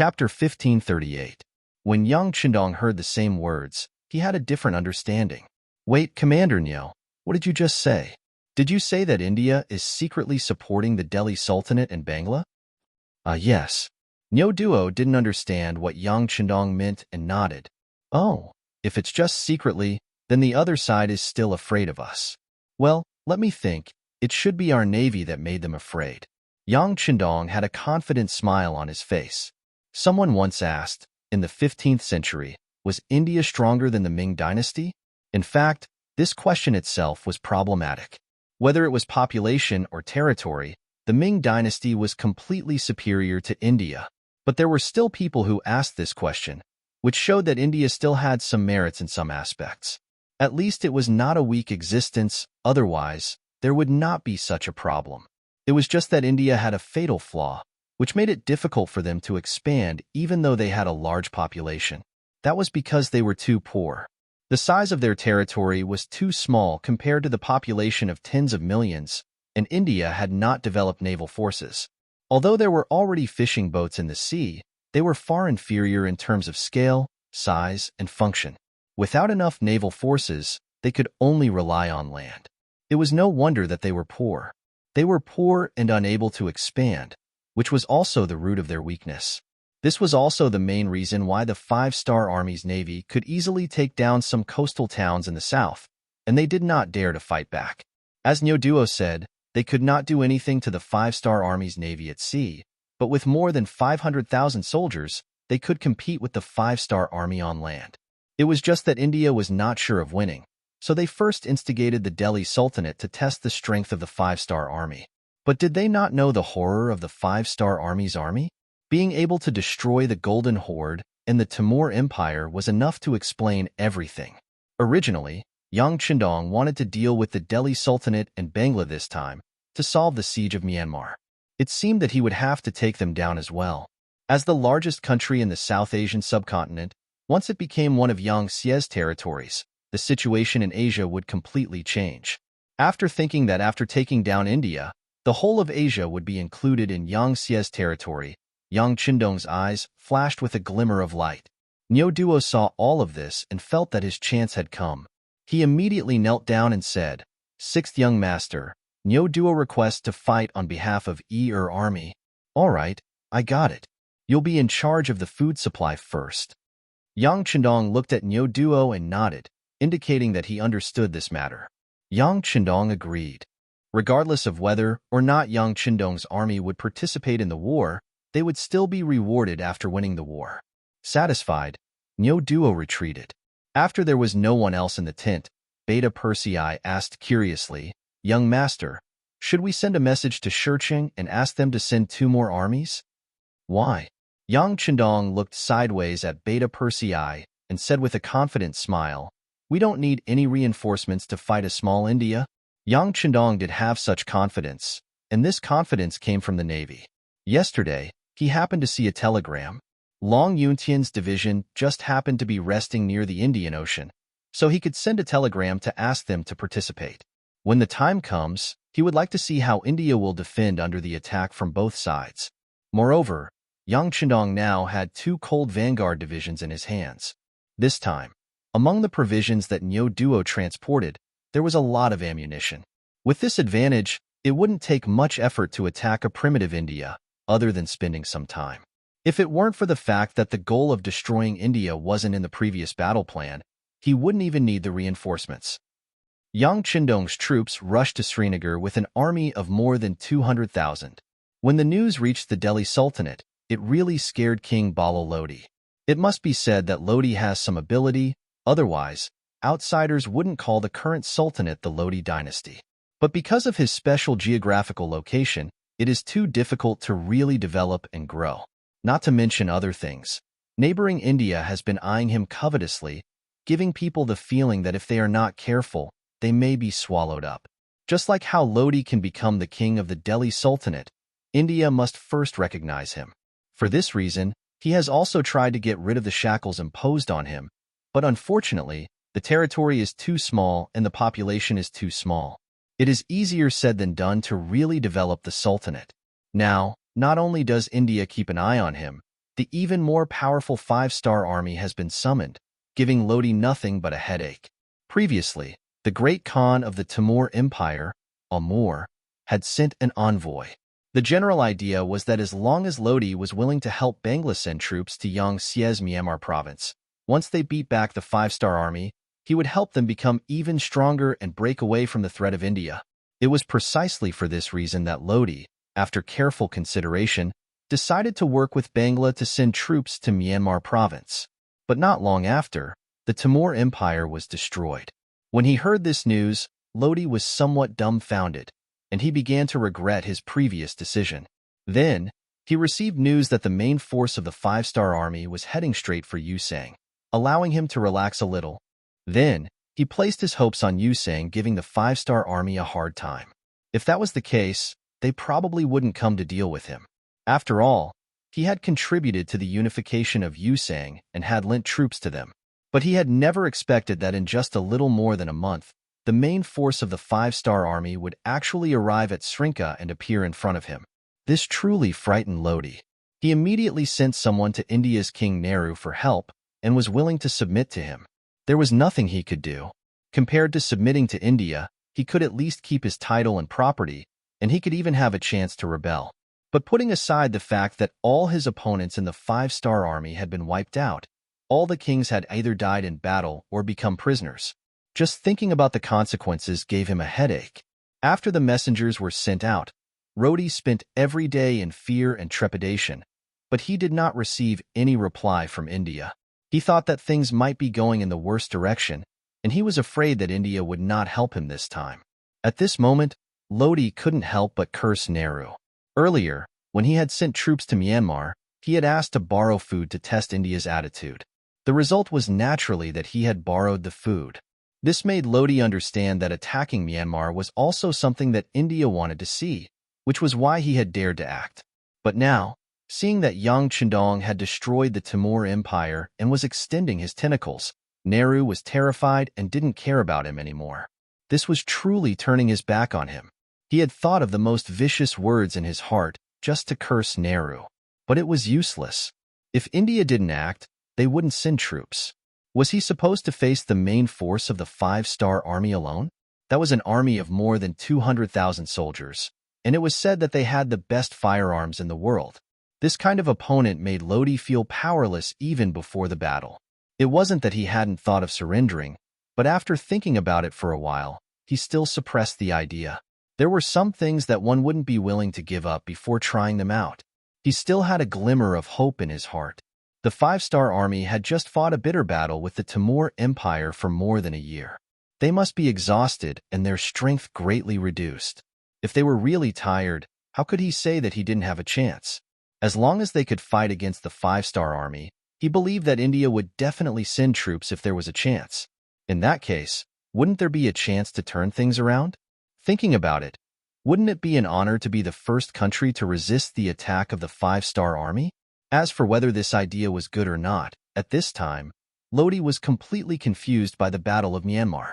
Chapter 1538. When young Qindong heard the same words, he had a different understanding. Wait, Commander Niu, what did you just say? Did you say that India is secretly supporting the Delhi Sultanate and Bangla? Yes. Niu Duo didn't understand what young Qindong meant and nodded. Oh, if it's just secretly, then the other side is still afraid of us. Well, let me think. It should be our navy that made them afraid. Yang Qindong had a confident smile on his face. Someone once asked, in the 15th century, was India stronger than the Ming dynasty? In fact, this question itself was problematic. Whether it was population or territory, the Ming dynasty was completely superior to India. But there were still people who asked this question, which showed that India still had some merits in some aspects. At least it was not a weak existence, otherwise, there would not be such a problem. It was just that India had a fatal flaw, which made it difficult for them to expand even though they had a large population. That was because they were too poor. The size of their territory was too small compared to the population of tens of millions, and India had not developed naval forces. Although there were already fishing boats in the sea, they were far inferior in terms of scale, size, and function. Without enough naval forces, they could only rely on land. It was no wonder that they were poor. They were poor and unable to expand, which was also the root of their weakness. This was also the main reason why the Five-Star Army's navy could easily take down some coastal towns in the south, and they did not dare to fight back. As Nyoduo said, they could not do anything to the Five-Star Army's navy at sea, but with more than 500,000 soldiers, they could compete with the Five-Star Army on land. It was just that India was not sure of winning, so they first instigated the Delhi Sultanate to test the strength of the Five-Star Army. But did they not know the horror of the Five-Star Army's army? Being able to destroy the Golden Horde and the Timur Empire was enough to explain everything. Originally, Yang Qindong wanted to deal with the Delhi Sultanate and Bangla this time to solve the siege of Myanmar. It seemed that he would have to take them down as well. As the largest country in the South Asian subcontinent, once it became one of Yang Xie's territories, the situation in Asia would completely change. After thinking that after taking down India, the whole of Asia would be included in Yang Xie's territory, Yang Qindong's eyes flashed with a glimmer of light. Niu Duo saw all of this and felt that his chance had come. He immediately knelt down and said, "Sixth young master, Niu Duo requests to fight on behalf of Army." "All right, I got it. You'll be in charge of the food supply first." Yang Qindong looked at Niu Duo and nodded, indicating that he understood this matter. Yang Qindong agreed. Regardless of whether or not Yang Qindong's army would participate in the war, they would still be rewarded after winning the war. Satisfied, Niu Duo retreated. After there was no one else in the tent, Beta Persei asked curiously, "Young master, should we send a message to Shurcheng and ask them to send 2 more armies?" "Why?" Yang Qindong looked sideways at Beta Persei and said with a confident smile, "We don't need any reinforcements to fight a small India." Yang Qindong did have such confidence, and this confidence came from the navy. Yesterday, he happened to see a telegram. Long Yuntian's division just happened to be resting near the Indian Ocean, so he could send a telegram to ask them to participate. When the time comes, he would like to see how India will defend under the attack from both sides. Moreover, Yang Qindong now had 2 cold vanguard divisions in his hands. This time, among the provisions that Niu Duo transported, there was a lot of ammunition. With this advantage, it wouldn't take much effort to attack a primitive India, other than spending some time. If it weren't for the fact that the goal of destroying India wasn't in the previous battle plan, he wouldn't even need the reinforcements. Yang Qindong's troops rushed to Srinagar with an army of more than 200,000. When the news reached the Delhi Sultanate, it really scared King Bala Lodi. It must be said that Lodi has some ability, otherwise, outsiders wouldn't call the current sultanate the Lodi dynasty. But because of his special geographical location, it is too difficult to really develop and grow. Not to mention other things. Neighboring India has been eyeing him covetously, giving people the feeling that if they are not careful, they may be swallowed up. Just like how Lodi can become the king of the Delhi Sultanate, India must first recognize him. For this reason, he has also tried to get rid of the shackles imposed on him, but unfortunately, the territory is too small and the population is too small. It is easier said than done to really develop the Sultanate. Now, not only does India keep an eye on him, The even more powerful five-star army has been summoned, giving Lodi nothing but a headache. Previously, the great Khan of the Timur Empire, Amur, had sent an envoy. The general idea was that as long as Lodi was willing to help Bangla send troops to Yangtze's Myanmar province, once they beat back the five-star army, he would help them become even stronger and break away from the threat of India. It was precisely for this reason that Lodi, after careful consideration, decided to work with Bangla to send troops to Myanmar province. But not long after, the Timur Empire was destroyed. When he heard this news, Lodi was somewhat dumbfounded, and he began to regret his previous decision. Then, he received news that the main force of the five-star army was heading straight for Yusang, allowing him to relax a little. Then, he placed his hopes on Yusang giving the five-star army a hard time. If that was the case, they probably wouldn't come to deal with him. After all, he had contributed to the unification of Yusang and had lent troops to them. But he had never expected that in just a little more than a month, the main force of the five-star army would actually arrive at Srinka and appear in front of him. This truly frightened Lodi. He immediately sent someone to India's King Nehru for help and was willing to submit to him. There was nothing he could do. Compared to submitting to India, he could at least keep his title and property, and he could even have a chance to rebel. But putting aside the fact that all his opponents in the five-star army had been wiped out, all the kings had either died in battle or become prisoners. Just thinking about the consequences gave him a headache. After the messengers were sent out, Lodi spent every day in fear and trepidation, but he did not receive any reply from India. He thought that things might be going in the worst direction, and he was afraid that India would not help him this time. At this moment, Lodi couldn't help but curse Nehru. Earlier, when he had sent troops to Myanmar, he had asked to borrow food to test India's attitude. The result was naturally that he had borrowed the food. This made Lodi understand that attacking Myanmar was also something that India wanted to see, which was why he had dared to act. But now, seeing that Yang Chendong had destroyed the Timur Empire and was extending his tentacles, Nehru was terrified and didn't care about him anymore. This was truly turning his back on him. He had thought of the most vicious words in his heart just to curse Nehru. But it was useless. If India didn't act, they wouldn't send troops. Was he supposed to face the main force of the five-star army alone? That was an army of more than 200,000 soldiers, and it was said that they had the best firearms in the world. This kind of opponent made Lodi feel powerless even before the battle. It wasn't that he hadn't thought of surrendering, but after thinking about it for a while, he still suppressed the idea. There were some things that one wouldn't be willing to give up before trying them out. He still had a glimmer of hope in his heart. The five-star army had just fought a bitter battle with the Timur Empire for more than a year. They must be exhausted and their strength greatly reduced. If they were really tired, how could he say that he didn't have a chance? As long as they could fight against the five-star army, he believed that India would definitely send troops if there was a chance. In that case, wouldn't there be a chance to turn things around? Thinking about it, wouldn't it be an honor to be the first country to resist the attack of the five-star army? As for whether this idea was good or not, at this time, Lodi was completely confused by the Battle of Myanmar.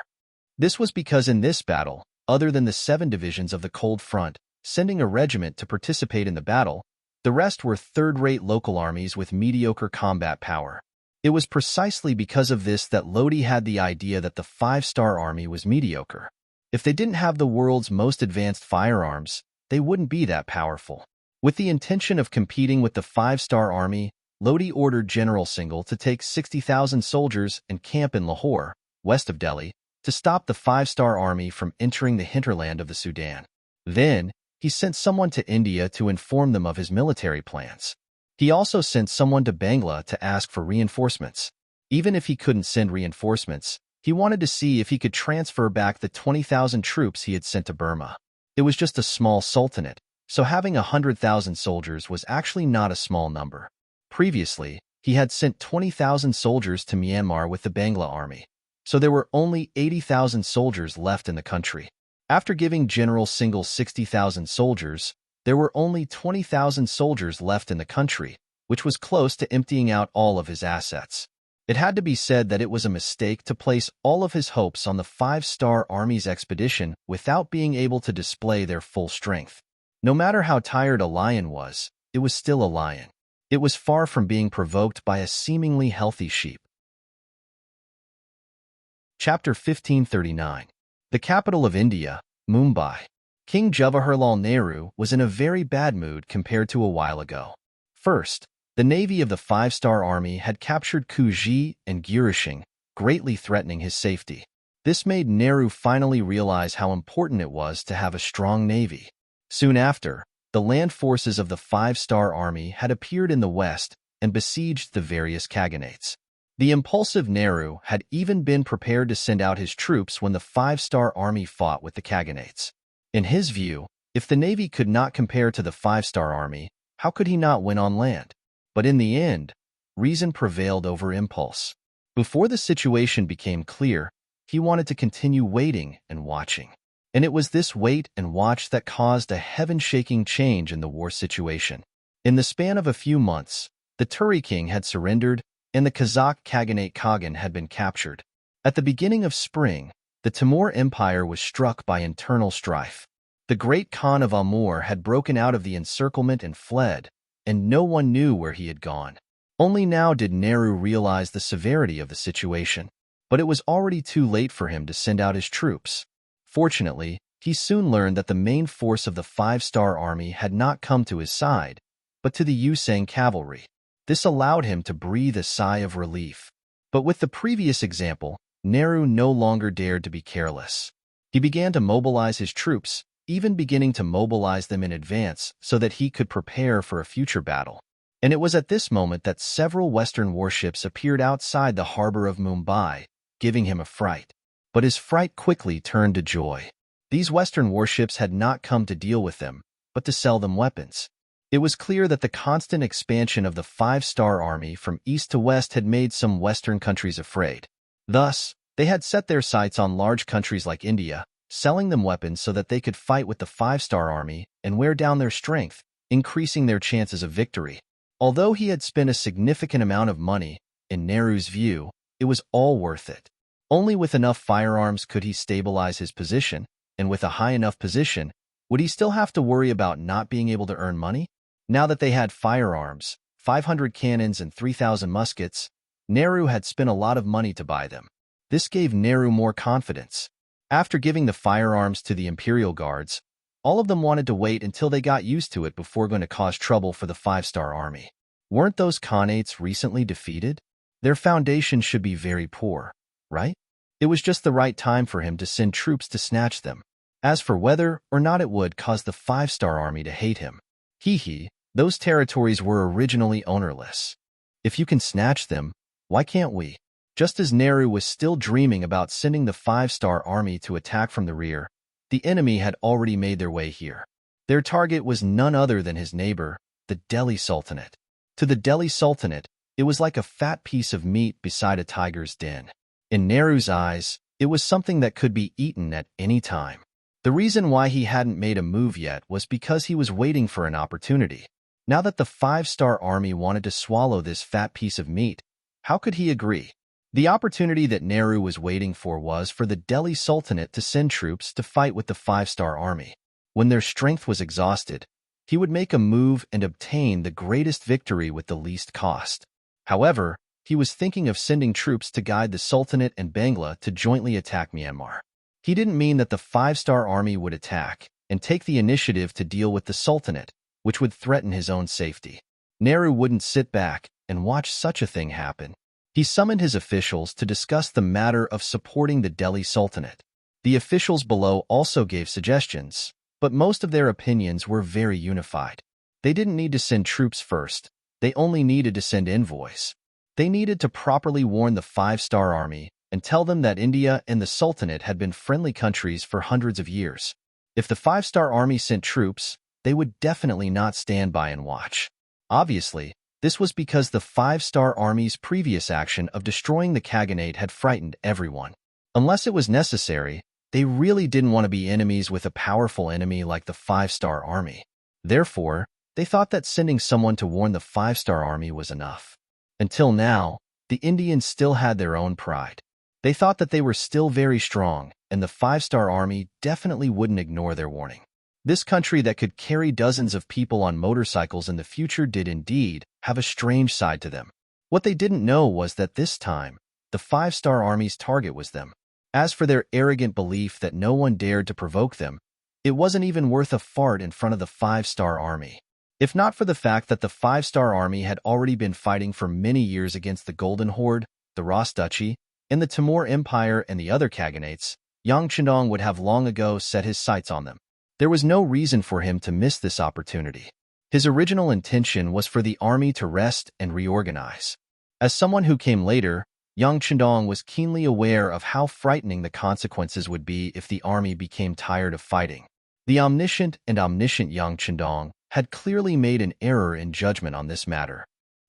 This was because in this battle, other than the 7 divisions of the Cold Front sending a regiment to participate in the battle, the rest were third-rate local armies with mediocre combat power. It was precisely because of this that Lodi had the idea that the five-star army was mediocre. If they didn't have the world's most advanced firearms, they wouldn't be that powerful. With the intention of competing with the five-star army, Lodi ordered General Singhal to take 60,000 soldiers and camp in Lahore, west of Delhi, to stop the five-star army from entering the hinterland of the Sudan. Then, he sent someone to India to inform them of his military plans. He also sent someone to Bangla to ask for reinforcements. Even if he couldn't send reinforcements, he wanted to see if he could transfer back the 20,000 troops he had sent to Burma. It was just a small sultanate, so having 100,000 soldiers was actually not a small number. Previously, he had sent 20,000 soldiers to Myanmar with the Bangla army, so there were only 80,000 soldiers left in the country. After giving General Singhal 60,000 soldiers, there were only 20,000 soldiers left in the country, which was close to emptying out all of his assets. It had to be said that it was a mistake to place all of his hopes on the five-star army's expedition without being able to display their full strength. No matter how tired a lion was, it was still a lion. It was far from being provoked by a seemingly healthy sheep. Chapter 1539. The capital of India, Mumbai. King Jawaharlal Nehru was in a very bad mood compared to a while ago. First, the navy of the Five-Star Army had captured Kuji and Girishing, greatly threatening his safety. This made Nehru finally realize how important it was to have a strong navy. Soon after, the land forces of the Five-Star Army had appeared in the west and besieged the various khaganates. The impulsive Nehru had even been prepared to send out his troops when the Five-Star Army fought with the khaganates. In his view, if the navy could not compare to the Five-Star Army, how could he not win on land? But in the end, reason prevailed over impulse. Before the situation became clear, he wanted to continue waiting and watching. And it was this wait and watch that caused a heaven-shaking change in the war situation. In the span of a few months, the Turi king had surrendered and the Kazakh Khaganate Kagan had been captured. At the beginning of spring, the Timur Empire was struck by internal strife. The great Khan of Amur had broken out of the encirclement and fled, and no one knew where he had gone. Only now did Nehru realize the severity of the situation, but it was already too late for him to send out his troops. Fortunately, he soon learned that the main force of the Five-Star Army had not come to his side, but to the Yusang cavalry. This allowed him to breathe a sigh of relief. But with the previous example, Nehru no longer dared to be careless. He began to mobilize his troops, even beginning to mobilize them in advance so that he could prepare for a future battle. And it was at this moment that several Western warships appeared outside the harbor of Mumbai, giving him a fright. But his fright quickly turned to joy. These Western warships had not come to deal with them, but to sell them weapons. It was clear that the constant expansion of the Five-Star Army from east to west had made some Western countries afraid. Thus, they had set their sights on large countries like India, selling them weapons so that they could fight with the Five-Star Army and wear down their strength, increasing their chances of victory. Although he had spent a significant amount of money, in Nehru's view, it was all worth it. Only with enough firearms could he stabilize his position, and with a high enough position, would he still have to worry about not being able to earn money? Now that they had firearms, 500 cannons and 3,000 muskets, Nehru had spent a lot of money to buy them. This gave Nehru more confidence. After giving the firearms to the Imperial Guards, all of them wanted to wait until they got used to it before going to cause trouble for the Five-Star Army. Weren't those Khanates recently defeated? Their foundation should be very poor, right? It was just the right time for him to send troops to snatch them. As for whether or not it would cause the Five-Star Army to hate him, those territories were originally ownerless. If you can snatch them, why can't we? Just as Nehru was still dreaming about sending the Five-Star Army to attack from the rear, the enemy had already made their way here. Their target was none other than his neighbor, the Delhi Sultanate. To the Delhi Sultanate, it was like a fat piece of meat beside a tiger's den. In Nehru's eyes, it was something that could be eaten at any time. The reason why he hadn't made a move yet was because he was waiting for an opportunity. Now that the Five-Star Army wanted to swallow this fat piece of meat, how could he agree? The opportunity that Nehru was waiting for was for the Delhi Sultanate to send troops to fight with the Five-Star Army. When their strength was exhausted, he would make a move and obtain the greatest victory with the least cost. However, he was thinking of sending troops to guide the Sultanate and Bangla to jointly attack Myanmar. He didn't mean that the Five-Star Army would attack and take the initiative to deal with the Sultanate, which would threaten his own safety. Nehru wouldn't sit back and watch such a thing happen. He summoned his officials to discuss the matter of supporting the Delhi Sultanate. The officials below also gave suggestions, but most of their opinions were very unified. They didn't need to send troops first. They only needed to send envoys. They needed to properly warn the Five-Star Army and tell them that India and the Sultanate had been friendly countries for hundreds of years. If the Five-Star Army sent troops, they would definitely not stand by and watch. Obviously, this was because the Five-Star Army's previous action of destroying the Khaganate had frightened everyone. Unless it was necessary, they really didn't want to be enemies with a powerful enemy like the Five-Star Army. Therefore, they thought that sending someone to warn the Five-Star Army was enough. Until now, the Indians still had their own pride. They thought that they were still very strong, and the Five-Star Army definitely wouldn't ignore their warning. This country that could carry dozens of people on motorcycles in the future did indeed have a strange side to them. What they didn't know was that this time, the five-star army's target was them. As for their arrogant belief that no one dared to provoke them, it wasn't even worth a fart in front of the five-star army. If not for the fact that the five-star army had already been fighting for many years against the Golden Horde, the Ross Duchy, and the Timur Empire and the other Khaganates, Yang Chendong would have long ago set his sights on them. There was no reason for him to miss this opportunity. His original intention was for the army to rest and reorganize. As someone who came later, Yang Chendong was keenly aware of how frightening the consequences would be if the army became tired of fighting. The omniscient Yang Chendong had clearly made an error in judgment on this matter.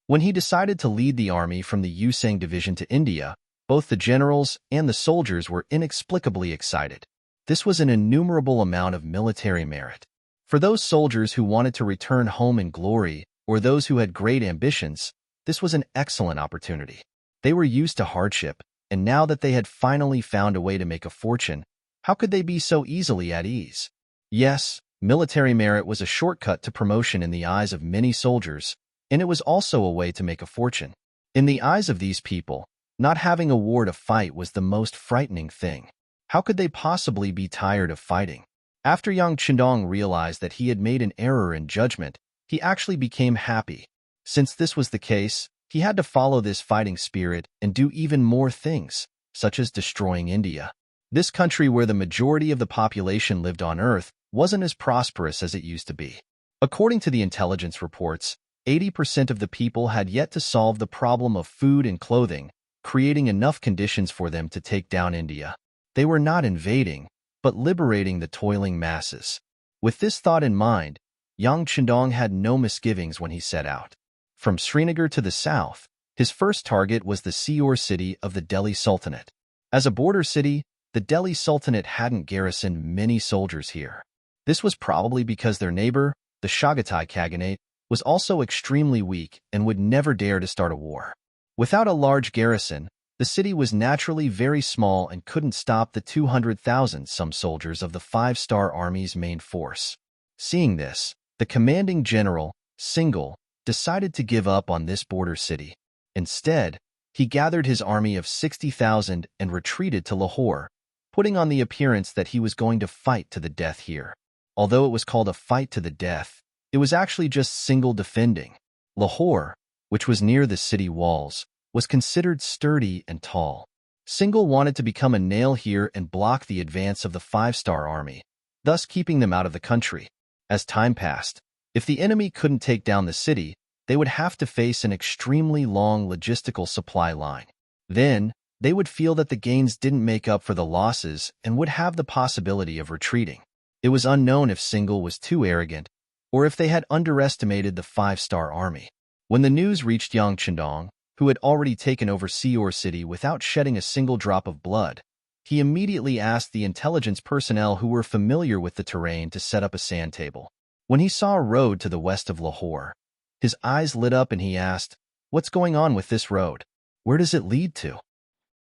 When he decided to lead the army from the Yusang division to India, both the generals and the soldiers were inexplicably excited. This was an innumerable amount of military merit. For those soldiers who wanted to return home in glory, or those who had great ambitions, this was an excellent opportunity. They were used to hardship, and now that they had finally found a way to make a fortune, how could they be so easily at ease? Yes, military merit was a shortcut to promotion in the eyes of many soldiers, and it was also a way to make a fortune. In the eyes of these people, not having a war to fight was the most frightening thing. How could they possibly be tired of fighting? After Yang Chendong realized that he had made an error in judgment, he actually became happy. Since this was the case, he had to follow this fighting spirit and do even more things, such as destroying India. This country where the majority of the population lived on Earth wasn't as prosperous as it used to be. According to the intelligence reports, 80% of the people had yet to solve the problem of food and clothing, creating enough conditions for them to take down India. They were not invading, but liberating the toiling masses. With this thought in mind, Yang Chendong had no misgivings when he set out. From Srinagar to the south, his first target was the seaport city of the Delhi Sultanate. As a border city, the Delhi Sultanate hadn't garrisoned many soldiers here. This was probably because their neighbor, the Chagatai Khaganate, was also extremely weak and would never dare to start a war. Without a large garrison, the city was naturally very small and couldn't stop the 200,000 some soldiers of the five-star army's main force. Seeing this, the commanding general, Singhal, decided to give up on this border city. Instead, he gathered his army of 60,000 and retreated to Lahore, putting on the appearance that he was going to fight to the death here. Although it was called a fight to the death, it was actually just Singhal defending. Lahore, which was near the city walls, was considered sturdy and tall. Singhal wanted to become a nail here and block the advance of the five-star army, thus keeping them out of the country. As time passed, if the enemy couldn't take down the city, they would have to face an extremely long logistical supply line. Then, they would feel that the gains didn't make up for the losses and would have the possibility of retreating. It was unknown if Singhal was too arrogant or if they had underestimated the five-star army. When the news reached Yang Chendong, who had already taken over Seor City without shedding a single drop of blood, he immediately asked the intelligence personnel who were familiar with the terrain to set up a sand table. When he saw a road to the west of Lahore, his eyes lit up and he asked, "What's going on with this road? Where does it lead to?"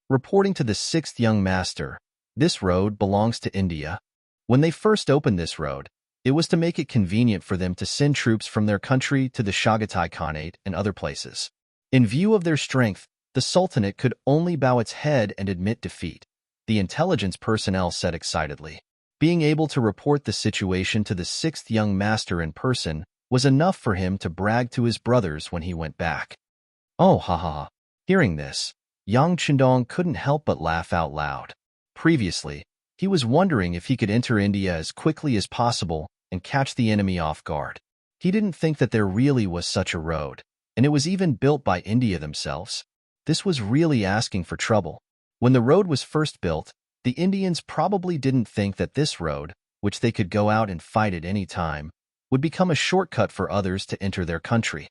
Reporting to the sixth young master, this road belongs to India. When they first opened this road, it was to make it convenient for them to send troops from their country to the Chagatai Khanate and other places. In view of their strength, the Sultanate could only bow its head and admit defeat, the intelligence personnel said excitedly. Being able to report the situation to the sixth young master in person was enough for him to brag to his brothers when he went back. Oh, ha ha ha. Hearing this, Yang Chendong couldn't help but laugh out loud. Previously, he was wondering if he could enter India as quickly as possible and catch the enemy off guard. He didn't think that there really was such a road, and it was even built by India themselves. This was really asking for trouble. When the road was first built, the Indians probably didn't think that this road, which they could go out and fight at any time, would become a shortcut for others to enter their country.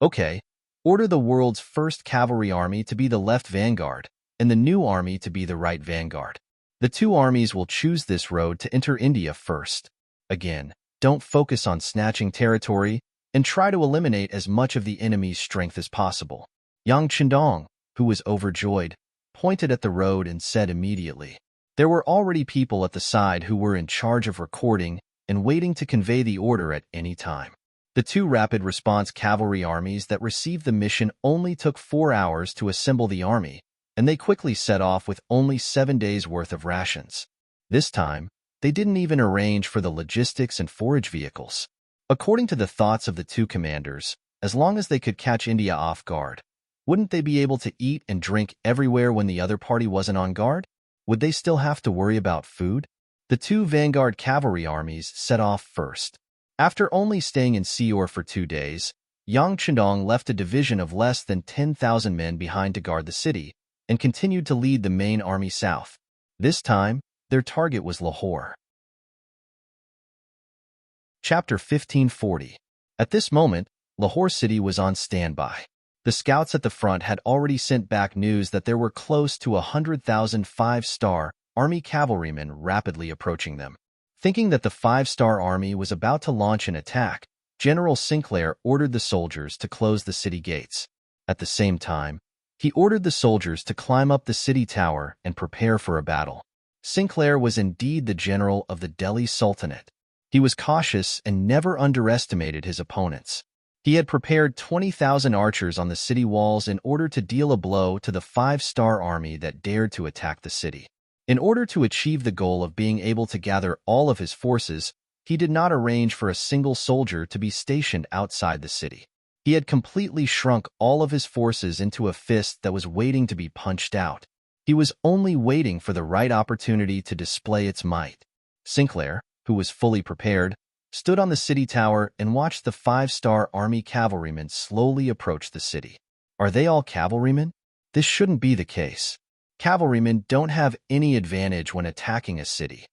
Okay, order the world's first cavalry army to be the left vanguard, and the new army to be the right vanguard. The two armies will choose this road to enter India first. Again, don't focus on snatching territory, and try to eliminate as much of the enemy's strength as possible. Yang Chendong, who was overjoyed, pointed at the road and said immediately. There were already people at the side who were in charge of recording and waiting to convey the order at any time. The two rapid response cavalry armies that received the mission only took 4 hours to assemble the army, and they quickly set off with only 7 days' worth of rations. This time, they didn't even arrange for the logistics and forage vehicles. According to the thoughts of the two commanders, as long as they could catch India off guard, wouldn't they be able to eat and drink everywhere when the other party wasn't on guard? Would they still have to worry about food? The two vanguard cavalry armies set off first. After only staying in Seor for 2 days, Yang Chendong left a division of less than 10,000 men behind to guard the city and continued to lead the main army south. This time, their target was Lahore. Chapter 1540. At this moment, Lahore city was on standby. The scouts at the front had already sent back news that there were close to 100,000 five-star army cavalrymen rapidly approaching them. Thinking that the five-star army was about to launch an attack, General Sinclair ordered the soldiers to close the city gates. At the same time, he ordered the soldiers to climb up the city tower and prepare for a battle. Sinclair was indeed the general of the Delhi Sultanate. He was cautious and never underestimated his opponents. He had prepared 20,000 archers on the city walls in order to deal a blow to the five-star army that dared to attack the city. In order to achieve the goal of being able to gather all of his forces, he did not arrange for a single soldier to be stationed outside the city. He had completely shrunk all of his forces into a fist that was waiting to be punched out. He was only waiting for the right opportunity to display its might. Sinclair, who was fully prepared, stood on the city tower and watched the five-star army cavalrymen slowly approach the city. Are they all cavalrymen? This shouldn't be the case. Cavalrymen don't have any advantage when attacking a city.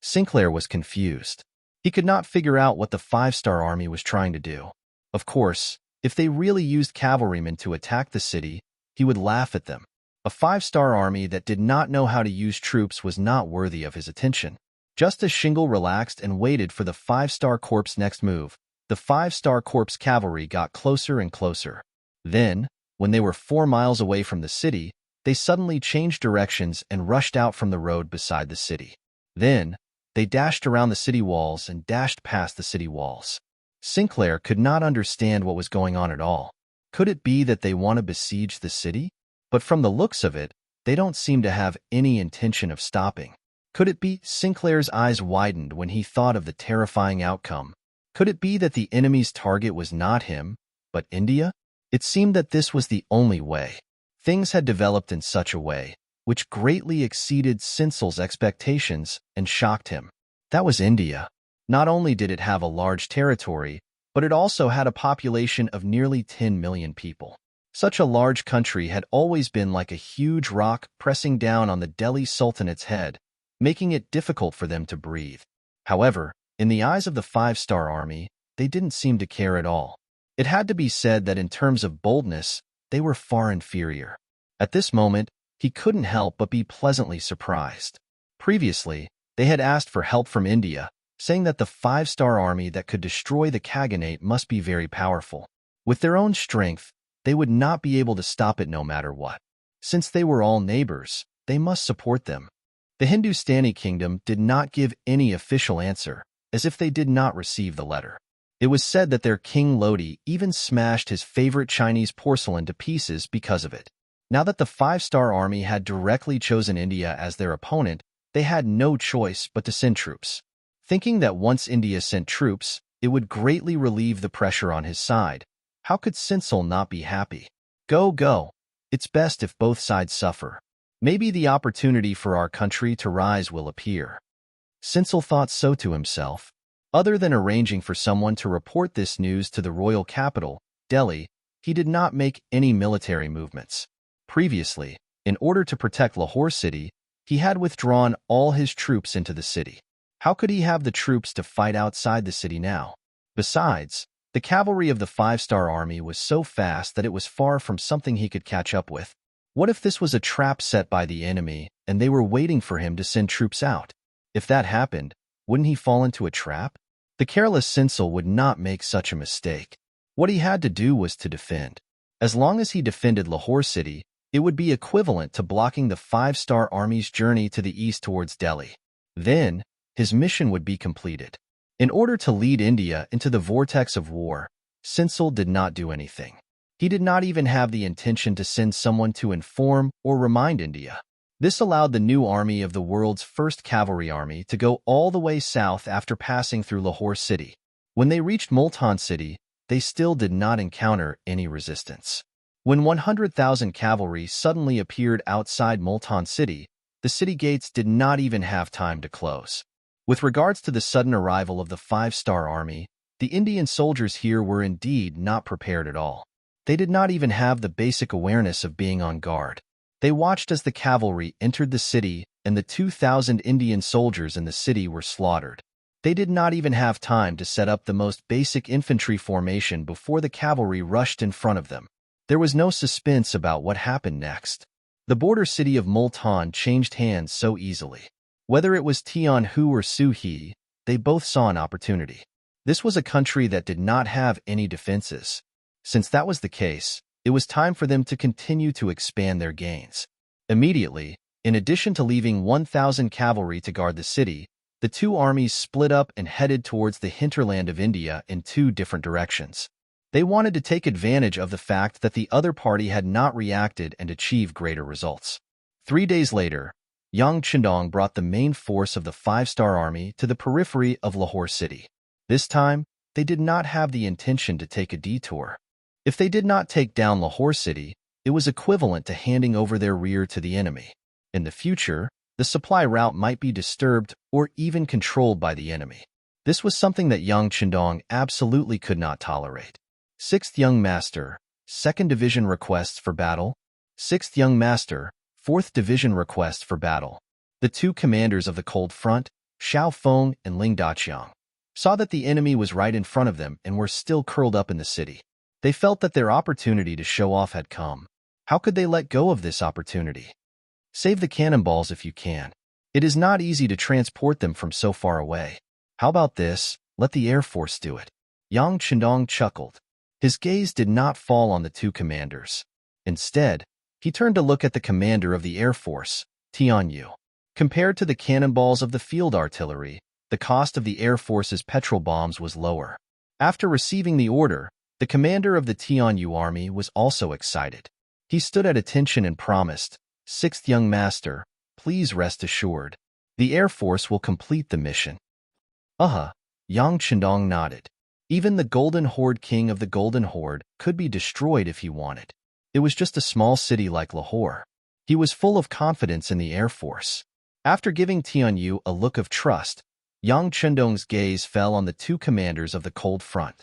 Sinclair was confused. He could not figure out what the five-star army was trying to do. Of course, if they really used cavalrymen to attack the city, he would laugh at them. A five-star army that did not know how to use troops was not worthy of his attention. Just as Shingle relaxed and waited for the five-star corps' next move, the five-star corps cavalry got closer and closer. Then, when they were 4 miles away from the city, they suddenly changed directions and rushed out from the road beside the city. Then, they dashed around the city walls and dashed past the city walls. Sinclair could not understand what was going on at all. Could it be that they want to besiege the city? But from the looks of it, they don't seem to have any intention of stopping. Could it be? Sinclair's eyes widened when he thought of the terrifying outcome. Could it be that the enemy's target was not him, but India? It seemed that this was the only way. Things had developed in such a way, which greatly exceeded Sinsel's expectations and shocked him. That was India. Not only did it have a large territory, but it also had a population of nearly 10 million people. Such a large country had always been like a huge rock pressing down on the Delhi Sultanate's head, making it difficult for them to breathe. However, in the eyes of the five-star army, they didn't seem to care at all. It had to be said that in terms of boldness, they were far inferior. At this moment, he couldn't help but be pleasantly surprised. Previously, they had asked for help from India, saying that the five-star army that could destroy the Khaganate must be very powerful. With their own strength, they would not be able to stop it no matter what. Since they were all neighbors, they must support them. The Hindustani kingdom did not give any official answer, as if they did not receive the letter. It was said that their King Lodi even smashed his favorite Chinese porcelain to pieces because of it. Now that the five-star army had directly chosen India as their opponent, they had no choice but to send troops. Thinking that once India sent troops, it would greatly relieve the pressure on his side, how could Sinsel not be happy? Go, go. It's best if both sides suffer. Maybe the opportunity for our country to rise will appear. Sinsel thought so to himself. Other than arranging for someone to report this news to the royal capital, Delhi, he did not make any military movements. Previously, in order to protect Lahore city, he had withdrawn all his troops into the city. How could he have the troops to fight outside the city now? Besides, the cavalry of the five-star army was so fast that it was far from something he could catch up with. What if this was a trap set by the enemy and they were waiting for him to send troops out? If that happened, wouldn't he fall into a trap? The careless Sinsel would not make such a mistake. What he had to do was to defend. As long as he defended Lahore city, it would be equivalent to blocking the five-star army's journey to the east towards Delhi. Then, his mission would be completed. In order to lead India into the vortex of war, Sinsel did not do anything. He did not even have the intention to send someone to inform or remind India. This allowed the new army of the world's first cavalry army to go all the way south after passing through Lahore city. When they reached Multan city, they still did not encounter any resistance. When 100,000 cavalry suddenly appeared outside Multan city, the city gates did not even have time to close. With regards to the sudden arrival of the five-star army, the Indian soldiers here were indeed not prepared at all. They did not even have the basic awareness of being on guard. They watched as the cavalry entered the city and the 2,000 Indian soldiers in the city were slaughtered. They did not even have time to set up the most basic infantry formation before the cavalry rushed in front of them. There was no suspense about what happened next. The border city of Multan changed hands so easily. Whether it was Tianhu or Suhi, they both saw an opportunity. This was a country that did not have any defenses. Since that was the case, it was time for them to continue to expand their gains. Immediately, in addition to leaving 1,000 cavalry to guard the city, the two armies split up and headed towards the hinterland of India in two different directions. They wanted to take advantage of the fact that the other party had not reacted and achieve greater results. 3 days later, Yang Chindong brought the main force of the five-star army to the periphery of Lahore city. This time, they did not have the intention to take a detour. If they did not take down Lahore city, it was equivalent to handing over their rear to the enemy. In the future, the supply route might be disturbed or even controlled by the enemy. This was something that Yang Chindong absolutely could not tolerate. 6th Young Master, 2nd Division requests for battle. 6th Young Master, 4th Division requests for battle. The two commanders of the Cold Front, Xiao Feng and Ling Daqiang, saw that the enemy was right in front of them and were still curled up in the city. They felt that their opportunity to show off had come. How could they let go of this opportunity? Save the cannonballs if you can. It is not easy to transport them from so far away. How about this? Let the Air Force do it. Yang Chindong chuckled. His gaze did not fall on the two commanders. Instead, he turned to look at the commander of the Air Force, Tianyu. Compared to the cannonballs of the field artillery, the cost of the Air Force's petrol bombs was lower. After receiving the order, the commander of the Tianyu army was also excited. He stood at attention and promised, 6th Young Master, please rest assured. The Air Force will complete the mission. Yang Chindong nodded. Even the Golden Horde king of the Golden Horde could be destroyed if he wanted. It was just a small city like Lahore. He was full of confidence in the Air Force. After giving Tianyu a look of trust, Yang Chindong's gaze fell on the two commanders of the Cold Front.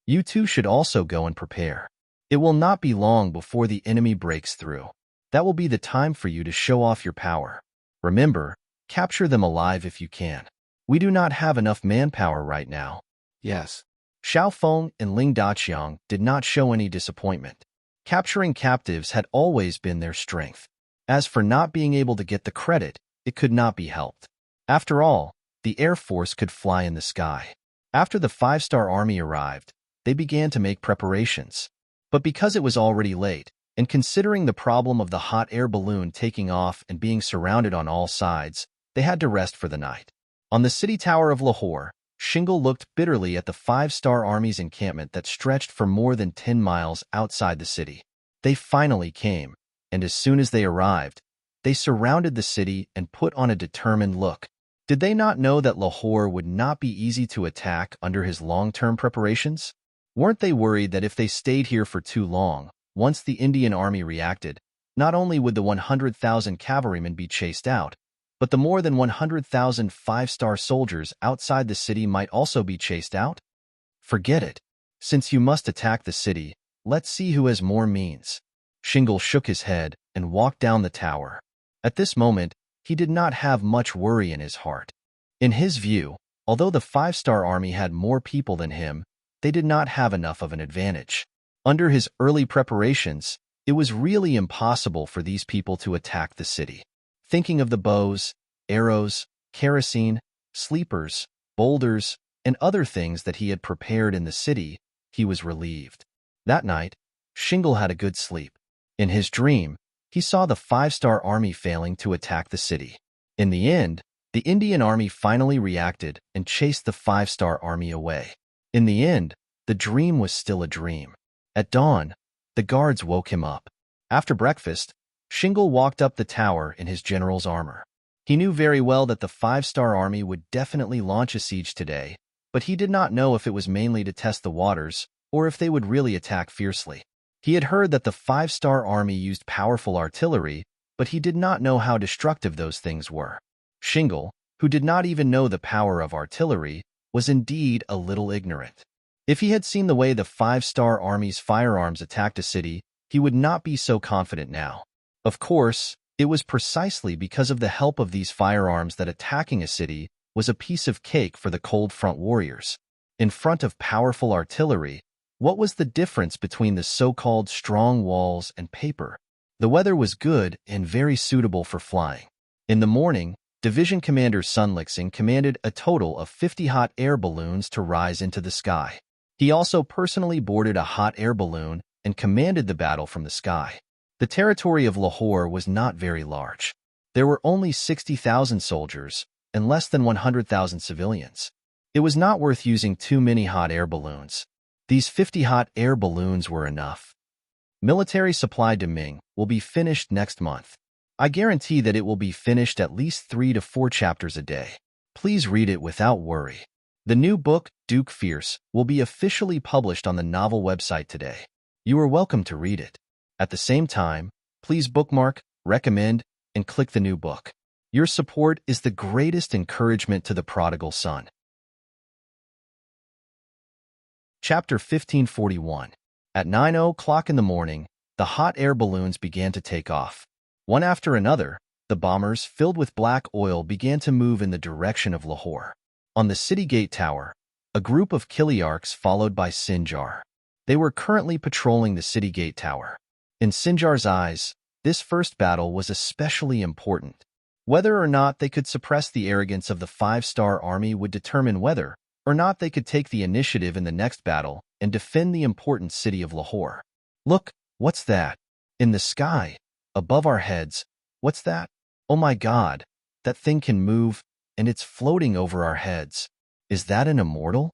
You two should also go and prepare. It will not be long before the enemy breaks through. That will be the time for you to show off your power. Remember, capture them alive if you can. We do not have enough manpower right now. Yes. Xiao Feng and Ling Daqiang did not show any disappointment. Capturing captives had always been their strength. As for not being able to get the credit, it could not be helped. After all, the Air Force could fly in the sky. After the five-star army arrived, they began to make preparations. But because it was already late, and considering the problem of the hot air balloon taking off and being surrounded on all sides, they had to rest for the night. On the city tower of Lahore, Shingle looked bitterly at the five-star army's encampment that stretched for more than 10 miles outside the city. They finally came, and as soon as they arrived, they surrounded the city and put on a determined look. Did they not know that Lahore would not be easy to attack under his long-term preparations? Weren't they worried that if they stayed here for too long, once the Indian army reacted, not only would the 100,000 cavalrymen be chased out, but the more than 100,000 five-star soldiers outside the city might also be chased out? Forget it. Since you must attack the city, let's see who has more means. Shingle shook his head and walked down the tower. At this moment, he did not have much worry in his heart. In his view, although the five-star army had more people than him, they did not have enough of an advantage. Under his early preparations, it was really impossible for these people to attack the city. Thinking of the bows, arrows, kerosene, sleepers, boulders, and other things that he had prepared in the city, he was relieved. That night, Shingle had a good sleep. In his dream, he saw the five-star army failing to attack the city. In the end, The Indian army finally reacted and chased the five-star army away. In the end, the dream was still a dream. At dawn, the guards woke him up. After breakfast, Shingle walked up the tower in his general's armor. He knew very well that the five-star army would definitely launch a siege today, but he did not know if it was mainly to test the waters or if they would really attack fiercely. He had heard that the five-star army used powerful artillery, but he did not know how destructive those things were. Shingle, who did not even know the power of artillery, was indeed a little ignorant. If he had seen the way the five-star army's firearms attacked a city, he would not be so confident now. Of course, it was precisely because of the help of these firearms that attacking a city was a piece of cake for the cold front warriors. In front of powerful artillery, what was the difference between the so-called strong walls and paper? The weather was good and very suitable for flying. In the morning, Division Commander Sun Lixing commanded a total of 50 hot air balloons to rise into the sky. He also personally boarded a hot air balloon and commanded the battle from the sky. The territory of Lahore was not very large. There were only 60,000 soldiers and less than 100,000 civilians. It was not worth using too many hot air balloons. These 50 hot air balloons were enough. Military supply to Ming will be finished next month. I guarantee that it will be finished at least 3 to 4 chapters a day. Please read it without worry. The new book, Duke Fierce, will be officially published on the novel website today. You are welcome to read it. At the same time, please bookmark, recommend, and click the new book. Your support is the greatest encouragement to the prodigal son. Chapter 1541. At 9 o'clock in the morning, the hot air balloons began to take off. One after another, the bombers filled with black oil began to move in the direction of Lahore. On the city gate tower, a group of Kiliarchs followed by Sinjar. They were currently patrolling the city gate tower. In Sinjar's eyes, this first battle was especially important. Whether or not they could suppress the arrogance of the five-star army would determine whether or not they could take the initiative in the next battle and defend the important city of Lahore. Look, what's that? In the sky, above our heads, what's that? Oh my God, that thing can move, and it's floating over our heads. Is that an immortal?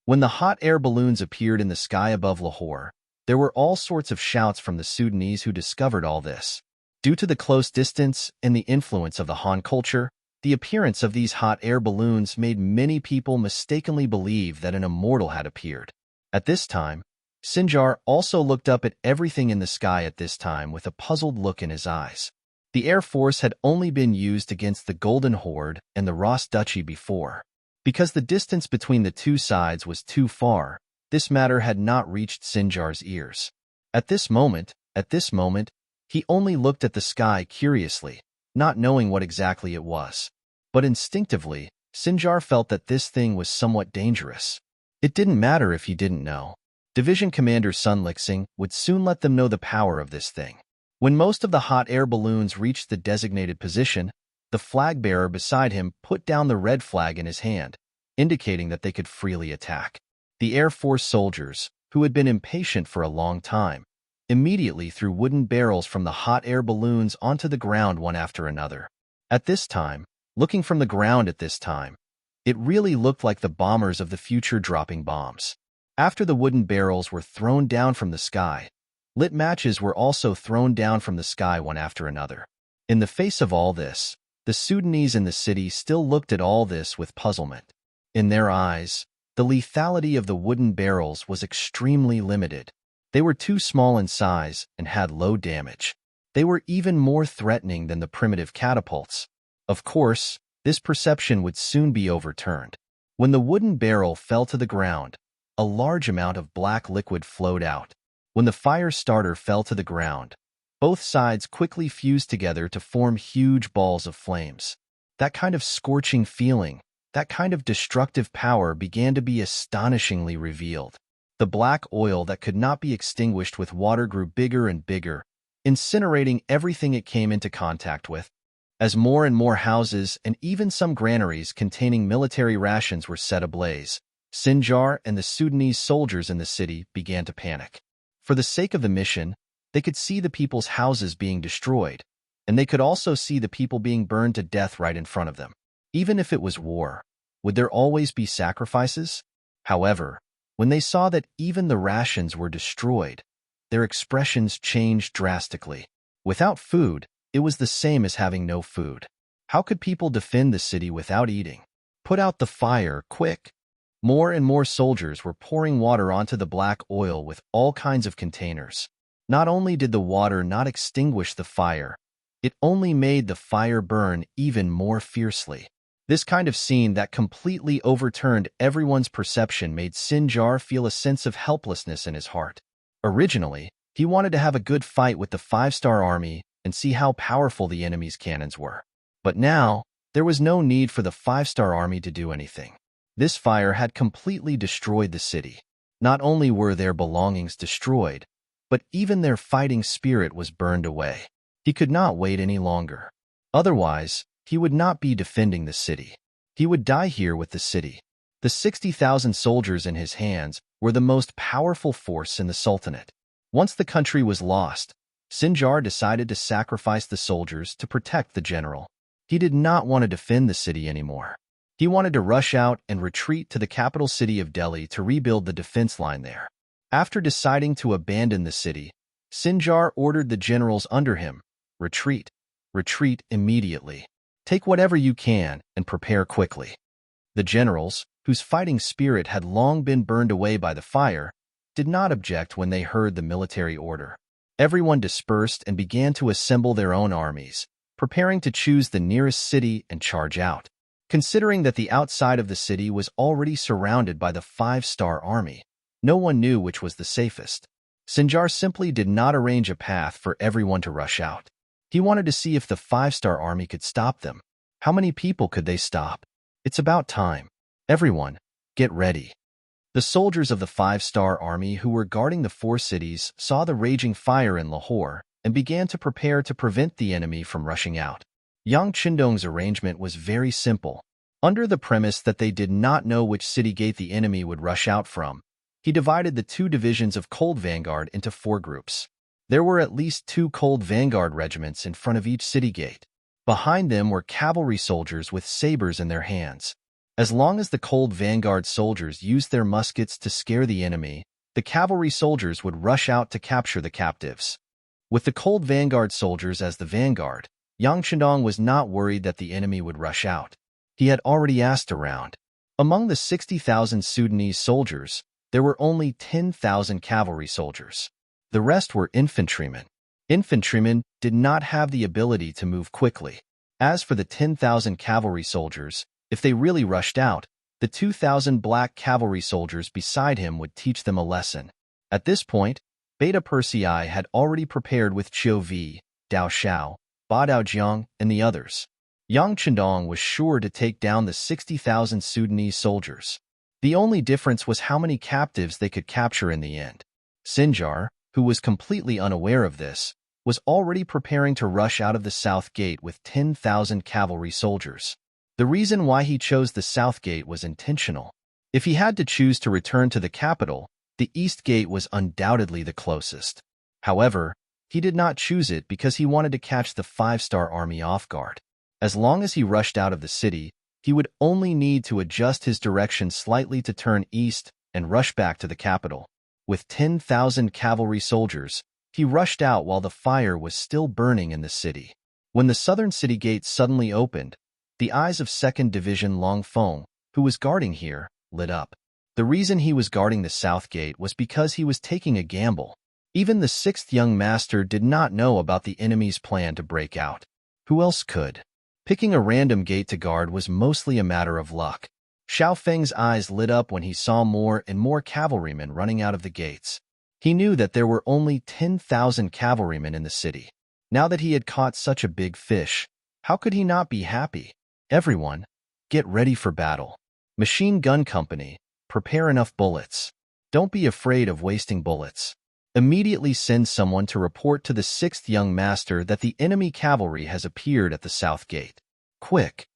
When the hot air balloons appeared in the sky above Lahore, there were all sorts of shouts from the Sudanese who discovered all this. Due to the close distance and the influence of the Han culture, the appearance of these hot air balloons made many people mistakenly believe that an immortal had appeared. At this time, Sinjar also looked up at everything in the sky at this time with a puzzled look in his eyes. The Air Force had only been used against the Golden Horde and the Ross Duchy before. Because the distance between the two sides was too far, this matter had not reached Sinjar's ears. At this moment, he only looked at the sky curiously, not knowing what exactly it was. But instinctively, Sinjar felt that this thing was somewhat dangerous. It didn't matter if he didn't know. Division Commander Sun Lixing would soon let them know the power of this thing. When most of the hot air balloons reached the designated position, the flag bearer beside him put down the red flag in his hand, indicating that they could freely attack. The Air Force soldiers, who had been impatient for a long time, immediately threw wooden barrels from the hot air balloons onto the ground one after another. At this time, looking from the ground at this time, it really looked like the bombers of the future dropping bombs. After the wooden barrels were thrown down from the sky, lit matches were also thrown down from the sky one after another. In the face of all this, the Sudanese in the city still looked at all this with puzzlement. In their eyes, the lethality of the wooden barrels was extremely limited. They were too small in size and had low damage. They were even more threatening than the primitive catapults. Of course, this perception would soon be overturned. When the wooden barrel fell to the ground, a large amount of black liquid flowed out. When the fire starter fell to the ground, both sides quickly fused together to form huge balls of flames. That kind of scorching feeling, that kind of destructive power began to be astonishingly revealed. The black oil that could not be extinguished with water grew bigger and bigger, incinerating everything it came into contact with. As more and more houses and even some granaries containing military rations were set ablaze, Sinjar and the Sudanese soldiers in the city began to panic. For the sake of the mission, they could see the people's houses being destroyed, and they could also see the people being burned to death right in front of them. Even if it was war, would there always be sacrifices? However, when they saw that even the rations were destroyed, their expressions changed drastically. Without food, it was the same as having no food. How could people defend the city without eating? Put out the fire, quick! More and more soldiers were pouring water onto the black oil with all kinds of containers. Not only did the water not extinguish the fire, it only made the fire burn even more fiercely. This kind of scene that completely overturned everyone's perception made Sinjar feel a sense of helplessness in his heart. Originally, he wanted to have a good fight with the five-star army and see how powerful the enemy's cannons were. But now, there was no need for the five-star army to do anything. This fire had completely destroyed the city. Not only were their belongings destroyed, but even their fighting spirit was burned away. He could not wait any longer. Otherwise, he would not be defending the city. He would die here with the city. The 60,000 soldiers in his hands were the most powerful force in the Sultanate. Once the country was lost, Sinjar decided to sacrifice the soldiers to protect the general. He did not want to defend the city anymore. He wanted to rush out and retreat to the capital city of Delhi to rebuild the defense line there. After deciding to abandon the city, Sinjar ordered the generals under him, retreat, retreat immediately. Take whatever you can and prepare quickly. The generals, whose fighting spirit had long been burned away by the fire, did not object when they heard the military order. Everyone dispersed and began to assemble their own armies, preparing to choose the nearest city and charge out. Considering that the outside of the city was already surrounded by the five-star army, no one knew which was the safest. Sinjar simply did not arrange a path for everyone to rush out. He wanted to see if the five-star army could stop them. How many people could they stop? It's about time. Everyone, get ready. The soldiers of the five-star army who were guarding the four cities saw the raging fire in Lahore and began to prepare to prevent the enemy from rushing out. Yang Qindong's arrangement was very simple. Under the premise that they did not know which city gate the enemy would rush out from, he divided the two divisions of Cold Vanguard into 4 groups. There were at least 2 Cold Vanguard regiments in front of each city gate. Behind them were cavalry soldiers with sabers in their hands. As long as the Cold Vanguard soldiers used their muskets to scare the enemy, the cavalry soldiers would rush out to capture the captives. With the Cold Vanguard soldiers as the vanguard, Yang Qindong was not worried that the enemy would rush out. He had already asked around. Among the 60,000 Sudanese soldiers, there were only 10,000 cavalry soldiers. The rest were infantrymen. Infantrymen did not have the ability to move quickly. As for the 10,000 cavalry soldiers, if they really rushed out, the 2,000 black cavalry soldiers beside him would teach them a lesson. At this point, Beta Persei had already prepared with Qiu Vi, Dao Xiao, Ba Daojiang, and the others. Yang Qindong was sure to take down the 60,000 Sudanese soldiers. The only difference was how many captives they could capture in the end. Sinjar, who was completely unaware of this, was already preparing to rush out of the south gate with 10,000 cavalry soldiers. The reason why he chose the south gate was intentional. If he had to choose to return to the capital, the east gate was undoubtedly the closest. However, he did not choose it because he wanted to catch the five-star army off guard. As long as he rushed out of the city, he would only need to adjust his direction slightly to turn east and rush back to the capital. With 10,000 cavalry soldiers, he rushed out while the fire was still burning in the city. When the southern city gate suddenly opened, the eyes of 2nd Division Long Feng, who was guarding here, lit up. The reason he was guarding the south gate was because he was taking a gamble. Even the 6th young master did not know about the enemy's plan to break out. Who else could? Picking a random gate to guard was mostly a matter of luck. Xiao Feng's eyes lit up when he saw more and more cavalrymen running out of the gates. He knew that there were only 10,000 cavalrymen in the city. Now that he had caught such a big fish, how could he not be happy? Everyone, get ready for battle. Machine Gun Company, prepare enough bullets. Don't be afraid of wasting bullets. Immediately send someone to report to the 6th young master that the enemy cavalry has appeared at the south gate. Quick!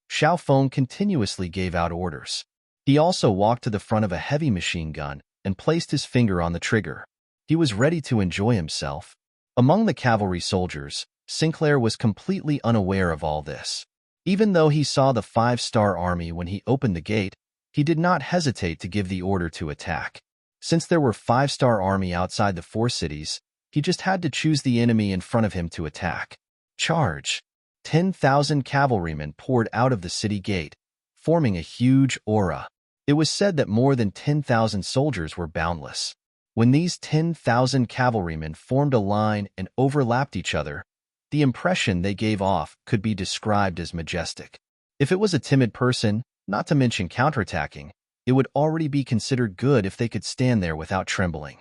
Xiao Feng continuously gave out orders. He also walked to the front of a heavy machine gun and placed his finger on the trigger. He was ready to enjoy himself. Among the cavalry soldiers, Sinclair was completely unaware of all this. Even though he saw the five-star army when he opened the gate, he did not hesitate to give the order to attack. Since there were five-star army outside the four cities, he just had to choose the enemy in front of him to attack. Charge! 10,000 cavalrymen poured out of the city gate, forming a huge aura. It was said that more than 10,000 soldiers were boundless. When these 10,000 cavalrymen formed a line and overlapped each other, the impression they gave off could be described as majestic. If it was a timid person, not to mention counterattacking, it would already be considered good if they could stand there without trembling.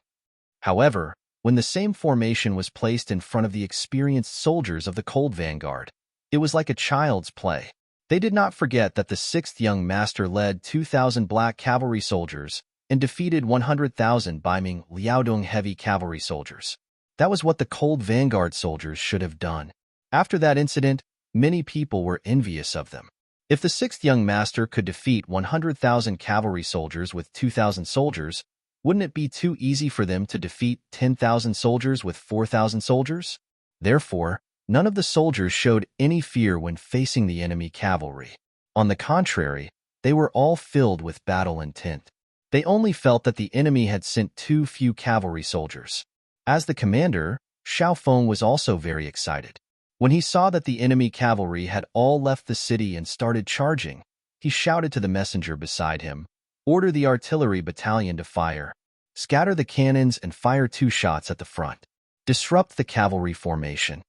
However, when the same formation was placed in front of the experienced soldiers of the Cold Vanguard, it was like a child's play. They did not forget that the sixth young master led 2,000 black cavalry soldiers and defeated 100,000 by Ming Liaodong heavy cavalry soldiers. That was what the Cold Vanguard soldiers should have done. After that incident, many people were envious of them. If the sixth young master could defeat 100,000 cavalry soldiers with 2,000 soldiers, wouldn't it be too easy for them to defeat 10,000 soldiers with 4,000 soldiers? Therefore, none of the soldiers showed any fear when facing the enemy cavalry. On the contrary, they were all filled with battle intent. They only felt that the enemy had sent too few cavalry soldiers. As the commander, Xiao Feng was also very excited. When he saw that the enemy cavalry had all left the city and started charging, he shouted to the messenger beside him, "Order the artillery battalion to fire. Scatter the cannons and fire 2 shots at the front. Disrupt the cavalry formation."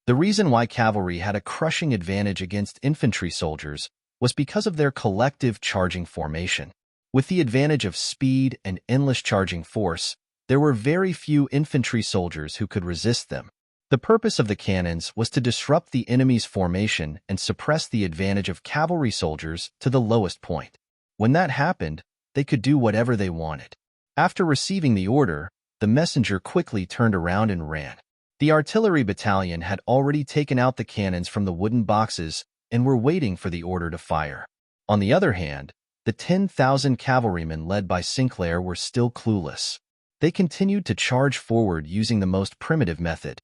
The reason why cavalry had a crushing advantage against infantry soldiers was because of their collective charging formation. With the advantage of speed and endless charging force, there were very few infantry soldiers who could resist them. The purpose of the cannons was to disrupt the enemy's formation and suppress the advantage of cavalry soldiers to the lowest point. When that happened, they could do whatever they wanted. After receiving the order, the messenger quickly turned around and ran. The artillery battalion had already taken out the cannons from the wooden boxes and were waiting for the order to fire. On the other hand, the 10,000 cavalrymen led by Sinclair were still clueless. They continued to charge forward using the most primitive method.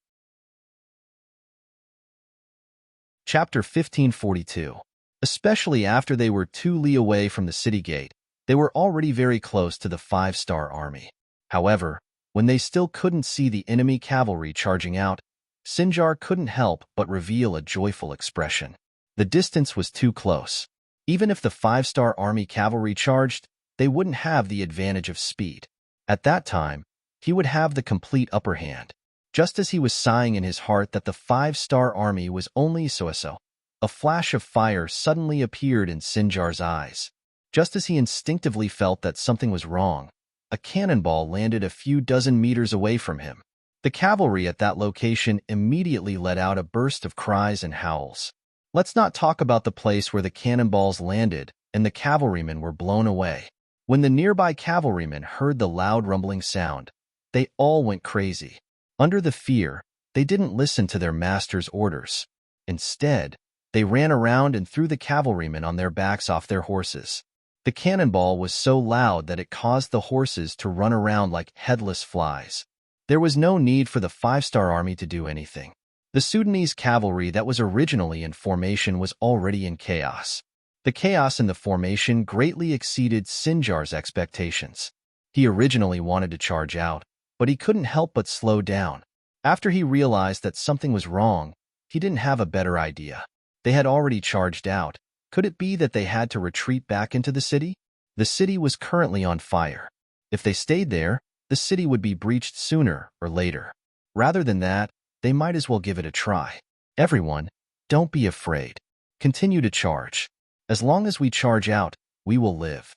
Chapter 1542. Especially after they were 2 li away from the city gate, they were already very close to the 5-star army. However, when they still couldn't see the enemy cavalry charging out, Sinjar couldn't help but reveal a joyful expression. The distance was too close. Even if the 5-star army cavalry charged, they wouldn't have the advantage of speed. At that time, he would have the complete upper hand. Just as he was sighing in his heart that the 5-star army was only so-so, a flash of fire suddenly appeared in Sinjar's eyes. Just as he instinctively felt that something was wrong, a cannonball landed a few dozen meters away from him. The cavalry at that location immediately let out a burst of cries and howls. Let's not talk about the place where the cannonballs landed and the cavalrymen were blown away. When the nearby cavalrymen heard the loud rumbling sound, they all went crazy. Under the fear, they didn't listen to their master's orders. Instead, they ran around and threw the cavalrymen on their backs off their horses. The cannonball was so loud that it caused the horses to run around like headless flies. There was no need for the 5-star army to do anything. The Sudanese cavalry that was originally in formation was already in chaos. The chaos in the formation greatly exceeded Sinjar's expectations. He originally wanted to charge out, but he couldn't help but slow down. After he realized that something was wrong, he didn't have a better idea. They had already charged out. Could it be that they had to retreat back into the city? The city was currently on fire. If they stayed there, the city would be breached sooner or later. Rather than that, they might as well give it a try. Everyone, don't be afraid. Continue to charge. As long as we charge out, we will live.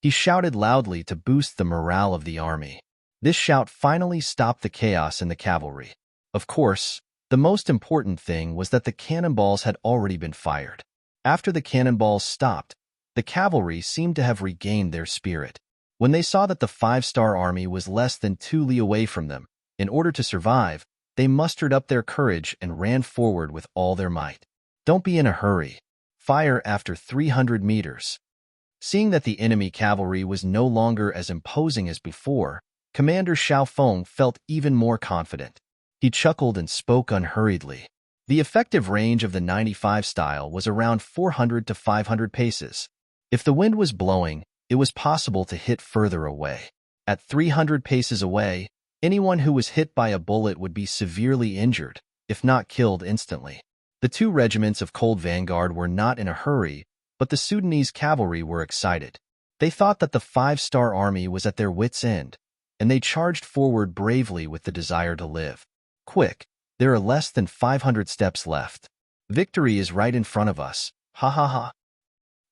He shouted loudly to boost the morale of the army. This shout finally stopped the chaos in the cavalry. Of course, the most important thing was that the cannonballs had already been fired. After the cannonballs stopped, the cavalry seemed to have regained their spirit. When they saw that the 5-star army was less than 2 li away from them, in order to survive, they mustered up their courage and ran forward with all their might. Don't be in a hurry. Fire after 300 meters. Seeing that the enemy cavalry was no longer as imposing as before, Commander Xiao Feng felt even more confident. He chuckled and spoke unhurriedly. The effective range of the 95 style was around 400 to 500 paces. If the wind was blowing, it was possible to hit further away. At 300 paces away, anyone who was hit by a bullet would be severely injured, if not killed instantly. The two regiments of Cold Vanguard were not in a hurry, but the Sudanese cavalry were excited. They thought that the 5-star army was at their wits' end, and they charged forward bravely with the desire to live. Quick, there are less than 500 steps left. Victory is right in front of us. Ha ha ha.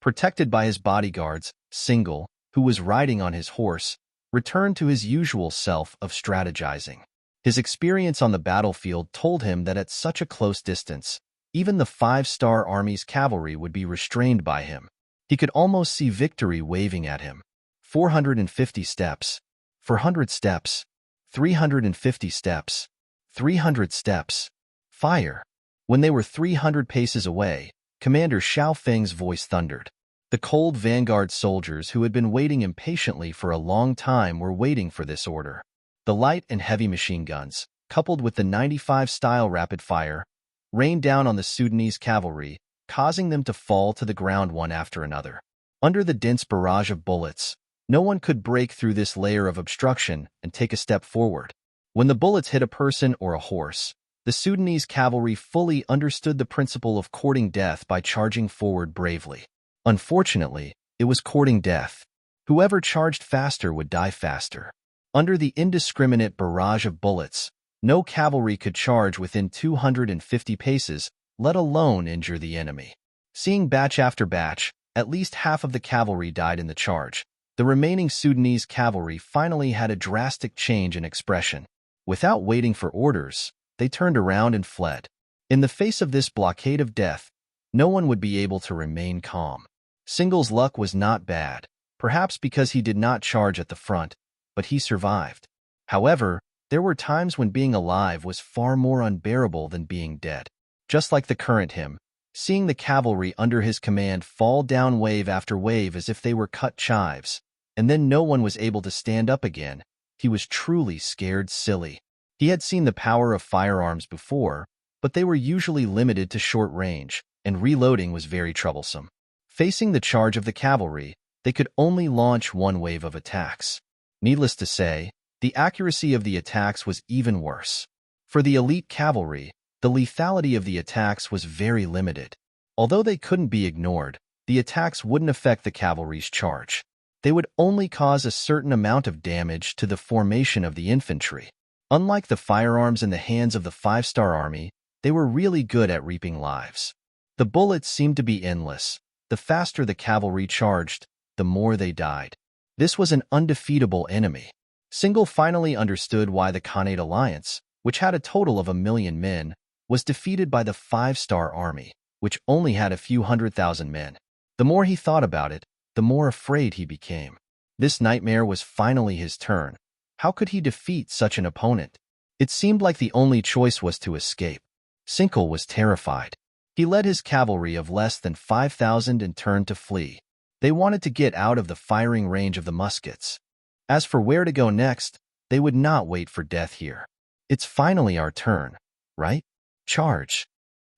Protected by his bodyguards, Single, who was riding on his horse, returned to his usual self of strategizing. His experience on the battlefield told him that at such a close distance, even the 5-star army's cavalry would be restrained by him. He could almost see victory waving at him. 450 steps, 400 steps, 350 steps, 300 steps. Fire! When they were 300 paces away, Commander Xiao Feng's voice thundered. The Cold Vanguard soldiers who had been waiting impatiently for a long time were waiting for this order. The light and heavy machine guns, coupled with the 95-style rapid fire, rained down on the Sudanese cavalry, causing them to fall to the ground one after another. Under the dense barrage of bullets, no one could break through this layer of obstruction and take a step forward. When the bullets hit a person or a horse, the Sudanese cavalry fully understood the principle of courting death by charging forward bravely. Unfortunately, it was courting death. Whoever charged faster would die faster. Under the indiscriminate barrage of bullets, no cavalry could charge within 250 paces, let alone injure the enemy. Seeing batch after batch, at least half of the cavalry died in the charge. The remaining Sudanese cavalry finally had a drastic change in expression. Without waiting for orders, they turned around and fled. In the face of this blockade of death, no one would be able to remain calm. Single's luck was not bad, perhaps because he did not charge at the front, but he survived. However, there were times when being alive was far more unbearable than being dead. Just like the current hymn, seeing the cavalry under his command fall down wave after wave as if they were cut chives, and then no one was able to stand up again, he was truly scared silly. He had seen the power of firearms before, but they were usually limited to short range, and reloading was very troublesome. Facing the charge of the cavalry, they could only launch one wave of attacks. Needless to say, the accuracy of the attacks was even worse. For the elite cavalry, the lethality of the attacks was very limited. Although they couldn't be ignored, the attacks wouldn't affect the cavalry's charge. They would only cause a certain amount of damage to the formation of the infantry. Unlike the firearms in the hands of the 5-star army, they were really good at reaping lives. The bullets seemed to be endless. The faster the cavalry charged, the more they died. This was an undefeatable enemy. Single finally understood why the Khanate alliance, which had a total of 1 million men, was defeated by the 5-star army, which only had a few 100,000 men. The more he thought about it, the more afraid he became. This nightmare was finally his turn. How could he defeat such an opponent? It seemed like the only choice was to escape. Single was terrified. He led his cavalry of less than 5,000 and turned to flee. They wanted to get out of the firing range of the muskets. As for where to go next, they would not wait for death here. It's finally our turn, right? Charge!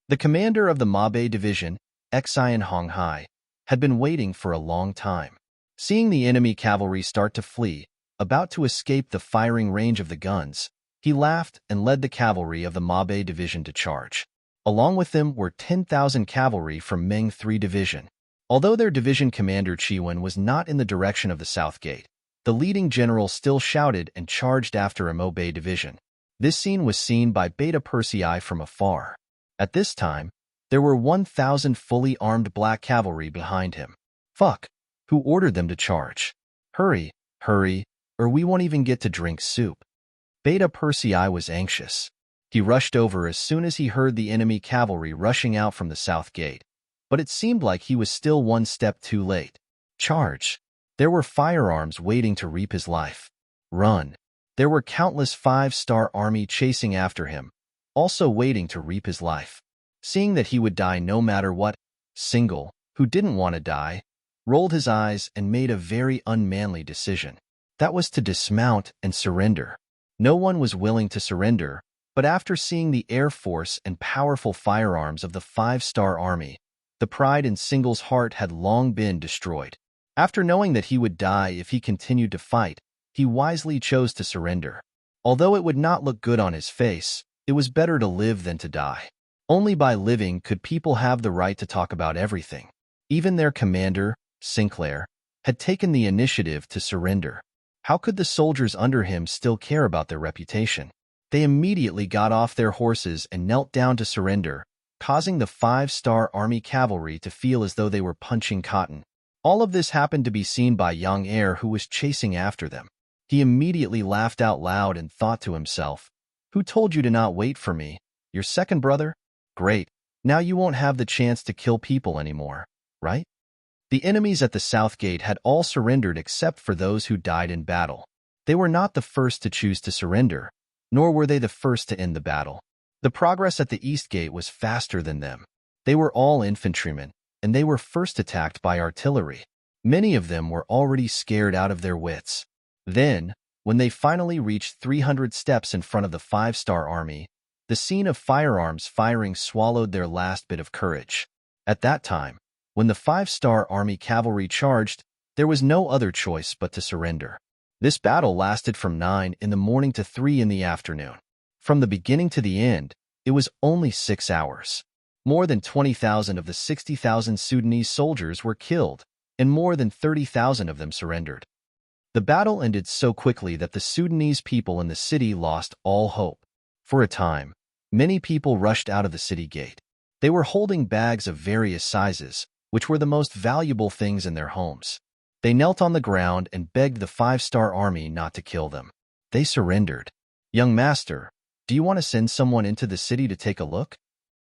The commander of the Mabe division, Xian Honghai, had been waiting for a long time. Seeing the enemy cavalry start to flee, about to escape the firing range of the guns, he laughed and led the cavalry of the Mabe division to charge. Along with them were 10,000 cavalry from Ming 3 Division. Although their division commander Chiwen was not in the direction of the South Gate, the leading general still shouted and charged after Mabe division. This scene was seen by Beta Persei from afar. At this time, there were 1,000 fully armed black cavalry behind him. Fuck! Who ordered them to charge? Hurry, hurry, or we won't even get to drink soup. Beta Persei was anxious. He rushed over as soon as he heard the enemy cavalry rushing out from the South Gate, but it seemed like he was still one step too late. Charge! There were firearms waiting to reap his life. Run! There were countless 5-star army chasing after him, also waiting to reap his life. Seeing that he would die no matter what, Single, who didn't want to die, rolled his eyes and made a very unmanly decision. That was to dismount and surrender. No one was willing to surrender, But after seeing the air force and powerful firearms of the five-star army, the pride in Single's heart had long been destroyed. After knowing that he would die if he continued to fight, he wisely chose to surrender. Although it would not look good on his face, it was better to live than to die. Only by living could people have the right to talk about everything. Even their commander, Sinclair, had taken the initiative to surrender. How could the soldiers under him still care about their reputation? They immediately got off their horses and knelt down to surrender, causing the five-star army cavalry to feel as though they were punching cotton. All of this happened to be seen by young heir who was chasing after them. He immediately laughed out loud and thought to himself, "Who told you to not wait for me? Your second brother? Great. Now you won't have the chance to kill people anymore, right?" The enemies at the south gate had all surrendered except for those who died in battle. They were not the first to choose to surrender, nor were they the first to end the battle. The progress at the east gate was faster than them. They were all infantrymen, and they were first attacked by artillery. Many of them were already scared out of their wits. Then, when they finally reached 300 steps in front of the five-star army, the scene of firearms firing swallowed their last bit of courage. At that time, when the five-star army cavalry charged, there was no other choice but to surrender. This battle lasted from 9 in the morning to 3 in the afternoon. From the beginning to the end, it was only 6 hours. More than 20,000 of the 60,000 Sudanese soldiers were killed, and more than 30,000 of them surrendered. The battle ended so quickly that the Sudanese people in the city lost all hope. For a time, many people rushed out of the city gate. They were holding bags of various sizes, which were the most valuable things in their homes. They knelt on the ground and begged the five-star army not to kill them. They surrendered. "Young master, do you want to send someone into the city to take a look?"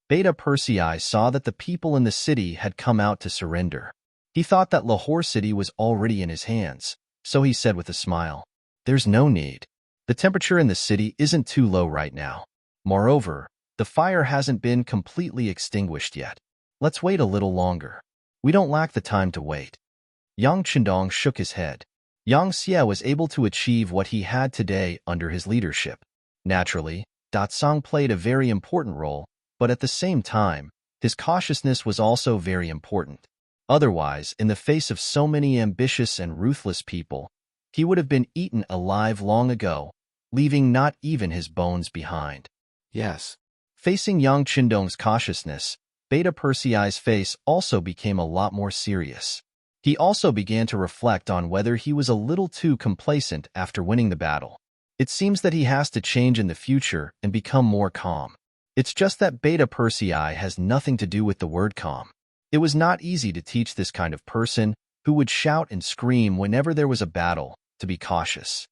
Beta Persei saw that the people in the city had come out to surrender. He thought that Lahore city was already in his hands, so he said with a smile, "There's no need. The temperature in the city isn't too low right now. Moreover, the fire hasn't been completely extinguished yet. Let's wait a little longer. We don't lack the time to wait." Yang Chendong shook his head. Yang Xie was able to achieve what he had today under his leadership. Naturally, Datsang played a very important role, but at the same time, his cautiousness was also very important. Otherwise, in the face of so many ambitious and ruthless people, he would have been eaten alive long ago, leaving not even his bones behind. Yes. Facing Yang Chendong's cautiousness, Beta Persei's face also became a lot more serious. He also began to reflect on whether he was a little too complacent after winning the battle. It seems that he has to change in the future and become more calm. It's just that Beta Persei has nothing to do with the word calm. It was not easy to teach this kind of person, who would shout and scream whenever there was a battle, to be cautious.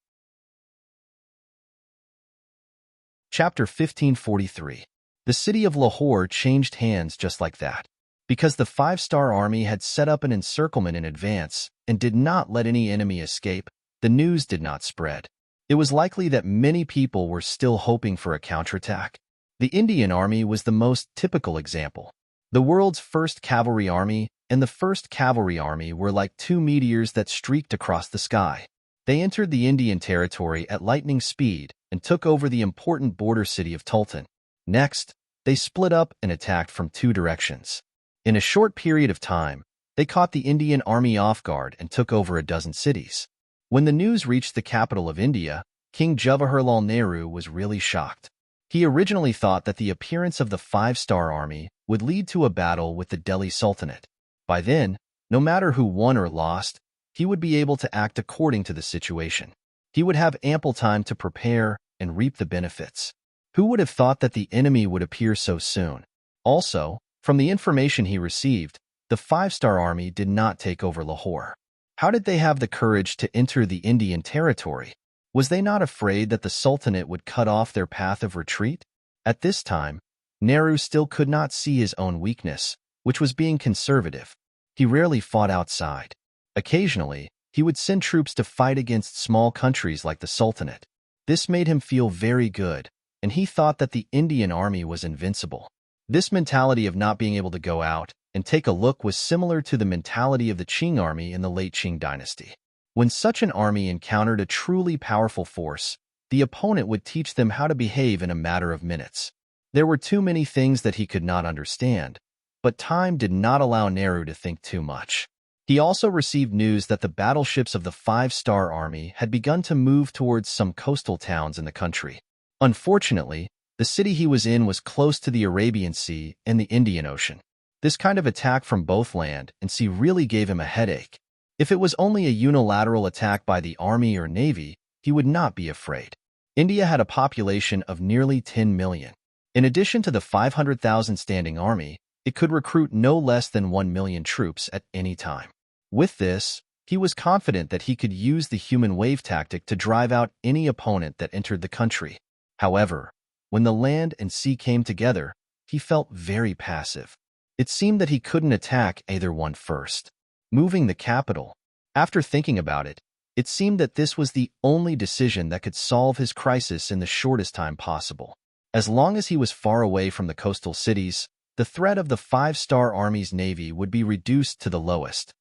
Chapter 1543. The city of Lahore changed hands just like that. Because the five-star army had set up an encirclement in advance and did not let any enemy escape, the news did not spread. It was likely that many people were still hoping for a counterattack. The Indian army was the most typical example. The world's first cavalry army and the first cavalry army were like two meteors that streaked across the sky. They entered the Indian territory at lightning speed and took over the important border city of Tultan. Next, they split up and attacked from two directions. In a short period of time, they caught the Indian army off guard and took over a dozen cities. When the news reached the capital of India, King Jawaharlal Nehru was really shocked. He originally thought that the appearance of the five-star army would lead to a battle with the Delhi Sultanate. By then, no matter who won or lost, he would be able to act according to the situation. He would have ample time to prepare and reap the benefits. Who would have thought that the enemy would appear so soon? Also, from the information he received, the five-star army did not take over Lahore. How did they have the courage to enter the Indian territory? Was they not afraid that the Sultanate would cut off their path of retreat? At this time, Nehru still could not see his own weakness, which was being conservative. He rarely fought outside. Occasionally, he would send troops to fight against small countries like the Sultanate. This made him feel very good, and he thought that the Indian army was invincible. This mentality of not being able to go out and take a look was similar to the mentality of the Qing army in the late Qing dynasty. When such an army encountered a truly powerful force, the opponent would teach them how to behave in a matter of minutes. There were too many things that he could not understand, but time did not allow Nehru to think too much. He also received news that the battleships of the Five-Star Army had begun to move towards some coastal towns in the country. Unfortunately, the city he was in was close to the Arabian Sea and the Indian Ocean. This kind of attack from both land and sea really gave him a headache. If it was only a unilateral attack by the army or navy, he would not be afraid. India had a population of nearly 10 million. In addition to the 500,000 standing army, it could recruit no less than 1 million troops at any time. With this, he was confident that he could use the human wave tactic to drive out any opponent that entered the country. However, when the land and sea came together, he felt very passive. It seemed that he couldn't attack either one first. Moving the capital. After thinking about it, it seemed that this was the only decision that could solve his crisis in the shortest time possible. As long as he was far away from the coastal cities, the threat of the Five-Star Army's navy would be reduced to the lowest.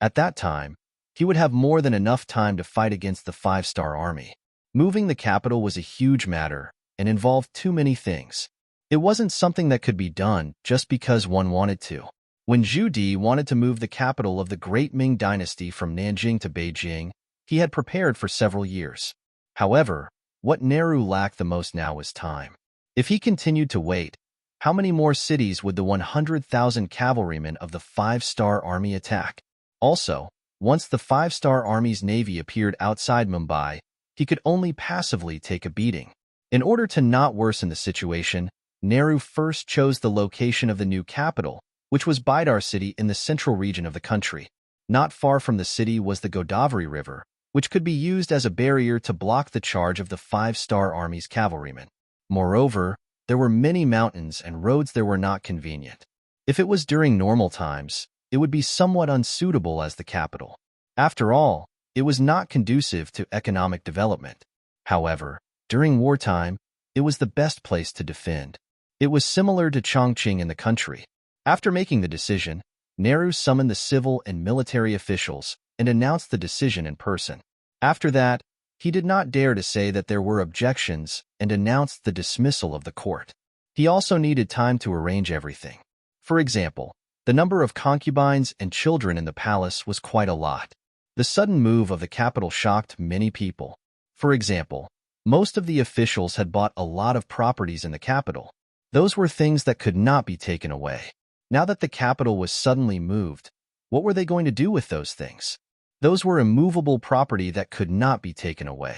At that time, he would have more than enough time to fight against the Five-Star Army. Moving the capital was a huge matter and involved too many things. It wasn't something that could be done just because one wanted to. When Zhu Di wanted to move the capital of the great Ming dynasty from Nanjing to Beijing, he had prepared for several years. However, what Nehru lacked the most now was time. If he continued to wait, how many more cities would the 100,000 cavalrymen of the Five-Star Army attack? Also, once the Five-Star Army's navy appeared outside Mumbai, he could only passively take a beating. In order to not worsen the situation, Nehru first chose the location of the new capital, which was Bidar city in the central region of the country. Not far from the city was the Godavari River, which could be used as a barrier to block the charge of the Five-Star Army's cavalrymen. Moreover, there were many mountains and roads that were not convenient. If it was during normal times, it would be somewhat unsuitable as the capital. After all, it was not conducive to economic development. However, during wartime, it was the best place to defend. It was similar to Chongqing in the country. After making the decision, Nehru summoned the civil and military officials and announced the decision in person. After that, he did not dare to say that there were objections and announced the dismissal of the court. He also needed time to arrange everything. For example, the number of concubines and children in the palace was quite a lot. The sudden move of the capital shocked many people. For example, most of the officials had bought a lot of properties in the capital. Those were things that could not be taken away. Now that the capital was suddenly moved, what were they going to do with those things? Those were immovable property that could not be taken away.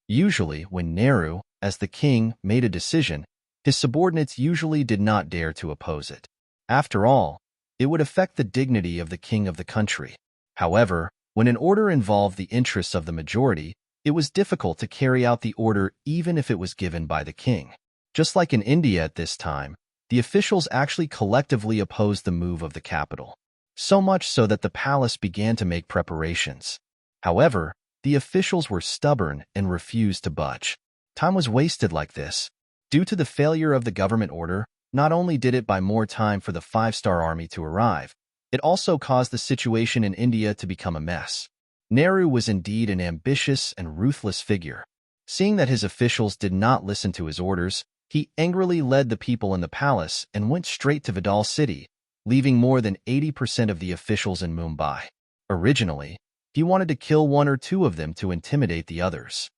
Usually, when Nehru, as the king, made a decision, his subordinates usually did not dare to oppose it. After all, it would affect the dignity of the king of the country. However, when an order involved the interests of the majority, it was difficult to carry out the order even if it was given by the king. Just like in India at this time, the officials actually collectively opposed the move of the capital. So much so that the palace began to make preparations. However, the officials were stubborn and refused to budge. Time was wasted like this. Due to the failure of the government order, not only did it buy more time for the Five-Star Army to arrive, it also caused the situation in India to become a mess. Nehru was indeed an ambitious and ruthless figure. Seeing that his officials did not listen to his orders, he angrily led the people in the palace and went straight to Vidal city, leaving more than 80% of the officials in Mumbai. Originally, he wanted to kill one or two of them to intimidate the others.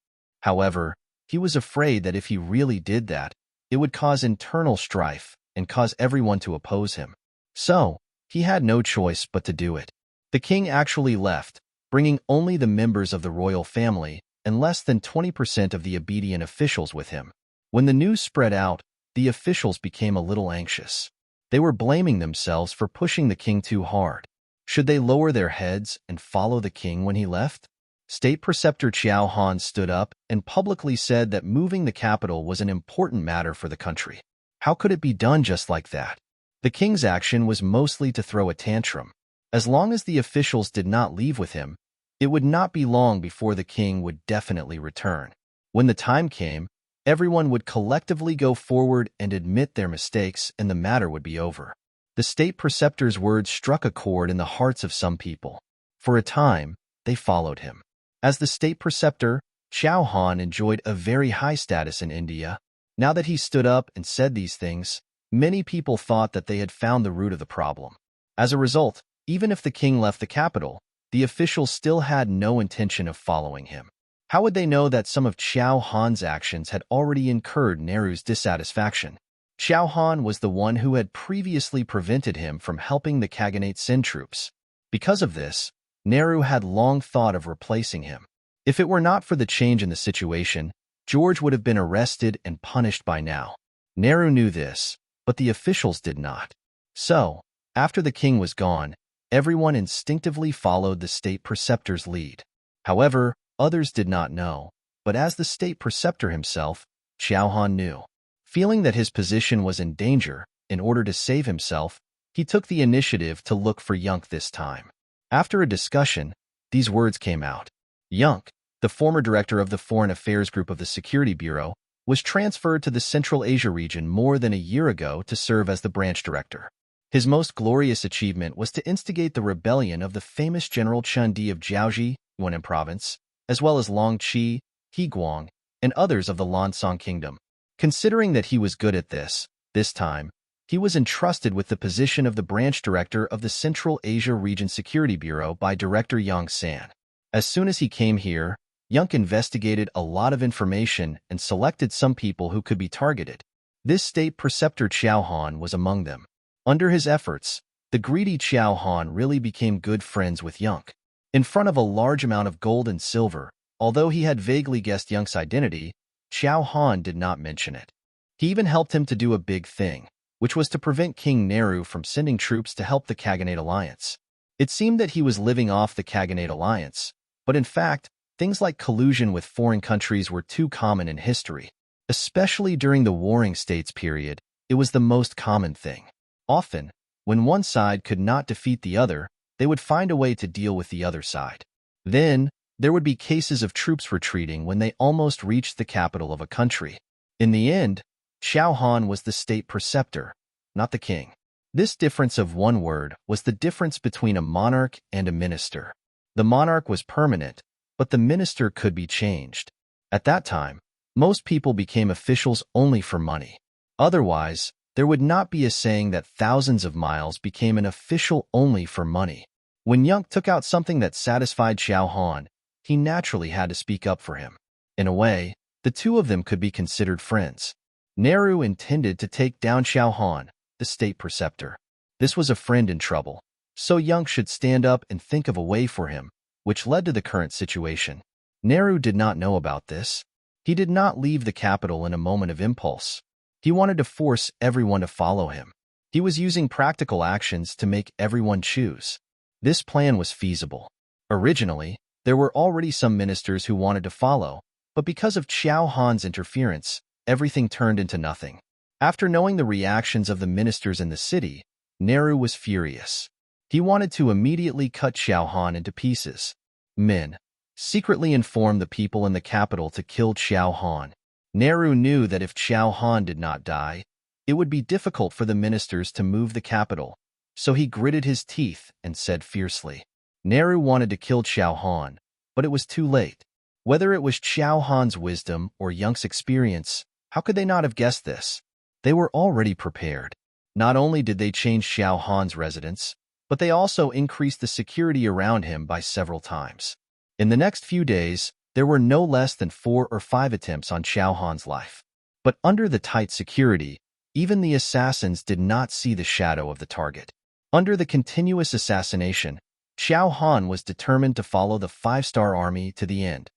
However, he was afraid that if he really did that, it would cause internal strife and cause everyone to oppose him. So, he had no choice but to do it. The king actually left, bringing only the members of the royal family and less than 20% of the obedient officials with him. When the news spread out, the officials became a little anxious. They were blaming themselves for pushing the king too hard. Should they lower their heads and follow the king when he left? State Preceptor Chiao Han stood up and publicly said that moving the capital was an important matter for the country. How could it be done just like that? The king's action was mostly to throw a tantrum. As long as the officials did not leave with him, it would not be long before the king would definitely return. When the time came, everyone would collectively go forward and admit their mistakes, and the matter would be over. The state preceptor's words struck a chord in the hearts of some people. For a time, they followed him. As the state preceptor, Xiao Han enjoyed a very high status in India. Now that he stood up and said these things, many people thought that they had found the root of the problem. As a result, even if the king left the capital, the officials still had no intention of following him. How would they know that some of Xiao Han's actions had already incurred Nehru's dissatisfaction? Xiao Han was the one who had previously prevented him from helping the Khaganate send troops. Because of this, Nehru had long thought of replacing him. If it were not for the change in the situation, George would have been arrested and punished by now. Nehru knew this, but the officials did not. So, after the king was gone, everyone instinctively followed the state preceptor's lead. However, others did not know, but as the state preceptor himself, Xiao Han knew. Feeling that his position was in danger, in order to save himself, he took the initiative to look for Yunk this time. After a discussion, these words came out. Yunk, the former director of the Foreign Affairs Group of the Security Bureau, was transferred to the Central Asia region more than a year ago to serve as the branch director. His most glorious achievement was to instigate the rebellion of the famous General Chun Di of Jiaoji, Yunnan Province, as well as Long Qi, He Guang, and others of the Lansong Kingdom. Considering that he was good at this time, he was entrusted with the position of the branch director of the Central Asia Region Security Bureau by Director Yang San. As soon as he came here, Yunk investigated a lot of information and selected some people who could be targeted. This state preceptor Xiao Han was among them. Under his efforts, the greedy Xiao Han really became good friends with Yunk. In front of a large amount of gold and silver, although he had vaguely guessed Yunk's identity, Xiao Han did not mention it. He even helped him to do a big thing, which was to prevent King Nehru from sending troops to help the Khaganate alliance. It seemed that he was living off the Khaganate alliance, but in fact, things like collusion with foreign countries were too common in history. Especially during the Warring States period, it was the most common thing. Often, when one side could not defeat the other, they would find a way to deal with the other side. Then, there would be cases of troops retreating when they almost reached the capital of a country. In the end, Xiao Han was the state preceptor, not the king. This difference of one word was the difference between a monarch and a minister. The monarch was permanent, but the minister could be changed. At that time, most people became officials only for money. Otherwise, there would not be a saying that thousands of miles became an official only for money. When Yunk took out something that satisfied Xiao Han, he naturally had to speak up for him. In a way, the two of them could be considered friends. Nehru intended to take down Xiao Han, the state preceptor. This was a friend in trouble, so Yunk should stand up and think of a way for him, which led to the current situation. Nehru did not know about this. He did not leave the capital in a moment of impulse. He wanted to force everyone to follow him. He was using practical actions to make everyone choose. This plan was feasible. Originally, there were already some ministers who wanted to follow, but because of Xiao Han's interference, everything turned into nothing. After knowing the reactions of the ministers in the city, Nehru was furious. He wanted to immediately cut Xiao Han into pieces. Ming secretly informed the people in the capital to kill Xiao Han. Nehru knew that if Xiao Han did not die, it would be difficult for the ministers to move the capital, so he gritted his teeth and said fiercely. Nehru wanted to kill Xiao Han, but it was too late. Whether it was Xiao Han's wisdom or Yunk's experience, how could they not have guessed this? They were already prepared. Not only did they change Xiao Han's residence, but they also increased the security around him by several times. In the next few days, there were no less than 4 or 5 attempts on Xiao Han's life. But under the tight security, even the assassins did not see the shadow of the target. Under the continuous assassination, Xiao Han was determined to follow the 5-star army to the end.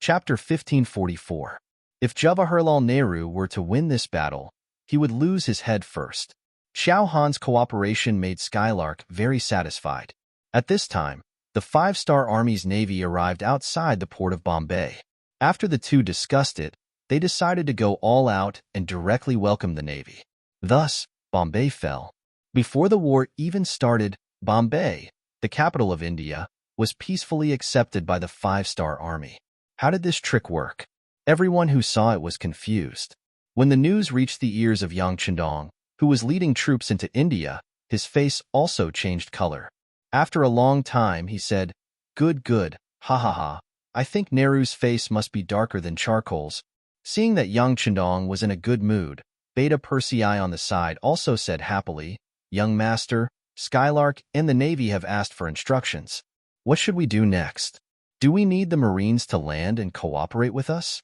Chapter 1544. If Jawaharlal Nehru were to win this battle, he would lose his head first. Xiao Han's cooperation made Skylark very satisfied. At this time, the 5-star Army's navy arrived outside the port of Bombay. After the two discussed it, they decided to go all out and directly welcome the navy. Thus, Bombay fell. Before the war even started, Bombay, the capital of India, was peacefully accepted by the 5-star Army. How did this trick work? Everyone who saw it was confused. When the news reached the ears of Yang Chandong, who was leading troops into India, his face also changed color. After a long time, he said, Good, good, ha ha ha. I think Nehru's face must be darker than charcoal's. Seeing that young Chandong was in a good mood, Beta Persei on the side also said happily, Young Master, Skylark and the Navy have asked for instructions. What should we do next? Do we need the Marines to land and cooperate with us?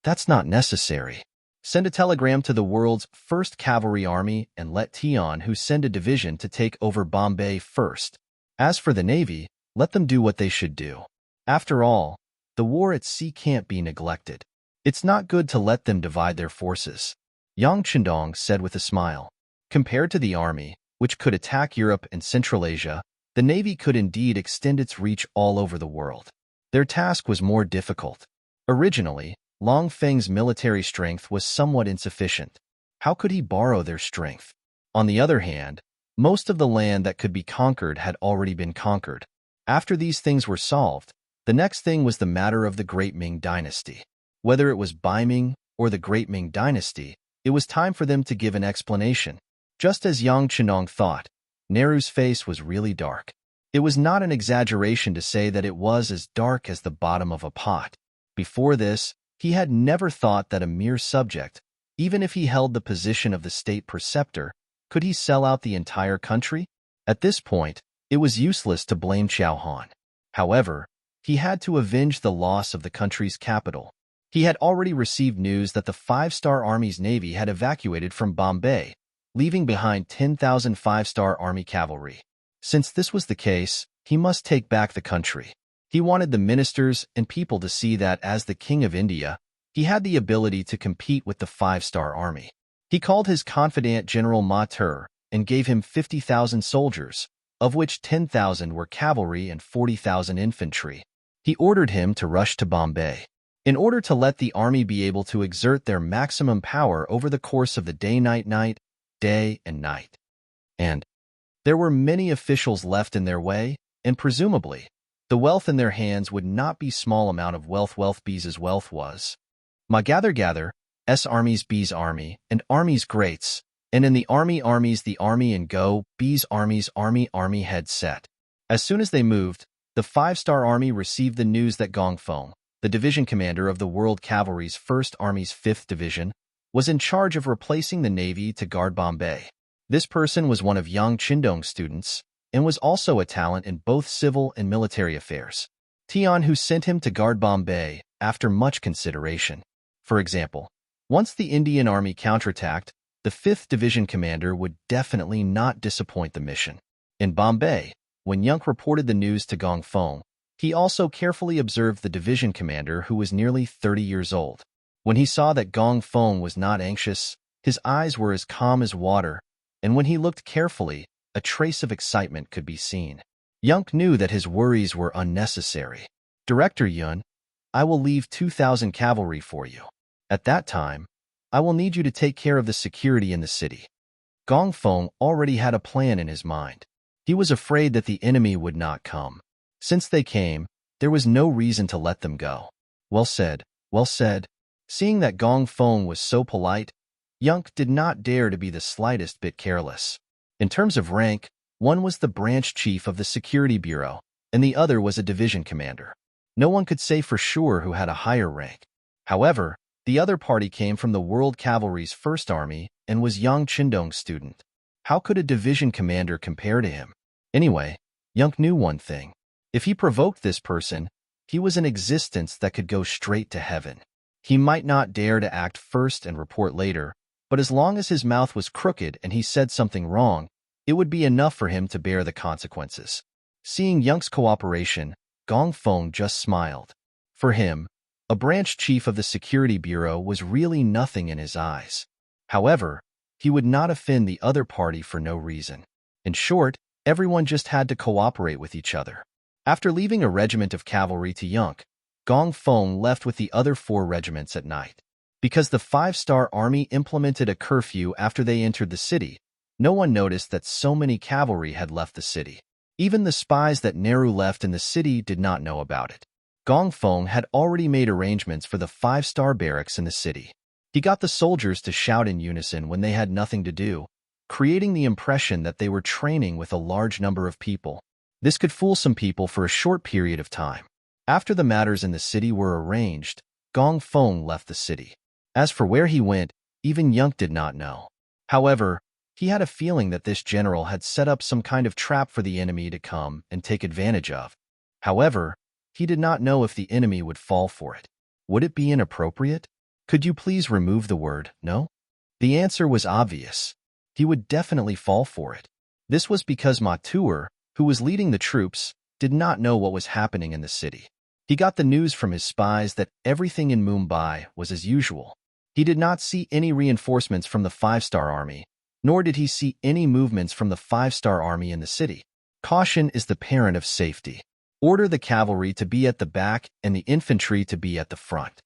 That's not necessary. Send a telegram to the world's first cavalry army and let Tian who send a division to take over Bombay first. As for the Navy, let them do what they should do. After all, the war at sea can't be neglected. It's not good to let them divide their forces. Yang Chandong said with a smile. Compared to the army, which could attack Europe and Central Asia, the Navy could indeed extend its reach all over the world. Their task was more difficult. Originally, Long Feng's military strength was somewhat insufficient. How could he borrow their strength? On the other hand, most of the land that could be conquered had already been conquered. After these things were solved, the next thing was the matter of the Great Ming Dynasty. Whether it was Bai Ming or the Great Ming Dynasty, it was time for them to give an explanation. Just as Yang Chandong thought, Nehru's face was really dark. It was not an exaggeration to say that it was as dark as the bottom of a pot. Before this, he had never thought that a mere subject, even if he held the position of the state preceptor, could he sell out the entire country? At this point, it was useless to blame Chao Han. However, he had to avenge the loss of the country's capital. He had already received news that the Five-Star Army's navy had evacuated from Bombay, leaving behind 10,000 Five-Star Army cavalry. Since this was the case, he must take back the country. He wanted the ministers and people to see that as the King of India, he had the ability to compete with the Five-Star Army. He called his confidant General Matur and gave him 50,000 soldiers, of which 10,000 were cavalry and 40,000 infantry. He ordered him to rush to Bombay. In order to let the army be able to exert their maximum power over the course of the day and night. And there were many officials left in their way, and presumably, the wealth in their hands would not be small amount of wealth B's wealth was. Ma gather, S armies B's army, and armies greats, and in the armies the army and go, B's armies army head set. As soon as they moved, the Five-Star Army received the news that Gong Feng, the division commander of the World Cavalry's 1st Army's 5th Division, was in charge of replacing the Navy to guard Bombay. This person was one of Yang Chandong's students, and was also a talent in both civil and military affairs. Tian who sent him to guard Bombay after much consideration. For example, once the Indian Army counterattacked, the 5th Division commander would definitely not disappoint the mission. In Bombay, when Yang reported the news to Gong Feng, he also carefully observed the division commander who was nearly 30 years old. When he saw that Gong Feng was not anxious, his eyes were as calm as water, and when he looked carefully, a trace of excitement could be seen. Yang knew that his worries were unnecessary. Director Yun, I will leave 2,000 cavalry for you. At that time, I will need you to take care of the security in the city. Gong Feng already had a plan in his mind. He was afraid that the enemy would not come. Since they came, there was no reason to let them go. Well said, well said. Seeing that Gong Feng was so polite, Yang did not dare to be the slightest bit careless. In terms of rank, one was the branch chief of the Security Bureau, and the other was a division commander. No one could say for sure who had a higher rank. However, the other party came from the World Cavalry's 1st Army and was Yang Chandong's student. How could a division commander compare to him? Anyway, Yang knew one thing. If he provoked this person, he was an existence that could go straight to heaven. He might not dare to act first and report later, but as long as his mouth was crooked and he said something wrong, it would be enough for him to bear the consequences. Seeing Yang's cooperation, Gong Feng just smiled. For him, a branch chief of the Security Bureau was really nothing in his eyes. However, he would not offend the other party for no reason. In short, everyone just had to cooperate with each other. After leaving a regiment of cavalry to Yang, Gong Feng left with the other 4 regiments at night. Because the Five-Star Army implemented a curfew after they entered the city, no one noticed that so many cavalry had left the city. Even the spies that Nehru left in the city did not know about it. Gong Feng had already made arrangements for the 5-star barracks in the city. He got the soldiers to shout in unison when they had nothing to do, creating the impression that they were training with a large number of people. This could fool some people for a short period of time. After the matters in the city were arranged, Gong Feng left the city. As for where he went, even Yunk did not know. However, he had a feeling that this general had set up some kind of trap for the enemy to come and take advantage of. However, he did not know if the enemy would fall for it. Would it be inappropriate? Could you please remove the word no? The answer was obvious. He would definitely fall for it. This was because Matur, who was leading the troops, did not know what was happening in the city. He got the news from his spies that everything in Mumbai was as usual. He did not see any reinforcements from the 5-star army, nor did he see any movements from the 5-star army in the city. Caution is the parent of safety. Order the cavalry to be at the back and the infantry to be at the front.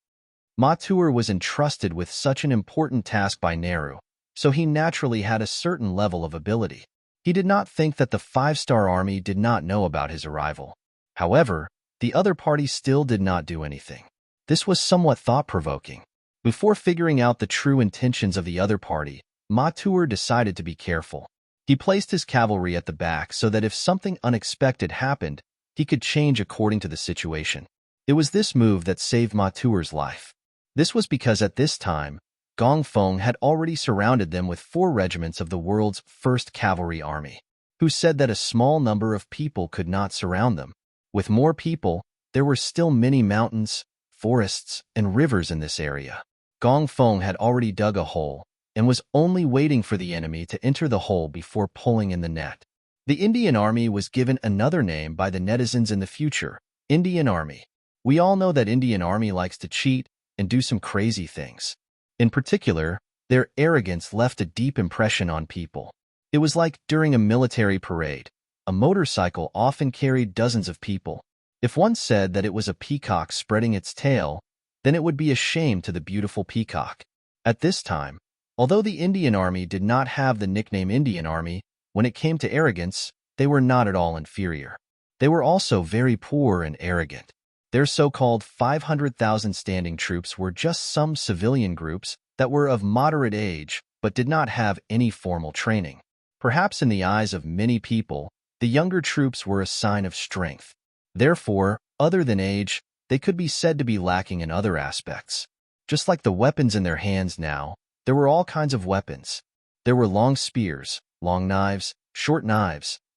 Matur was entrusted with such an important task by Nehru, so he naturally had a certain level of ability. He did not think that the 5-star army did not know about his arrival. However, the other party still did not do anything. This was somewhat thought-provoking. Before figuring out the true intentions of the other party, Matur decided to be careful. He placed his cavalry at the back so that if something unexpected happened, he could change according to the situation. It was this move that saved Matur's life. This was because at this time, Gong Feng had already surrounded them with 4 regiments of the world's first cavalry army, who said that a small number of people could not surround them. With more people, there were still many mountains, forests, and rivers in this area. Gong Feng had already dug a hole and was only waiting for the enemy to enter the hole before pulling in the net. The Indian Army was given another name by the netizens in the future, Indian Army. We all know that Indian Army likes to cheat and do some crazy things. In particular, their arrogance left a deep impression on people. It was like during a military parade. A motorcycle often carried dozens of people. If one said that it was a peacock spreading its tail, then it would be a shame to the beautiful peacock. At this time, although the Indian Army did not have the nickname Indian Army, when it came to arrogance, they were not at all inferior. They were also very poor and arrogant. Their so-called 500,000 standing troops were just some civilian groups that were of moderate age but did not have any formal training. Perhaps in the eyes of many people, the younger troops were a sign of strength. Therefore, other than age, they could be said to be lacking in other aspects. Just like the weapons in their hands now, there were all kinds of weapons. There were long spears, long knives,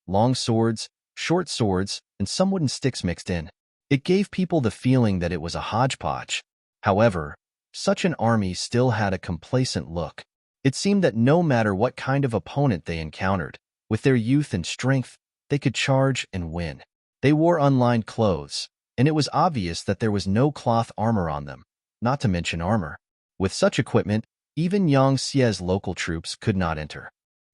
long swords, short swords, and some wooden sticks mixed in. It gave people the feeling that it was a hodgepodge. However, such an army still had a complacent look. It seemed that no matter what kind of opponent they encountered, with their youth and strength, they could charge and win. They wore unlined clothes, and it was obvious that there was no cloth armor on them, not to mention armor. With such equipment, even Yang Xie's local troops could not enter.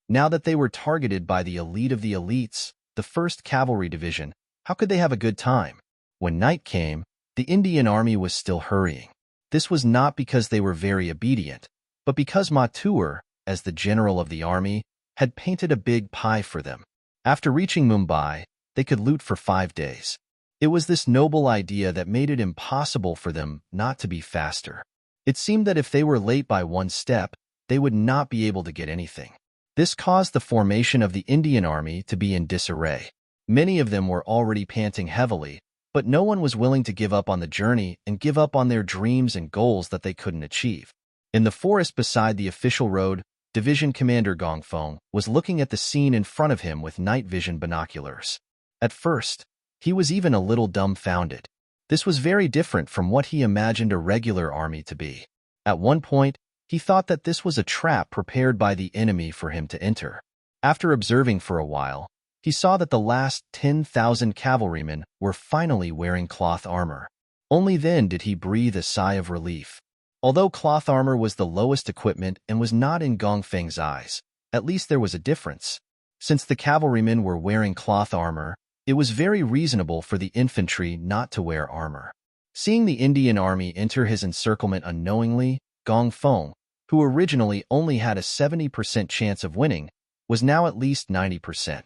Now that they were targeted by the elite of the elites, the 1st Cavalry Division, how could they have a good time? When night came, the Indian Army was still hurrying. This was not because they were very obedient, but because Matur, as the general of the army, had painted a big pie for them. After reaching Mumbai, they could loot for 5 days. It was this noble idea that made it impossible for them not to be faster. It seemed that if they were late by 1 step, they would not be able to get anything. This caused the formation of the Indian Army to be in disarray. Many of them were already panting heavily, but no one was willing to give up on the journey and give up on their dreams and goals that they couldn't achieve. In the forest beside the official road, Division Commander Gong Feng was looking at the scene in front of him with night vision binoculars. At first, he was even a little dumbfounded. This was very different from what he imagined a regular army to be. At one point, he thought that this was a trap prepared by the enemy for him to enter. After observing for a while, he saw that the last 10,000 cavalrymen were finally wearing cloth armor. Only then did he breathe a sigh of relief. Although cloth armor was the lowest equipment and was not in Gong Feng's eyes, at least there was a difference. Since the cavalrymen were wearing cloth armor, it was very reasonable for the infantry not to wear armor. Seeing the Indian Army enter his encirclement unknowingly, Gong Feng, who originally only had a 70% chance of winning, was now at least 90%.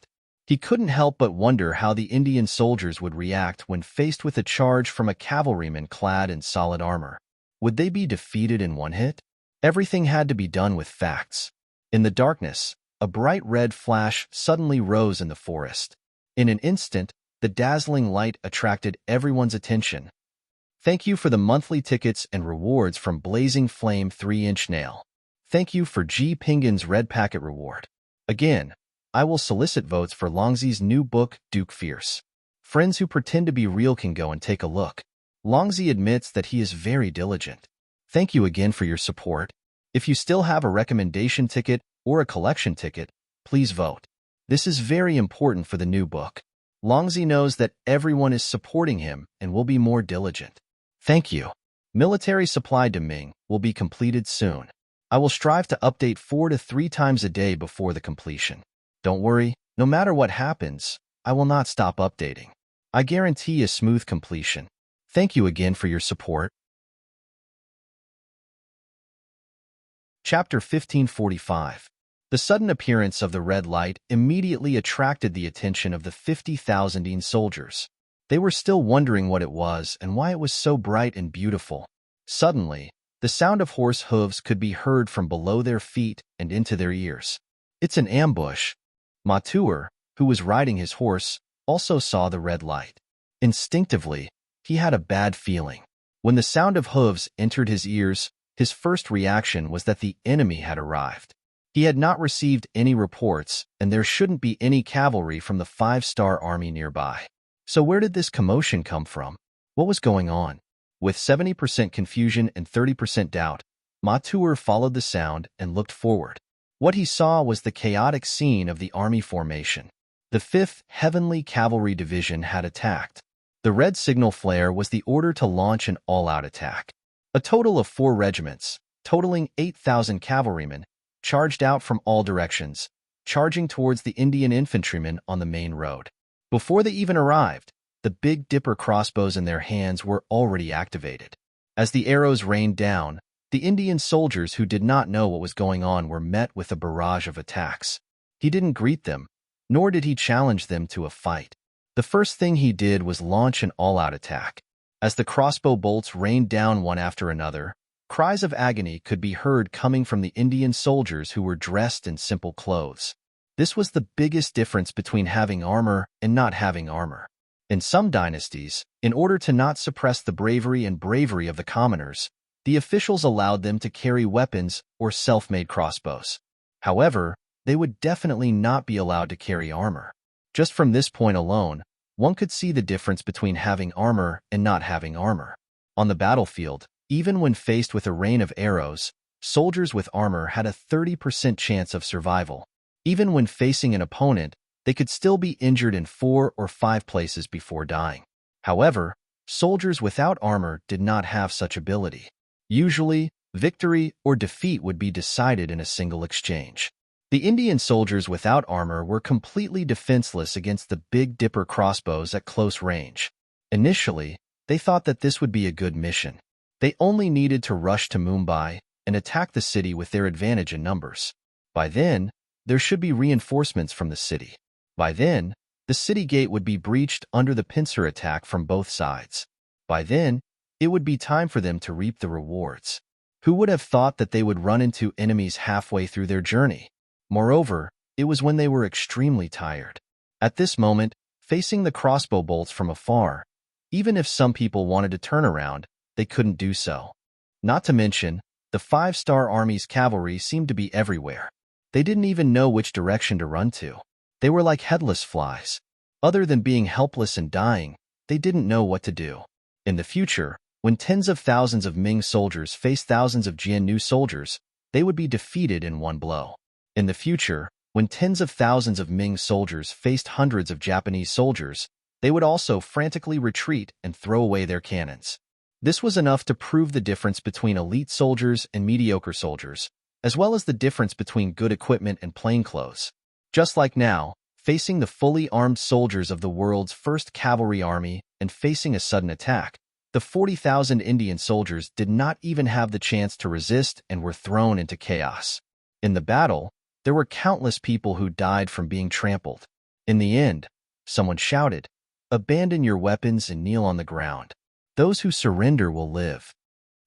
He couldn't help but wonder how the Indian soldiers would react when faced with a charge from a cavalryman clad in solid armor. Would they be defeated in one hit? Everything had to be done with facts. In the darkness, a bright red flash suddenly rose in the forest. In an instant, the dazzling light attracted everyone's attention. Thank you for the monthly tickets and rewards from Blazing Flame 3-inch nail. Thank you for G. Pingin's red packet reward. Again, I will solicit votes for Longzi's new book, Duke Fierce. Friends who pretend to be real can go and take a look. Longzi admits that he is very diligent. Thank you again for your support. If you still have a recommendation ticket or a collection ticket, please vote. This is very important for the new book. Longzi knows that everyone is supporting him and will be more diligent. Thank you. Military supply to Ming will be completed soon. I will strive to update 4 to 3 times a day before the completion. Don't worry, no matter what happens, I will not stop updating. I guarantee a smooth completion. Thank you again for your support. Chapter 1545. The sudden appearance of the red light immediately attracted the attention of the 50,000 soldiers. They were still wondering what it was and why it was so bright and beautiful. Suddenly, the sound of horse hooves could be heard from below their feet and into their ears. It's an ambush. Matur, who was riding his horse, also saw the red light. Instinctively, he had a bad feeling. When the sound of hooves entered his ears, his first reaction was that the enemy had arrived. He had not received any reports, and there shouldn't be any cavalry from the 5-star army nearby. So where did this commotion come from? What was going on? With 70% confusion and 30% doubt, Matur followed the sound and looked forward. What he saw was the chaotic scene of the army formation. The 5th Heavenly Cavalry Division had attacked. The red signal flare was the order to launch an all-out attack. A total of 4 regiments, totaling 8,000 cavalrymen, charged out from all directions, charging towards the Indian infantrymen on the main road. Before they even arrived, the Big Dipper crossbows in their hands were already activated. As the arrows rained down, the Indian soldiers who did not know what was going on were met with a barrage of attacks. He didn't greet them, nor did he challenge them to a fight. The first thing he did was launch an all-out attack. As the crossbow bolts rained down one after another, cries of agony could be heard coming from the Indian soldiers who were dressed in simple clothes. This was the biggest difference between having armor and not having armor. In some dynasties, in order to not suppress the bravery of the commoners, the officials allowed them to carry weapons or self-made crossbows. However, they would definitely not be allowed to carry armor. Just from this point alone, one could see the difference between having armor and not having armor. On the battlefield, even when faced with a rain of arrows, soldiers with armor had a 30% chance of survival. Even when facing an opponent, they could still be injured in 4 or 5 places before dying. However, soldiers without armor did not have such ability. Usually, victory or defeat would be decided in a single exchange. The Indian soldiers without armor were completely defenseless against the Big Dipper crossbows at close range. Initially, they thought that this would be a good mission. They only needed to rush to Mumbai and attack the city with their advantage in numbers. By then, there should be reinforcements from the city. By then, the city gate would be breached under the pincer attack from both sides. By then, it would be time for them to reap the rewards. Who would have thought that they would run into enemies halfway through their journey? Moreover, it was when they were extremely tired. At this moment, facing the crossbow bolts from afar, even if some people wanted to turn around, they couldn't do so. Not to mention, the 5-star army's cavalry seemed to be everywhere. They didn't even know which direction to run to. They were like headless flies. Other than being helpless and dying, they didn't know what to do. In the future, when tens of thousands of Ming soldiers faced thousands of Jiannu soldiers, they would be defeated in one blow. In the future, when tens of thousands of Ming soldiers faced hundreds of Japanese soldiers, they would also frantically retreat and throw away their cannons. This was enough to prove the difference between elite soldiers and mediocre soldiers, as well as the difference between good equipment and plainclothes. Just like now, facing the fully armed soldiers of the world's first cavalry army and facing a sudden attack, the 40,000 Indian soldiers did not even have the chance to resist and were thrown into chaos. In the battle, there were countless people who died from being trampled. In the end, someone shouted, "Abandon your weapons and kneel on the ground. Those who surrender will live."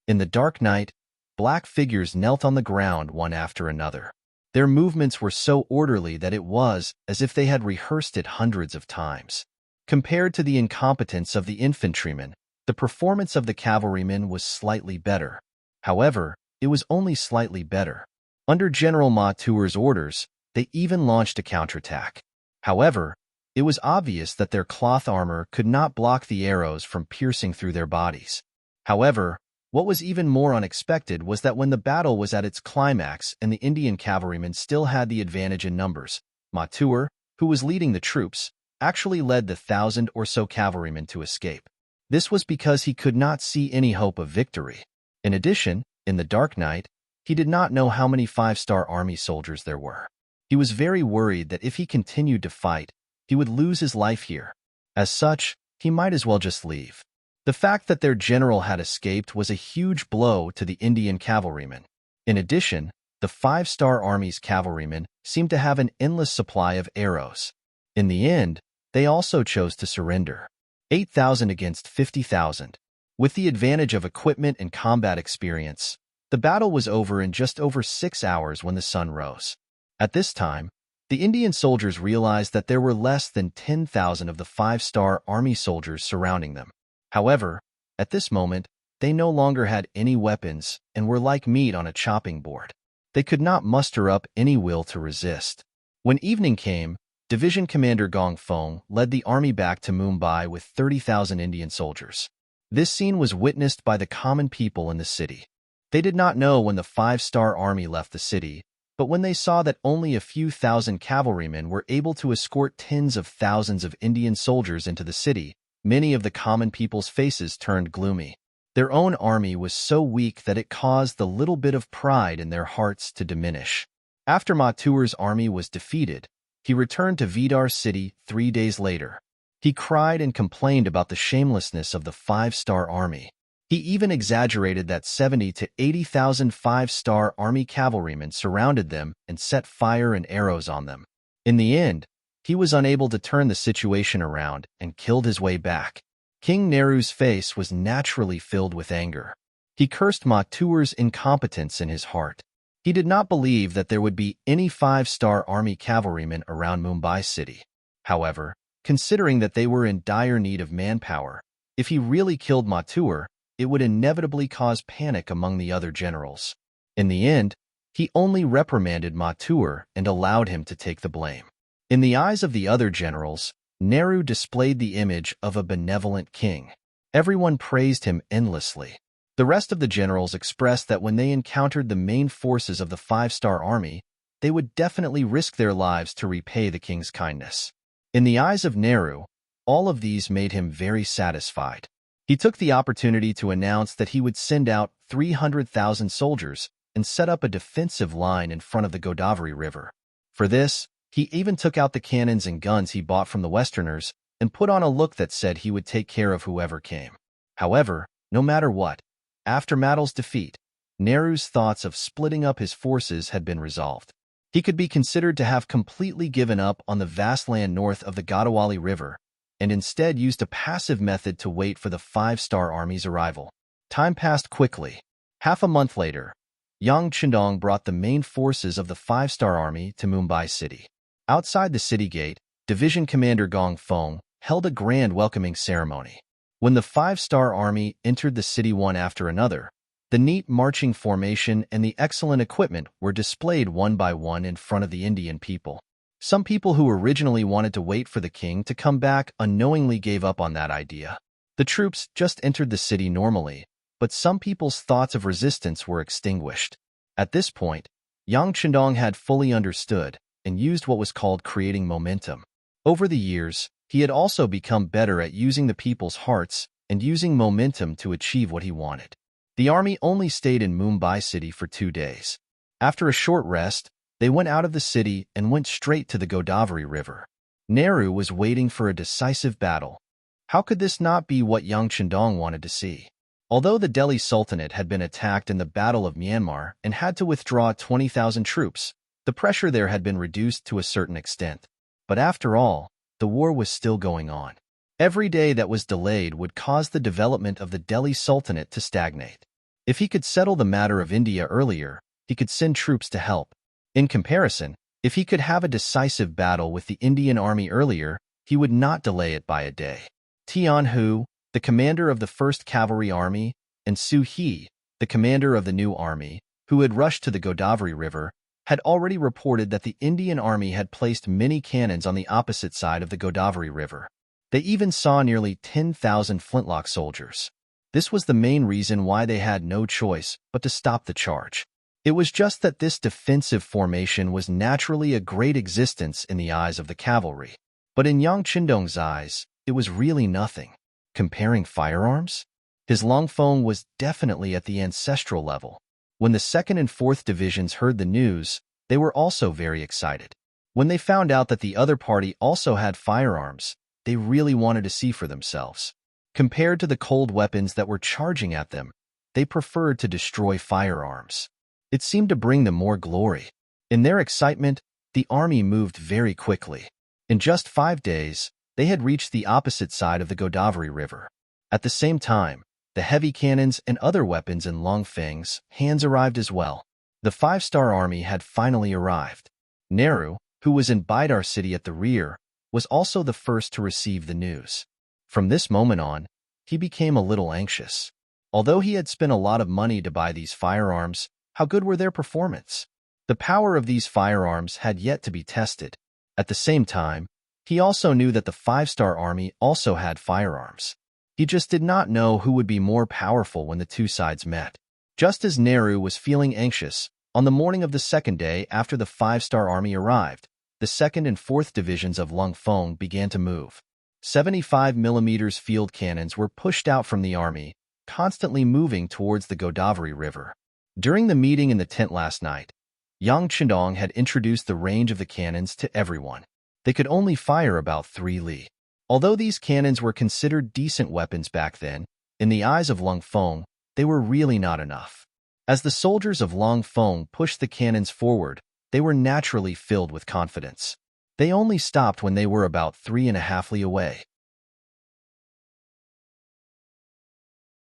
In the dark night, black figures knelt on the ground one after another. Their movements were so orderly that it was as if they had rehearsed it hundreds of times. Compared to the incompetence of the infantrymen, the performance of the cavalrymen was slightly better. However, it was only slightly better. Under General Ma Tuer's orders, they even launched a counterattack. However, it was obvious that their cloth armor could not block the arrows from piercing through their bodies. However, what was even more unexpected was that when the battle was at its climax and the Indian cavalrymen still had the advantage in numbers, Ma Tuer, who was leading the troops, actually led the 1,000 or so cavalrymen to escape. This was because he could not see any hope of victory. In addition, in the dark night, he did not know how many 5-star army soldiers there were. He was very worried that if he continued to fight, he would lose his life here. As such, he might as well just leave. The fact that their general had escaped was a huge blow to the Indian cavalrymen. In addition, the 5-star army's cavalrymen seemed to have an endless supply of arrows. In the end, they also chose to surrender. 8,000 against 50,000. With the advantage of equipment and combat experience, the battle was over in just over 6 hours when the sun rose. At this time, the Indian soldiers realized that there were less than 10,000 of the 5-star army soldiers surrounding them. However, at this moment, they no longer had any weapons and were like meat on a chopping board. They could not muster up any will to resist. When evening came, Division Commander Gong Feng led the army back to Mumbai with 30,000 Indian soldiers. This scene was witnessed by the common people in the city. They did not know when the 5-star army left the city, but when they saw that only a few thousand cavalrymen were able to escort tens of thousands of Indian soldiers into the city, many of the common people's faces turned gloomy. Their own army was so weak that it caused the little bit of pride in their hearts to diminish. After Ma Tuer's army was defeated, he returned to Vidar city 3 days later. He cried and complained about the shamelessness of the 5-star army. He even exaggerated that 70 to 80,000 5-star army cavalrymen surrounded them and set fire and arrows on them. In the end, he was unable to turn the situation around and killed his way back. King Nehru's face was naturally filled with anger. He cursed Ma Tuer's incompetence in his heart. He did not believe that there would be any 5-star army cavalrymen around Mumbai city. However, considering that they were in dire need of manpower, if he really killed Ma Tuer, it would inevitably cause panic among the other generals. In the end, he only reprimanded Ma Tuer and allowed him to take the blame. In the eyes of the other generals, Nehru displayed the image of a benevolent king. Everyone praised him endlessly. The rest of the generals expressed that when they encountered the main forces of the 5-star army, they would definitely risk their lives to repay the king's kindness. In the eyes of Nehru, all of these made him very satisfied. He took the opportunity to announce that he would send out 300,000 soldiers and set up a defensive line in front of the Godavari River. For this, he even took out the cannons and guns he bought from the Westerners and put on a look that said he would take care of whoever came. However, no matter what, after Madel's defeat, Nehru's thoughts of splitting up his forces had been resolved. He could be considered to have completely given up on the vast land north of the Godavari River and instead used a passive method to wait for the 5-star army's arrival. Time passed quickly. Half a month later, Yang Chendong brought the main forces of the 5-star army to Mumbai city. Outside the city gate, Division Commander Gong Feng held a grand welcoming ceremony. When the 5-star army entered the city one after another, the neat marching formation and the excellent equipment were displayed one by one in front of the Indian people. Some people who originally wanted to wait for the king to come back unknowingly gave up on that idea. The troops just entered the city normally, but some people's thoughts of resistance were extinguished. At this point, Yang Chendong had fully understood and used what was called creating momentum. Over the years, he had also become better at using the people's hearts and using momentum to achieve what he wanted. The army only stayed in Mumbai city for 2 days. After a short rest, they went out of the city and went straight to the Godavari River. Nehru was waiting for a decisive battle. How could this not be what Yang Chendong wanted to see? Although the Delhi Sultanate had been attacked in the Battle of Myanmar and had to withdraw 20,000 troops, the pressure there had been reduced to a certain extent. But after all, the war was still going on. Every day that was delayed would cause the development of the Delhi Sultanate to stagnate. If he could settle the matter of India earlier, he could send troops to help. In comparison, if he could have a decisive battle with the Indian army earlier, he would not delay it by a day. Tian Hu, the commander of the 1st Cavalry Army, and Su He, the commander of the new army, who had rushed to the Godavari River, had already reported that the Indian army had placed many cannons on the opposite side of the Godavari River. They even saw nearly 10,000 flintlock soldiers. This was the main reason why they had no choice but to stop the charge. It was just that this defensive formation was naturally a great existence in the eyes of the cavalry. But in Yang Qindong's eyes, it was really nothing. Comparing firearms? His Longfeng was definitely at the ancestral level. When the 2nd and 4th Divisions heard the news, they were also very excited. When they found out that the other party also had firearms, they really wanted to see for themselves. Compared to the cold weapons that were charging at them, they preferred to destroy firearms. It seemed to bring them more glory. In their excitement, the army moved very quickly. In just 5 days, they had reached the opposite side of the Godavari River. At the same time, the heavy cannons and other weapons in Longfeng's hands arrived as well. The 5-star army had finally arrived. Nehru, who was in Bidar city at the rear, was also the first to receive the news. From this moment on, he became a little anxious. Although he had spent a lot of money to buy these firearms, how good were their performance? The power of these firearms had yet to be tested. At the same time, he also knew that the 5-star army also had firearms. He just did not know who would be more powerful when the two sides met. Just as Nehru was feeling anxious, on the morning of the 2nd day after the 5-star army arrived, the 2nd and 4th Divisions of Longfeng began to move. 75mm field cannons were pushed out from the army, constantly moving towards the Godavari River. During the meeting in the tent last night, Yang Qindong had introduced the range of the cannons to everyone. They could only fire about 3 li. Although these cannons were considered decent weapons back then, in the eyes of Longfeng, they were really not enough. As the soldiers of Longfeng pushed the cannons forward, they were naturally filled with confidence. They only stopped when they were about 3.5 li away.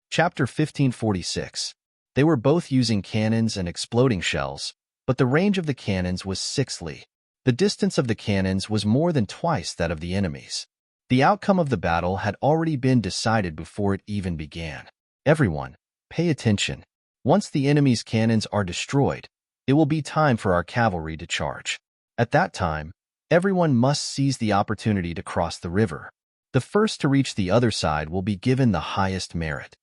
Chapter 1546. They were both using cannons and exploding shells, but the range of the cannons was 6 li. The distance of the cannons was more than twice that of the enemy's. The outcome of the battle had already been decided before it even began. Everyone, pay attention. Once the enemy's cannons are destroyed, it will be time for our cavalry to charge. At that time, everyone must seize the opportunity to cross the river. The first to reach the other side will be given the highest merit.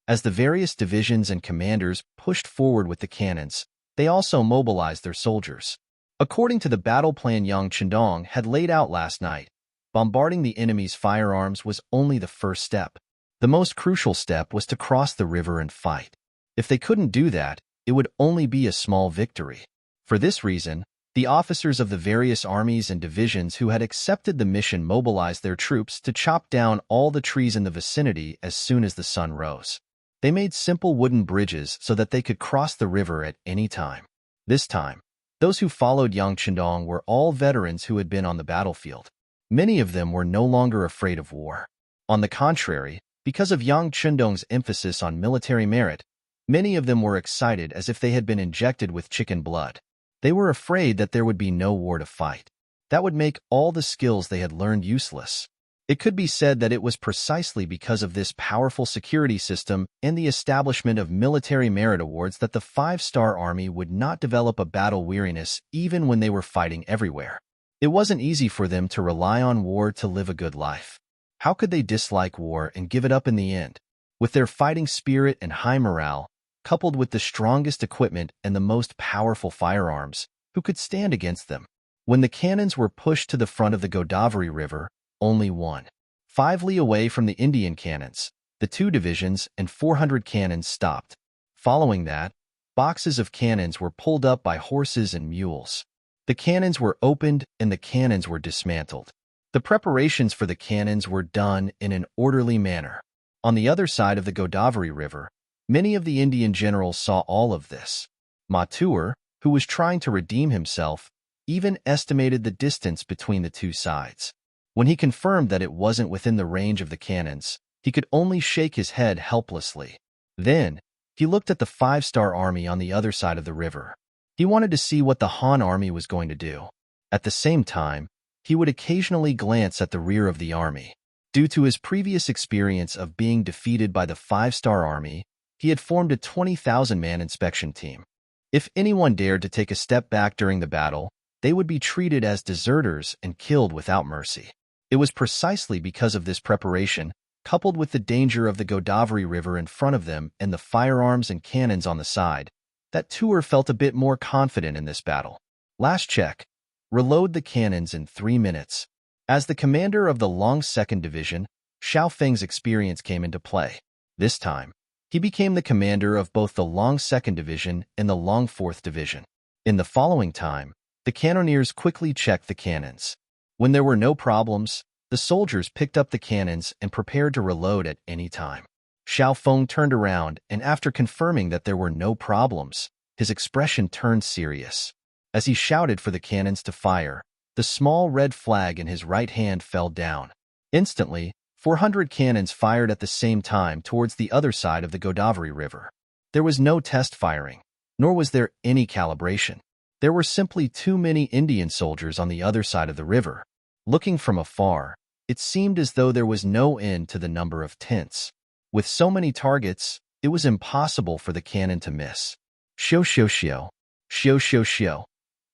As the various divisions and commanders pushed forward with the cannons, they also mobilized their soldiers. According to the battle plan Yang Qindong had laid out last night, bombarding the enemy's firearms was only the first step. The most crucial step was to cross the river and fight. If they couldn't do that, it would only be a small victory. For this reason, the officers of the various armies and divisions who had accepted the mission mobilized their troops to chop down all the trees in the vicinity as soon as the sun rose. They made simple wooden bridges so that they could cross the river at any time. This time, those who followed Yang Qindong were all veterans who had been on the battlefield. Many of them were no longer afraid of war. On the contrary, because of Yang Qindong's emphasis on military merit, many of them were excited as if they had been injected with chicken blood. They were afraid that there would be no war to fight. That would make all the skills they had learned useless. It could be said that it was precisely because of this powerful security system and the establishment of military merit awards that the 5-star army would not develop a battle weariness even when they were fighting everywhere. It wasn't easy for them to rely on war to live a good life. How could they dislike war and give it up in the end? With their fighting spirit and high morale, coupled with the strongest equipment and the most powerful firearms, who could stand against them? When the cannons were pushed to the front of the Godavari River, only 1.5 li away from the Indian cannons, the 2 divisions and 400 cannons stopped. Following that, boxes of cannons were pulled up by horses and mules. The cannons were opened and the cannons were dismantled. The preparations for the cannons were done in an orderly manner. On the other side of the Godavari River, many of the Indian generals saw all of this. Mathur, who was trying to redeem himself, even estimated the distance between the two sides. When he confirmed that it wasn't within the range of the cannons, he could only shake his head helplessly. Then, he looked at the 5-star army on the other side of the river. He wanted to see what the Han army was going to do. At the same time, he would occasionally glance at the rear of the army. Due to his previous experience of being defeated by the 5-star army, he had formed a 20,000-man inspection team. If anyone dared to take a step back during the battle, they would be treated as deserters and killed without mercy. It was precisely because of this preparation, coupled with the danger of the Godavari River in front of them and the firearms and cannons on the side, that Tuer felt a bit more confident in this battle. Last check. Reload the cannons in 3 minutes. As the commander of the Long 2nd Division, Xiao Feng's experience came into play. This time, he became the commander of both the Long 2nd Division and the Long 4th Division. In the following time, the cannoneers quickly checked the cannons. When there were no problems, the soldiers picked up the cannons and prepared to reload at any time. Xiao Feng turned around, and after confirming that there were no problems, his expression turned serious. As he shouted for the cannons to fire, the small red flag in his right hand fell down. Instantly, 400 cannons fired at the same time towards the other side of the Godavari River. There was no test firing, nor was there any calibration. There were simply too many Indian soldiers on the other side of the river. Looking from afar, it seemed as though there was no end to the number of tents. With so many targets, it was impossible for the cannon to miss. Shio shio shio. Shio shio shio.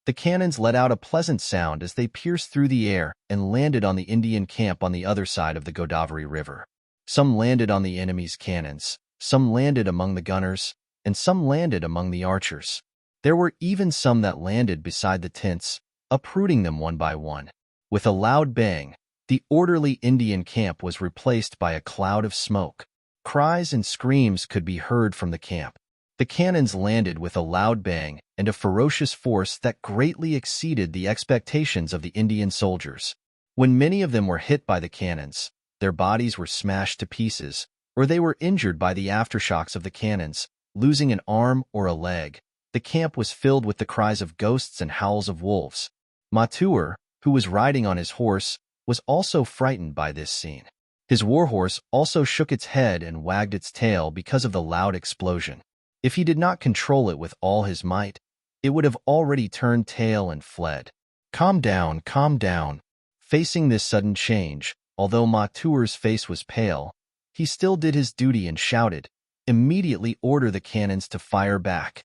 The cannons let out a pleasant sound as they pierced through the air and landed on the Indian camp on the other side of the Godavari River. Some landed on the enemy's cannons, some landed among the gunners, and some landed among the archers. There were even some that landed beside the tents, uprooting them one by one. With a loud bang, the orderly Indian camp was replaced by a cloud of smoke. Cries and screams could be heard from the camp. The cannons landed with a loud bang and a ferocious force that greatly exceeded the expectations of the Indian soldiers. When many of them were hit by the cannons, their bodies were smashed to pieces, or they were injured by the aftershocks of the cannons, losing an arm or a leg. The camp was filled with the cries of ghosts and howls of wolves. Matur, who was riding on his horse, was also frightened by this scene. His warhorse also shook its head and wagged its tail because of the loud explosion. If he did not control it with all his might, it would have already turned tail and fled. Calm down, calm down. Facing this sudden change, although Matur's face was pale, he still did his duty and shouted, "Immediately order the cannons to fire back."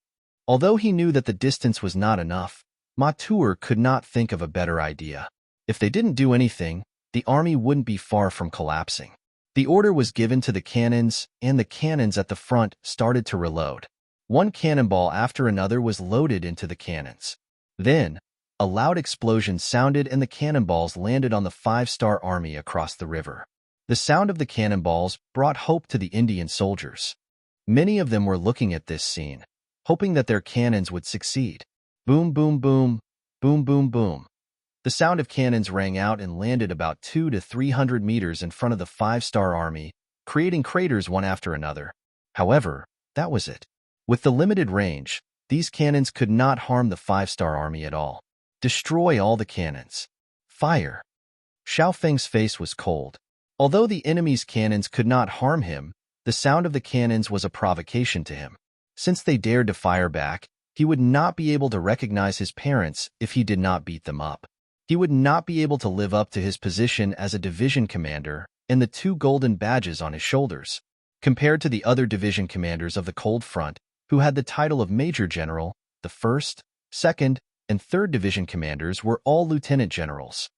Although he knew that the distance was not enough, Matur could not think of a better idea. If they didn't do anything, the army wouldn't be far from collapsing. The order was given to the cannons, and the cannons at the front started to reload. One cannonball after another was loaded into the cannons. Then, a loud explosion sounded and the cannonballs landed on the 5-star army across the river. The sound of the cannonballs brought hope to the Indian soldiers. Many of them were looking at this scene, hoping that their cannons would succeed. Boom, boom, boom, boom, boom, boom. The sound of cannons rang out and landed about 200 to 300 meters in front of the 5-star army, creating craters one after another. However, that was it. With the limited range, these cannons could not harm the 5-star army at all. Destroy all the cannons. Fire. Xiao Feng's face was cold. Although the enemy's cannons could not harm him, the sound of the cannons was a provocation to him. Since they dared to fire back, he would not be able to recognize his parents if he did not beat them up. He would not be able to live up to his position as a division commander and the 2 golden badges on his shoulders. Compared to the other division commanders of the Cold Front, who had the title of Major General, the 1st, 2nd, and 3rd Division commanders were all lieutenant generals.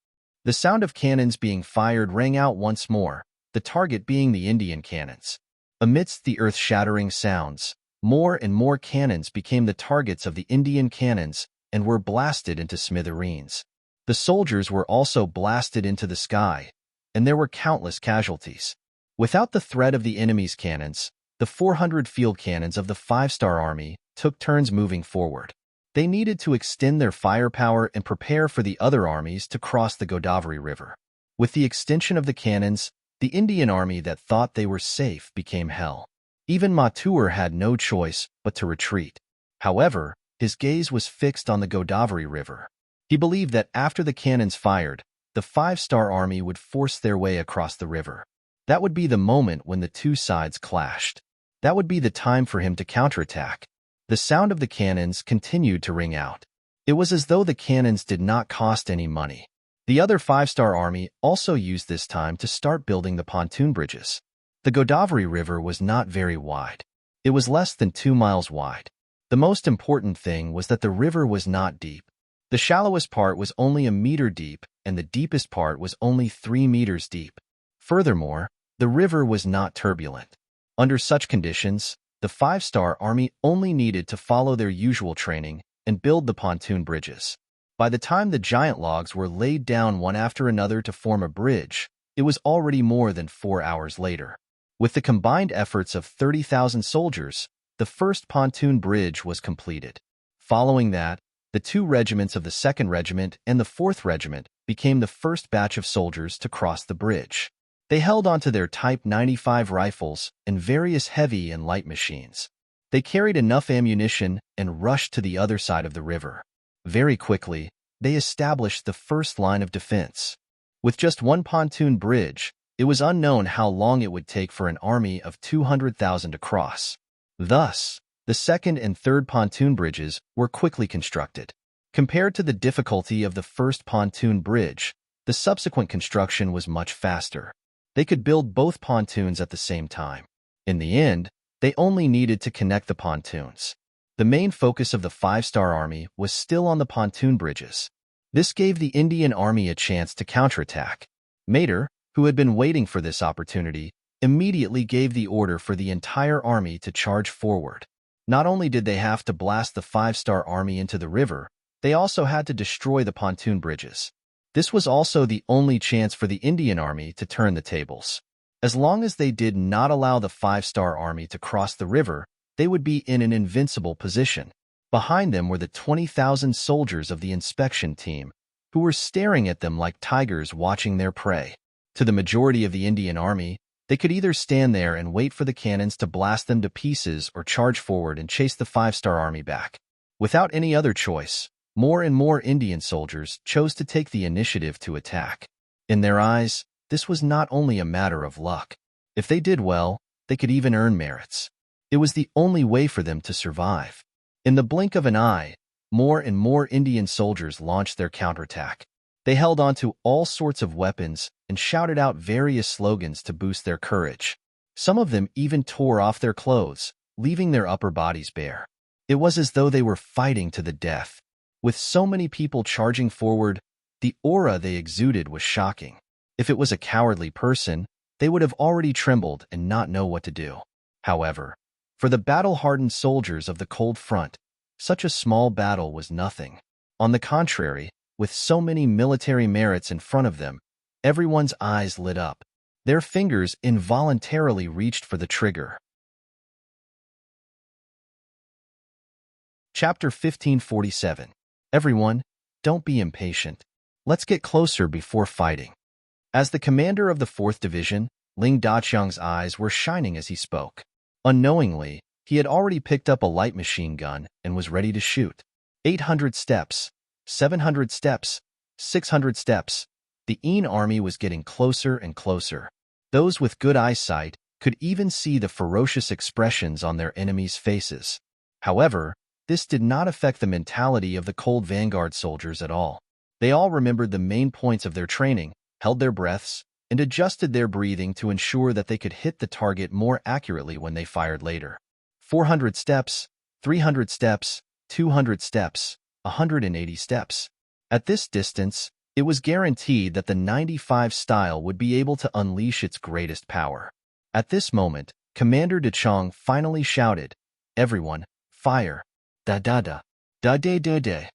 The sound of cannons being fired rang out once more, the target being the Indian cannons. Amidst the earth-shattering sounds, more and more cannons became the targets of the Indian cannons and were blasted into smithereens. The soldiers were also blasted into the sky, and there were countless casualties. Without the threat of the enemy's cannons, the 400 field cannons of the 5-star army took turns moving forward. They needed to extend their firepower and prepare for the other armies to cross the Godavari River. With the extension of the cannons, the Indian army that thought they were safe became hell. Even Matur had no choice but to retreat. However, his gaze was fixed on the Godavari River. He believed that after the cannons fired, the 5-star army would force their way across the river. That would be the moment when the 2 sides clashed. That would be the time for him to counterattack. The sound of the cannons continued to ring out. It was as though the cannons did not cost any money. The other five-star army also used this time to start building the pontoon bridges. The Godavari River was not very wide. It was less than 2 miles wide. The most important thing was that the river was not deep. The shallowest part was only a meter deep, and the deepest part was only 3 meters deep. Furthermore, the river was not turbulent. Under such conditions, the five-star army only needed to follow their usual training and build the pontoon bridges. By the time the giant logs were laid down one after another to form a bridge, it was already more than 4 hours later. With the combined efforts of 30,000 soldiers, the first pontoon bridge was completed. Following that, the 2 regiments of the 2nd Regiment and the 4th Regiment became the first batch of soldiers to cross the bridge. They held onto their Type 95 rifles and various heavy and light machines. They carried enough ammunition and rushed to the other side of the river. Very quickly, they established the first line of defense. With just one pontoon bridge, it was unknown how long it would take for an army of 200,000 to cross. Thus, the 2nd and 3rd pontoon bridges were quickly constructed. Compared to the difficulty of the first pontoon bridge, the subsequent construction was much faster. They could build both pontoons at the same time. In the end, they only needed to connect the pontoons. The main focus of the five-star army was still on the pontoon bridges. This gave the Indian army a chance to counterattack. Mater, who had been waiting for this opportunity, immediately gave the order for the entire army to charge forward. Not only did they have to blast the five-star army into the river, they also had to destroy the pontoon bridges. This was also the only chance for the Indian army to turn the tables. As long as they did not allow the five-star army to cross the river, they would be in an invincible position. Behind them were the 20,000 soldiers of the inspection team, who were staring at them like tigers watching their prey. To the majority of the Indian army, they could either stand there and wait for the cannons to blast them to pieces or charge forward and chase the five-star army back. Without any other choice, more and more Indian soldiers chose to take the initiative to attack. In their eyes, this was not only a matter of luck. If they did well, they could even earn merits. It was the only way for them to survive. In the blink of an eye, more and more Indian soldiers launched their counterattack. They held on to all sorts of weapons and shouted out various slogans to boost their courage. Some of them even tore off their clothes, leaving their upper bodies bare. It was as though they were fighting to the death. With so many people charging forward, the aura they exuded was shocking. If it was a cowardly person, they would have already trembled and not know what to do. However, for the battle-hardened soldiers of the cold front, such a small battle was nothing. On the contrary, with so many military merits in front of them, everyone's eyes lit up. Their fingers involuntarily reached for the trigger. Chapter 1547. Everyone, don't be impatient. Let's get closer before fighting. As the commander of the 4th Division, Ling Daqiang's eyes were shining as he spoke. Unknowingly, he had already picked up a light machine gun and was ready to shoot. 800 steps, 700 steps, 600 steps. The Yin army was getting closer and closer. Those with good eyesight could even see the ferocious expressions on their enemies' faces. However, this did not affect the mentality of the cold vanguard soldiers at all. They all remembered the main points of their training, held their breaths, and adjusted their breathing to ensure that they could hit the target more accurately when they fired later. 400 steps, 300 steps, 200 steps, 180 steps. At this distance, it was guaranteed that the 95 style would be able to unleash its greatest power. At this moment, Commander Dechong finally shouted, "Everyone, fire! Da-da-da! Da-da-da-da!"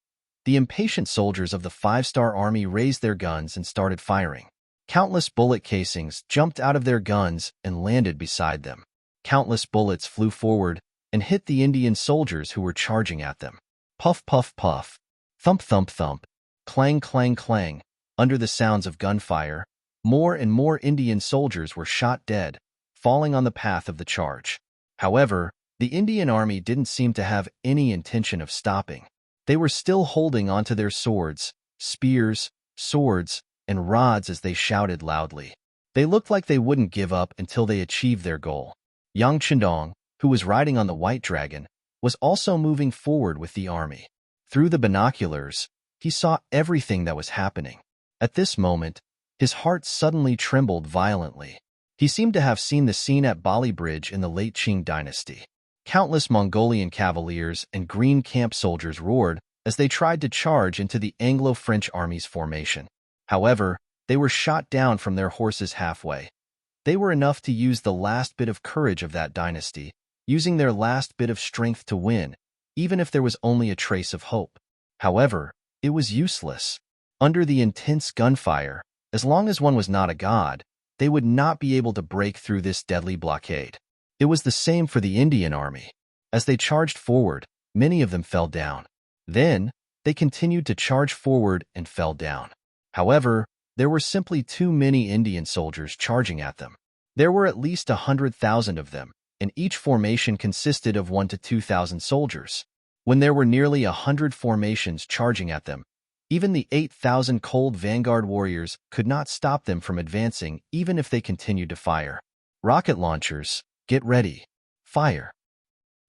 The impatient soldiers of the five-star army raised their guns and started firing. Countless bullet casings jumped out of their guns and landed beside them. Countless bullets flew forward and hit the Indian soldiers who were charging at them. Puff, puff, puff. Thump, thump, thump. Clang, clang, clang. Under the sounds of gunfire, more and more Indian soldiers were shot dead, falling on the path of the charge. However, the Indian army didn't seem to have any intention of stopping. They were still holding onto their swords, spears, swords, and rods as they shouted loudly. They looked like they wouldn't give up until they achieved their goal. Yang Chendong, who was riding on the white dragon, was also moving forward with the army. Through the binoculars, he saw everything that was happening. At this moment, his heart suddenly trembled violently. He seemed to have seen the scene at Bali Bridge in the late Qing dynasty. Countless Mongolian cavaliers and green camp soldiers roared as they tried to charge into the Anglo-French army's formation. However, they were shot down from their horses halfway. They were enough to use the last bit of courage of that dynasty, using their last bit of strength to win, even if there was only a trace of hope. However, it was useless. Under the intense gunfire, as long as one was not a god, they would not be able to break through this deadly blockade. It was the same for the Indian army. As they charged forward, many of them fell down. Then, they continued to charge forward and fell down. However, there were simply too many Indian soldiers charging at them. There were at least 100,000 of them, and each formation consisted of 1,000 to 2,000 soldiers. When there were nearly 100 formations charging at them, even the 8,000 cold vanguard warriors could not stop them from advancing even if they continued to fire. Rocket launchers, get ready. Fire.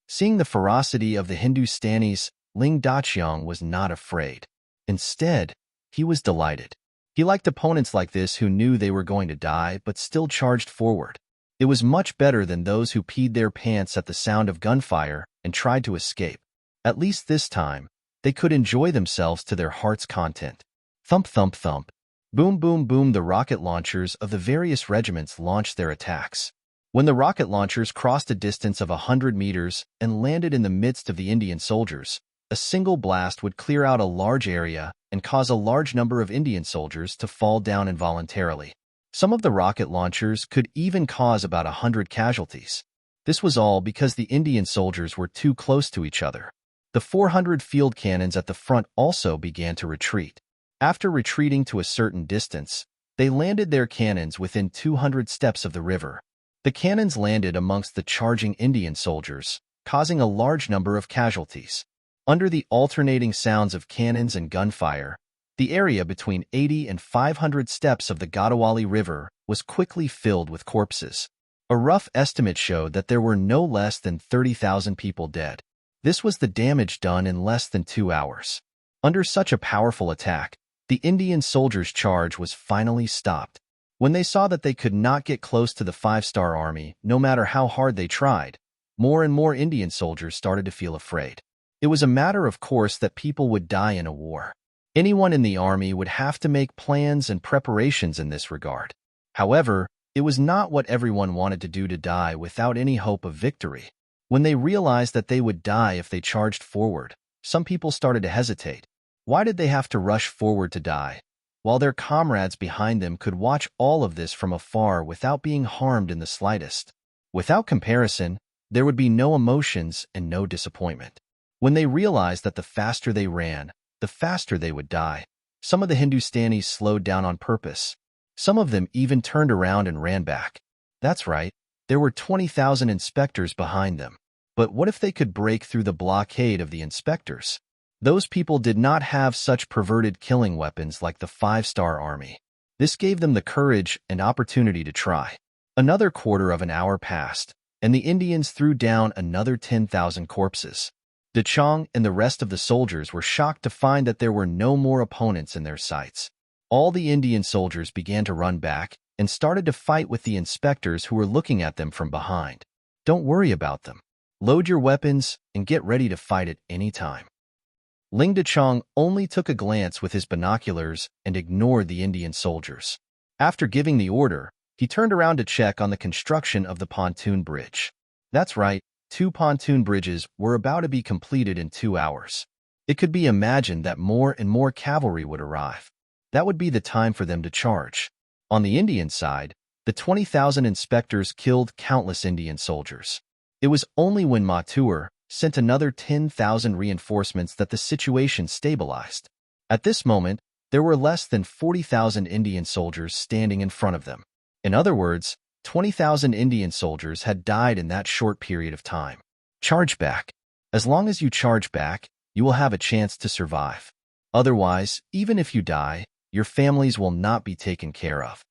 Seeing the ferocity of the Hindustanis, Ling Daqiang was not afraid. Instead, he was delighted. He liked opponents like this who knew they were going to die but still charged forward. It was much better than those who peed their pants at the sound of gunfire and tried to escape. At least this time, they could enjoy themselves to their heart's content. Thump, thump, thump. Boom, boom, boom. The rocket launchers of the various regiments launched their attacks. When the rocket launchers crossed a distance of 100 meters and landed in the midst of the Indian soldiers, a single blast would clear out a large area and cause a large number of Indian soldiers to fall down involuntarily. Some of the rocket launchers could even cause about 100 casualties. This was all because the Indian soldiers were too close to each other. The 400 field cannons at the front also began to retreat. After retreating to a certain distance, they landed their cannons within 200 steps of the river. The cannons landed amongst the charging Indian soldiers, causing a large number of casualties. Under the alternating sounds of cannons and gunfire, the area between 80 and 500 steps of the Gadawali River was quickly filled with corpses. A rough estimate showed that there were no less than 30,000 people dead. This was the damage done in less than 2 hours. Under such a powerful attack, the Indian soldiers' charge was finally stopped. When they saw that they could not get close to the five-star army, no matter how hard they tried, more and more Indian soldiers started to feel afraid. It was a matter of course that people would die in a war. Anyone in the army would have to make plans and preparations in this regard. However, it was not what everyone wanted to do to die without any hope of victory. When they realized that they would die if they charged forward, some people started to hesitate. Why did they have to rush forward to die, while their comrades behind them could watch all of this from afar without being harmed in the slightest? Without comparison, there would be no emotions and no disappointment. When they realized that the faster they ran, the faster they would die, some of the Hindustanis slowed down on purpose. Some of them even turned around and ran back. That's right, there were 20,000 inspectors behind them. But what if they could break through the blockade of the inspectors? Those people did not have such perverted killing weapons like the five-star army. This gave them the courage and opportunity to try. Another quarter of an hour passed, and the Indians threw down another 10,000 corpses. Dachang and the rest of the soldiers were shocked to find that there were no more opponents in their sights. All the Indian soldiers began to run back and started to fight with the inspectors who were looking at them from behind. Don't worry about them. Load your weapons and get ready to fight at any time. Ling Dachang only took a glance with his binoculars and ignored the Indian soldiers. After giving the order, he turned around to check on the construction of the pontoon bridge. That's right, 2 pontoon bridges were about to be completed in 2 hours. It could be imagined that more and more cavalry would arrive. That would be the time for them to charge. On the Indian side, the 20,000 inspectors killed countless Indian soldiers. It was only when Mathur sent another 10,000 reinforcements that the situation stabilized. At this moment, there were less than 40,000 Indian soldiers standing in front of them. In other words, 20,000 Indian soldiers had died in that short period of time. Charge back. As long as you charge back, you will have a chance to survive. Otherwise, even if you die, your families will not be taken care of.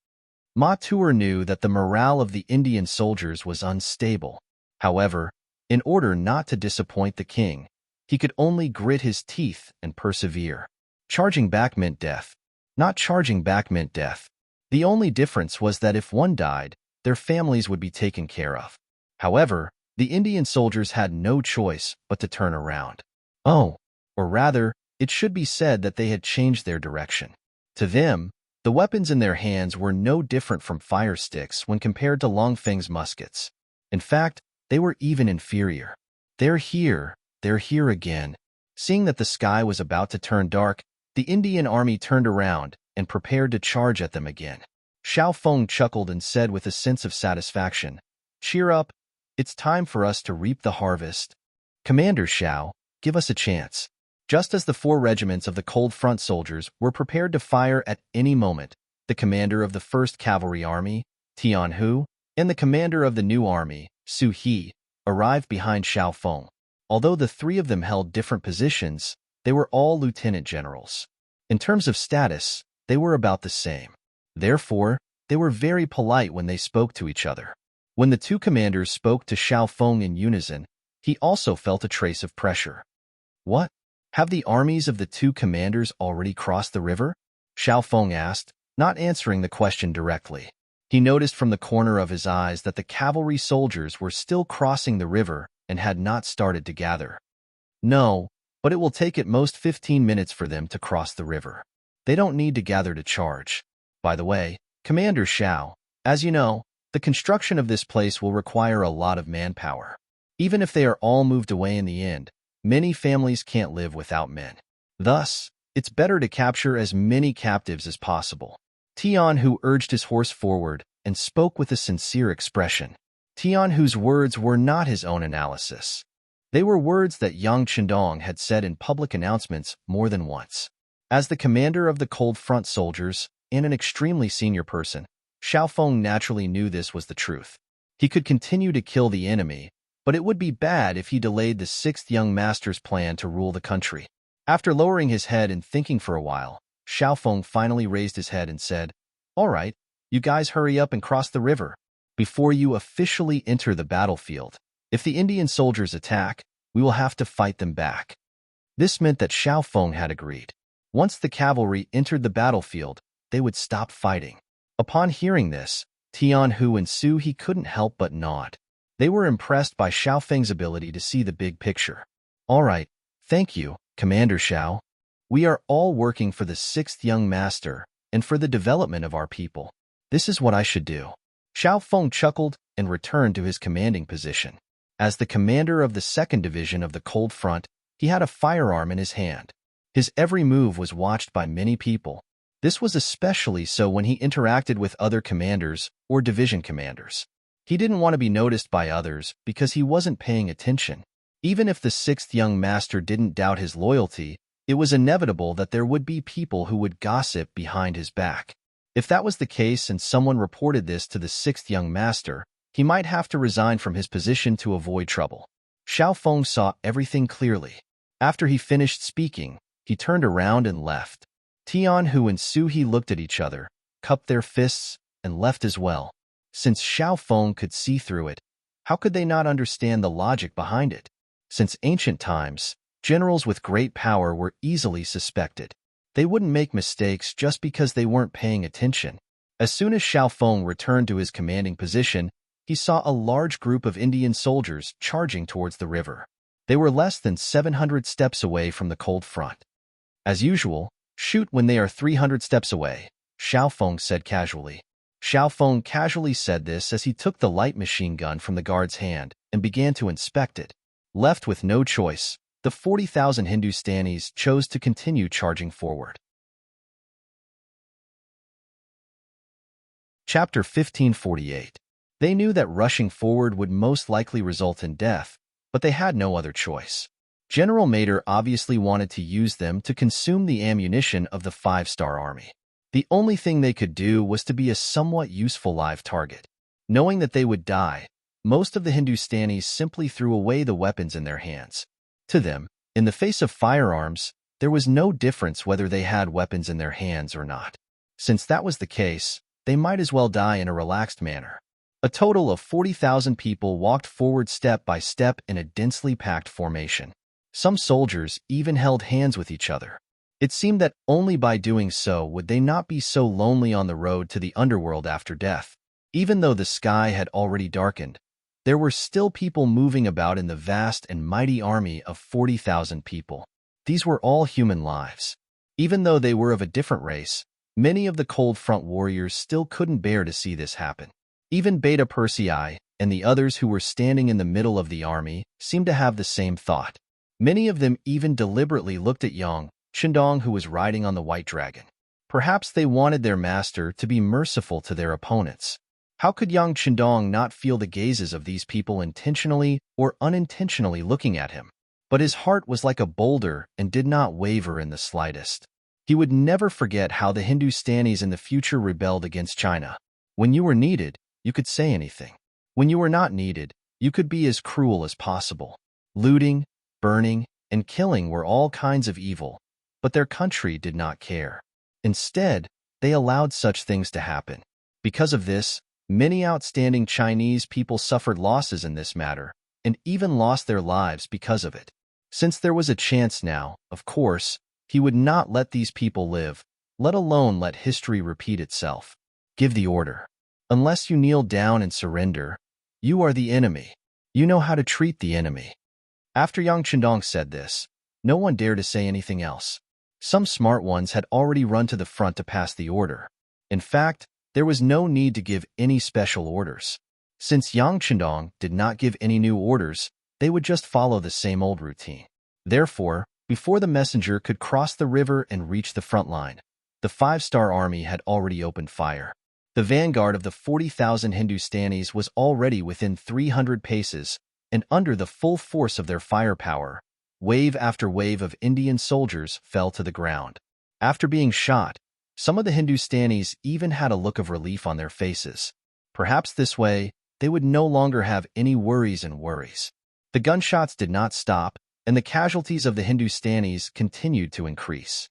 Mathur knew that the morale of the Indian soldiers was unstable. However, In order not to disappoint the king, he could only grit his teeth and persevere. Charging back meant death. Not charging back meant death. The only difference was that if one died, their families would be taken care of. However, the Indian soldiers had no choice but to turn around. Oh, or rather, it should be said that they had changed their direction. To them, the weapons in their hands were no different from fire sticks when compared to Long Feng's muskets. In fact, they were even inferior. They're here again. Seeing that the sky was about to turn dark, the Indian army turned around and prepared to charge at them again. Xiao Feng chuckled and said with a sense of satisfaction, "Cheer up, it's time for us to reap the harvest. Commander Xiao, give us a chance." Just as the 4 regiments of the Cold Front soldiers were prepared to fire at any moment, the commander of the 1st Cavalry Army, Tian Hu, and the commander of the new army, Su He, arrived behind Xiao Feng. Although the 3 of them held different positions, they were all lieutenant generals. In terms of status, they were about the same. Therefore, they were very polite when they spoke to each other. When the 2 commanders spoke to Xiao Feng in unison, he also felt a trace of pressure. "What? Have the armies of the 2 commanders already crossed the river?" Xiao Feng asked, not answering the question directly. He noticed from the corner of his eyes that the cavalry soldiers were still crossing the river and had not started to gather. "No, but it will take at most 15 minutes for them to cross the river. They don't need to gather to charge. By the way, Commander Xiao, as you know, the construction of this place will require a lot of manpower. Even if they are all moved away in the end, many families can't live without men. Thus, it's better to capture as many captives as possible." Tian Hu urged his horse forward and spoke with a sincere expression. Tian Hu's words were not his own analysis. They were words that Yang Chendong had said in public announcements more than once. As the commander of the Cold Front soldiers and an extremely senior person, Xiao Feng naturally knew this was the truth. He could continue to kill the enemy, but it would be bad if he delayed the 6th young master's plan to rule the country. After lowering his head and thinking for a while, Xiao Feng finally raised his head and said, "All right, you guys hurry up and cross the river. Before you officially enter the battlefield, if the Indian soldiers attack, we will have to fight them back." This meant that Xiao Feng had agreed. Once the cavalry entered the battlefield, they would stop fighting. Upon hearing this, Tian Hu and Su He couldn't help but nod. They were impressed by Xiao Feng's ability to see the big picture. "All right, thank you, Commander Xiao. We are all working for the 6th young master and for the development of our people. This is what I should do." Xiao Feng chuckled and returned to his commanding position. As the commander of the 2nd Division of the Cold Front, he had a firearm in his hand. His every move was watched by many people. This was especially so when he interacted with other commanders or division commanders. He didn't want to be noticed by others because he wasn't paying attention. Even if the 6th young master didn't doubt his loyalty, it was inevitable that there would be people who would gossip behind his back. If that was the case and someone reported this to the 6th young master, he might have to resign from his position to avoid trouble. Xiao Feng saw everything clearly. After he finished speaking, he turned around and left. Tian Hu and Su He looked at each other, cupped their fists, and left as well. Since Xiao Feng could see through it, how could they not understand the logic behind it? Since ancient times, generals with great power were easily suspected. They wouldn't make mistakes just because they weren't paying attention. As soon as Xiao Feng returned to his commanding position, he saw a large group of Indian soldiers charging towards the river. They were less than 700 steps away from the Cold Front. "As usual, shoot when they are 300 steps away," Xiao Feng said casually. Xiao Feng casually said this as he took the light machine gun from the guard's hand and began to inspect it. Left with no choice, the 40,000 Hindustanis chose to continue charging forward. Chapter 1548. They knew that rushing forward would most likely result in death, but they had no other choice. General Mater obviously wanted to use them to consume the ammunition of the 5-star army. The only thing they could do was to be a somewhat useful live target. Knowing that they would die, most of the Hindustanis simply threw away the weapons in their hands. To them, in the face of firearms, there was no difference whether they had weapons in their hands or not. Since that was the case, they might as well die in a relaxed manner. A total of 40,000 people walked forward step by step in a densely packed formation. Some soldiers even held hands with each other. It seemed that only by doing so would they not be so lonely on the road to the underworld after death. Even though the sky had already darkened, there were still people moving about in the vast and mighty army of 40,000 people. These were all human lives. Even though they were of a different race, many of the Cold Front warriors still couldn't bear to see this happen. Even Beta Persei and the others who were standing in the middle of the army seemed to have the same thought. Many of them even deliberately looked at young Shandong, who was riding on the white dragon. Perhaps they wanted their master to be merciful to their opponents. How could young Shandong not feel the gazes of these people intentionally or unintentionally looking at him? But his heart was like a boulder and did not waver in the slightest. He would never forget how the Hindustanis in the future rebelled against China. When you were needed, you could say anything. When you were not needed, you could be as cruel as possible. Looting, burning, and killing were all kinds of evil, but their country did not care. Instead, they allowed such things to happen. Because of this, many outstanding Chinese people suffered losses in this matter, and even lost their lives because of it. Since there was a chance now, of course, he would not let these people live, let alone let history repeat itself. Give the order. Unless you kneel down and surrender, you are the enemy. You know how to treat the enemy. After Yang Chendong said this, no one dared to say anything else. Some smart ones had already run to the front to pass the order. In fact, there was no need to give any special orders. Since Yang Chendong did not give any new orders, they would just follow the same old routine. Therefore, before the messenger could cross the river and reach the front line, the five-star army had already opened fire. The vanguard of the 40,000 Hindustanis was already within 300 paces, and under the full force of their firepower, wave after wave of Indian soldiers fell to the ground. After being shot, some of the Hindustanis even had a look of relief on their faces. Perhaps this way, they would no longer have any worries. The gunshots did not stop, and the casualties of the Hindustanis continued to increase.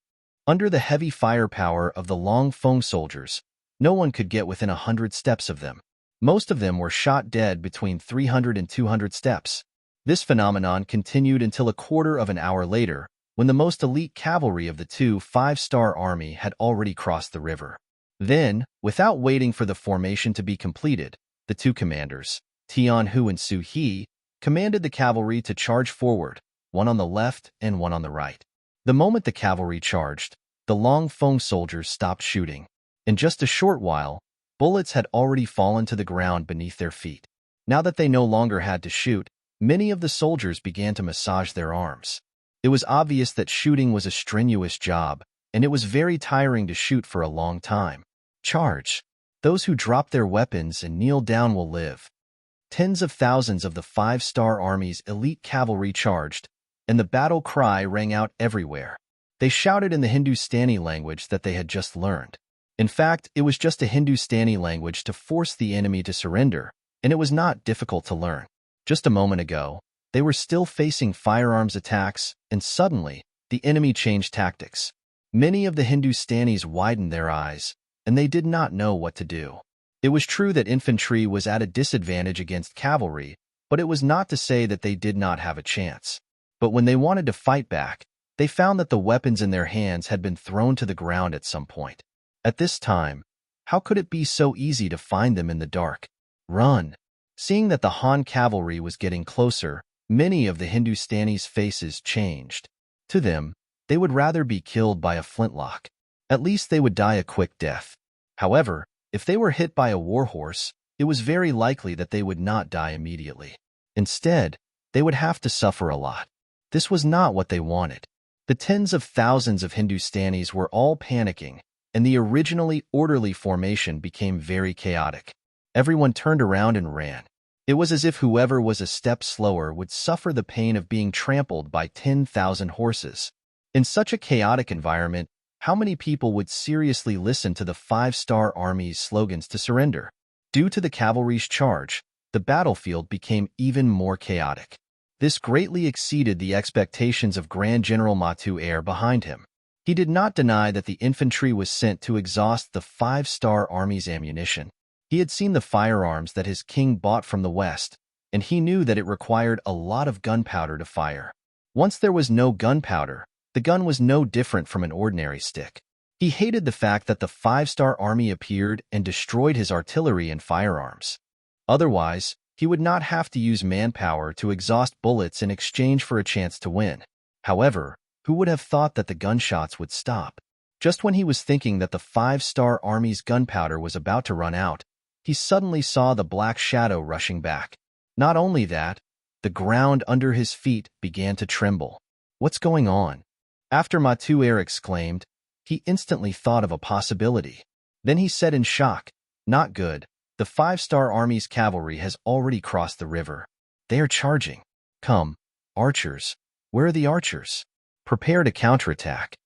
Under the heavy firepower of the Long Feng soldiers, no one could get within 100 steps of them. Most of them were shot dead between 300 and 200 steps. This phenomenon continued until a quarter of an hour later, when the most elite cavalry of the two five-star army had already crossed the river. Then, without waiting for the formation to be completed, the two commanders, Tian Hu and Su He, commanded the cavalry to charge forward, one on the left and one on the right. The moment the cavalry charged, the Long Feng soldiers stopped shooting. In just a short while, bullets had already fallen to the ground beneath their feet. Now that they no longer had to shoot, many of the soldiers began to massage their arms. It was obvious that shooting was a strenuous job, and it was very tiring to shoot for a long time. Charge! Those who drop their weapons and kneel down will live. Tens of thousands of the five-star army's elite cavalry charged, and the battle cry rang out everywhere. They shouted in the Hindustani language that they had just learned. In fact, it was just a Hindustani language to force the enemy to surrender, and it was not difficult to learn. Just a moment ago, they were still facing firearms attacks, and suddenly, the enemy changed tactics. Many of the Hindustanis widened their eyes, and they did not know what to do. It was true that infantry was at a disadvantage against cavalry, but it was not to say that they did not have a chance. But when they wanted to fight back, they found that the weapons in their hands had been thrown to the ground at some point. At this time, how could it be so easy to find them in the dark? Run! Seeing that the Han cavalry was getting closer, many of the Hindustanis' faces changed. To them, they would rather be killed by a flintlock. At least they would die a quick death. However, if they were hit by a warhorse, it was very likely that they would not die immediately. Instead, they would have to suffer a lot. This was not what they wanted. The tens of thousands of Hindustanis were all panicking, and the originally orderly formation became very chaotic. Everyone turned around and ran. It was as if whoever was a step slower would suffer the pain of being trampled by 10,000 horses. In such a chaotic environment, how many people would seriously listen to the five-star army's slogans to surrender? Due to the cavalry's charge, the battlefield became even more chaotic. This greatly exceeded the expectations of Grand General Matu Air behind him. He did not deny that the infantry was sent to exhaust the five-star army's ammunition. He had seen the firearms that his king bought from the West, and he knew that it required a lot of gunpowder to fire. Once there was no gunpowder, the gun was no different from an ordinary stick. He hated the fact that the five-star army appeared and destroyed his artillery and firearms. Otherwise, he would not have to use manpower to exhaust bullets in exchange for a chance to win. However, who would have thought that the gunshots would stop? Just when he was thinking that the five-star army's gunpowder was about to run out, he suddenly saw the black shadow rushing back. Not only that, the ground under his feet began to tremble. What's going on? After Matuer exclaimed, he instantly thought of a possibility. Then he said in shock, "Not good. The five-star army's cavalry has already crossed the river. They are charging. Come, archers. Where are the archers? Prepare to counterattack."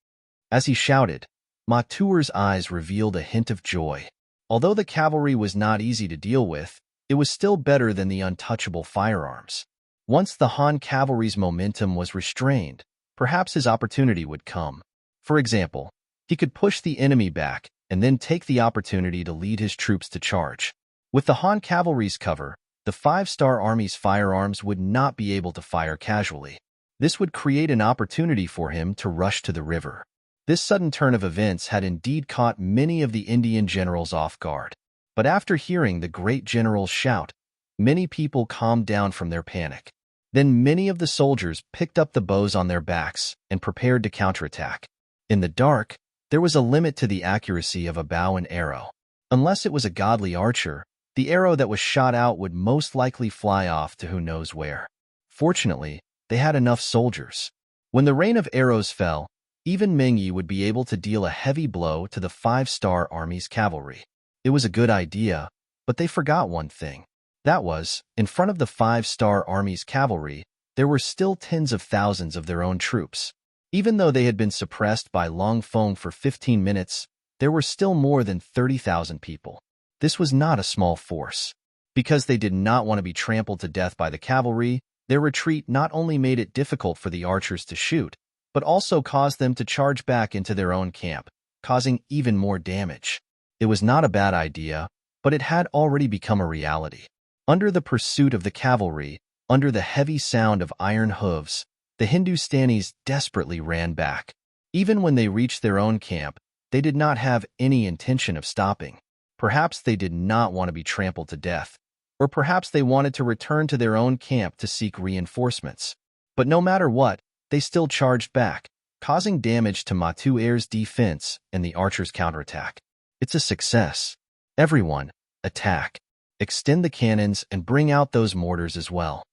As he shouted, Matuer's eyes revealed a hint of joy. Although the cavalry was not easy to deal with, it was still better than the untouchable firearms. Once the Han cavalry's momentum was restrained, perhaps his opportunity would come. For example, he could push the enemy back and then take the opportunity to lead his troops to charge. With the Han cavalry's cover, the five-star army's firearms would not be able to fire casually. This would create an opportunity for him to rush to the river. This sudden turn of events had indeed caught many of the Indian generals off guard. But after hearing the great general's shout, many people calmed down from their panic. Then many of the soldiers picked up the bows on their backs and prepared to counterattack. In the dark, there was a limit to the accuracy of a bow and arrow. Unless it was a godly archer, the arrow that was shot out would most likely fly off to who knows where. Fortunately, they had enough soldiers. When the rain of arrows fell, even Ming would be able to deal a heavy blow to the five-star army's cavalry. It was a good idea, but they forgot one thing. That was, in front of the five-star army's cavalry, there were still tens of thousands of their own troops. Even though they had been suppressed by Long Feng for 15 minutes, there were still more than 30,000 people. This was not a small force. Because they did not want to be trampled to death by the cavalry, their retreat not only made it difficult for the archers to shoot, but also caused them to charge back into their own camp, causing even more damage. It was not a bad idea, but it had already become a reality. Under the pursuit of the cavalry, under the heavy sound of iron hooves, the Hindustanis desperately ran back. Even when they reached their own camp, they did not have any intention of stopping. Perhaps they did not want to be trampled to death, or perhaps they wanted to return to their own camp to seek reinforcements. But no matter what, they still charged back, causing damage to Matuer's defense and the archers' counterattack. It's a success. Everyone, attack. Extend the cannons and bring out those mortars as well.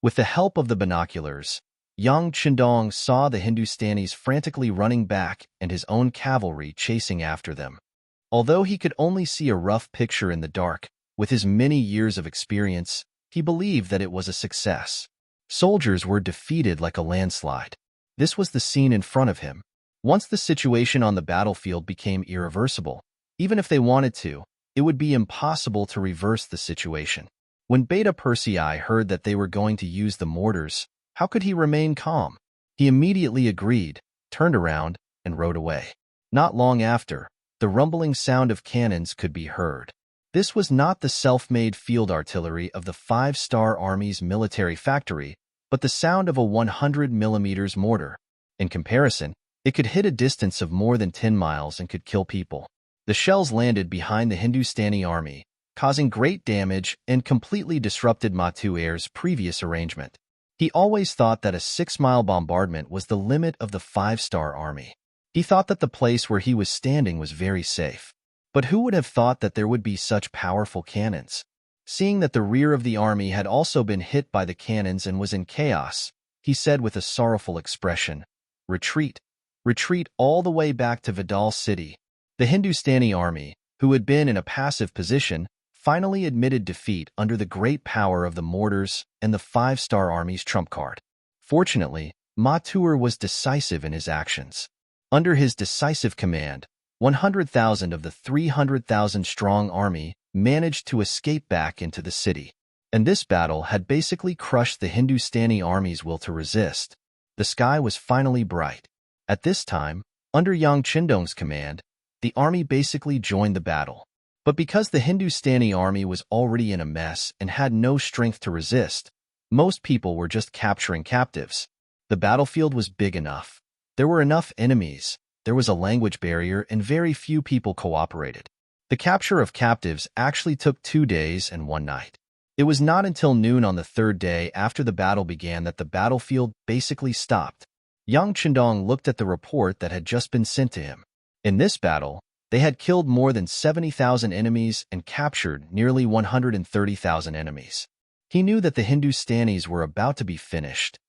With the help of the binoculars, Yang Qindong saw the Hindustanis frantically running back and his own cavalry chasing after them. Although he could only see a rough picture in the dark, with his many years of experience, he believed that it was a success. Soldiers were defeated like a landslide. This was the scene in front of him. Once the situation on the battlefield became irreversible, even if they wanted to, it would be impossible to reverse the situation. When Beta Persei heard that they were going to use the mortars, how could he remain calm? He immediately agreed, turned around, and rode away. Not long after, the rumbling sound of cannons could be heard. This was not the self-made field artillery of the five-star army's military factory, but the sound of a 100mm mortar. In comparison, it could hit a distance of more than 10 miles and could kill people. The shells landed behind the Hindustani army, causing great damage and completely disrupted Matuer's previous arrangement. He always thought that a 6-mile bombardment was the limit of the five-star army. He thought that the place where he was standing was very safe. But who would have thought that there would be such powerful cannons? Seeing that the rear of the army had also been hit by the cannons and was in chaos, he said with a sorrowful expression, "Retreat. Retreat all the way back to Vidal City." The Hindustani army, who had been in a passive position, finally admitted defeat under the great power of the mortars and the five-star army's trump card. Fortunately, Matuer was decisive in his actions. Under his decisive command, 100,000 of the 300,000-strong army managed to escape back into the city. And this battle had basically crushed the Hindustani army's will to resist. The sky was finally bright. At this time, under Yang Qindong's command, the army basically joined the battle. But because the Hindustani army was already in a mess and had no strength to resist, most people were just capturing captives. The battlefield was big enough. There were enough enemies, there was a language barrier, and very few people cooperated. The capture of captives actually took 2 days and 1 night. It was not until noon on the 3rd day after the battle began that the battlefield basically stopped. Yang Chendong looked at the report that had just been sent to him. In this battle, they had killed more than 70,000 enemies and captured nearly 130,000 enemies. He knew that the Hindustanis were about to be finished.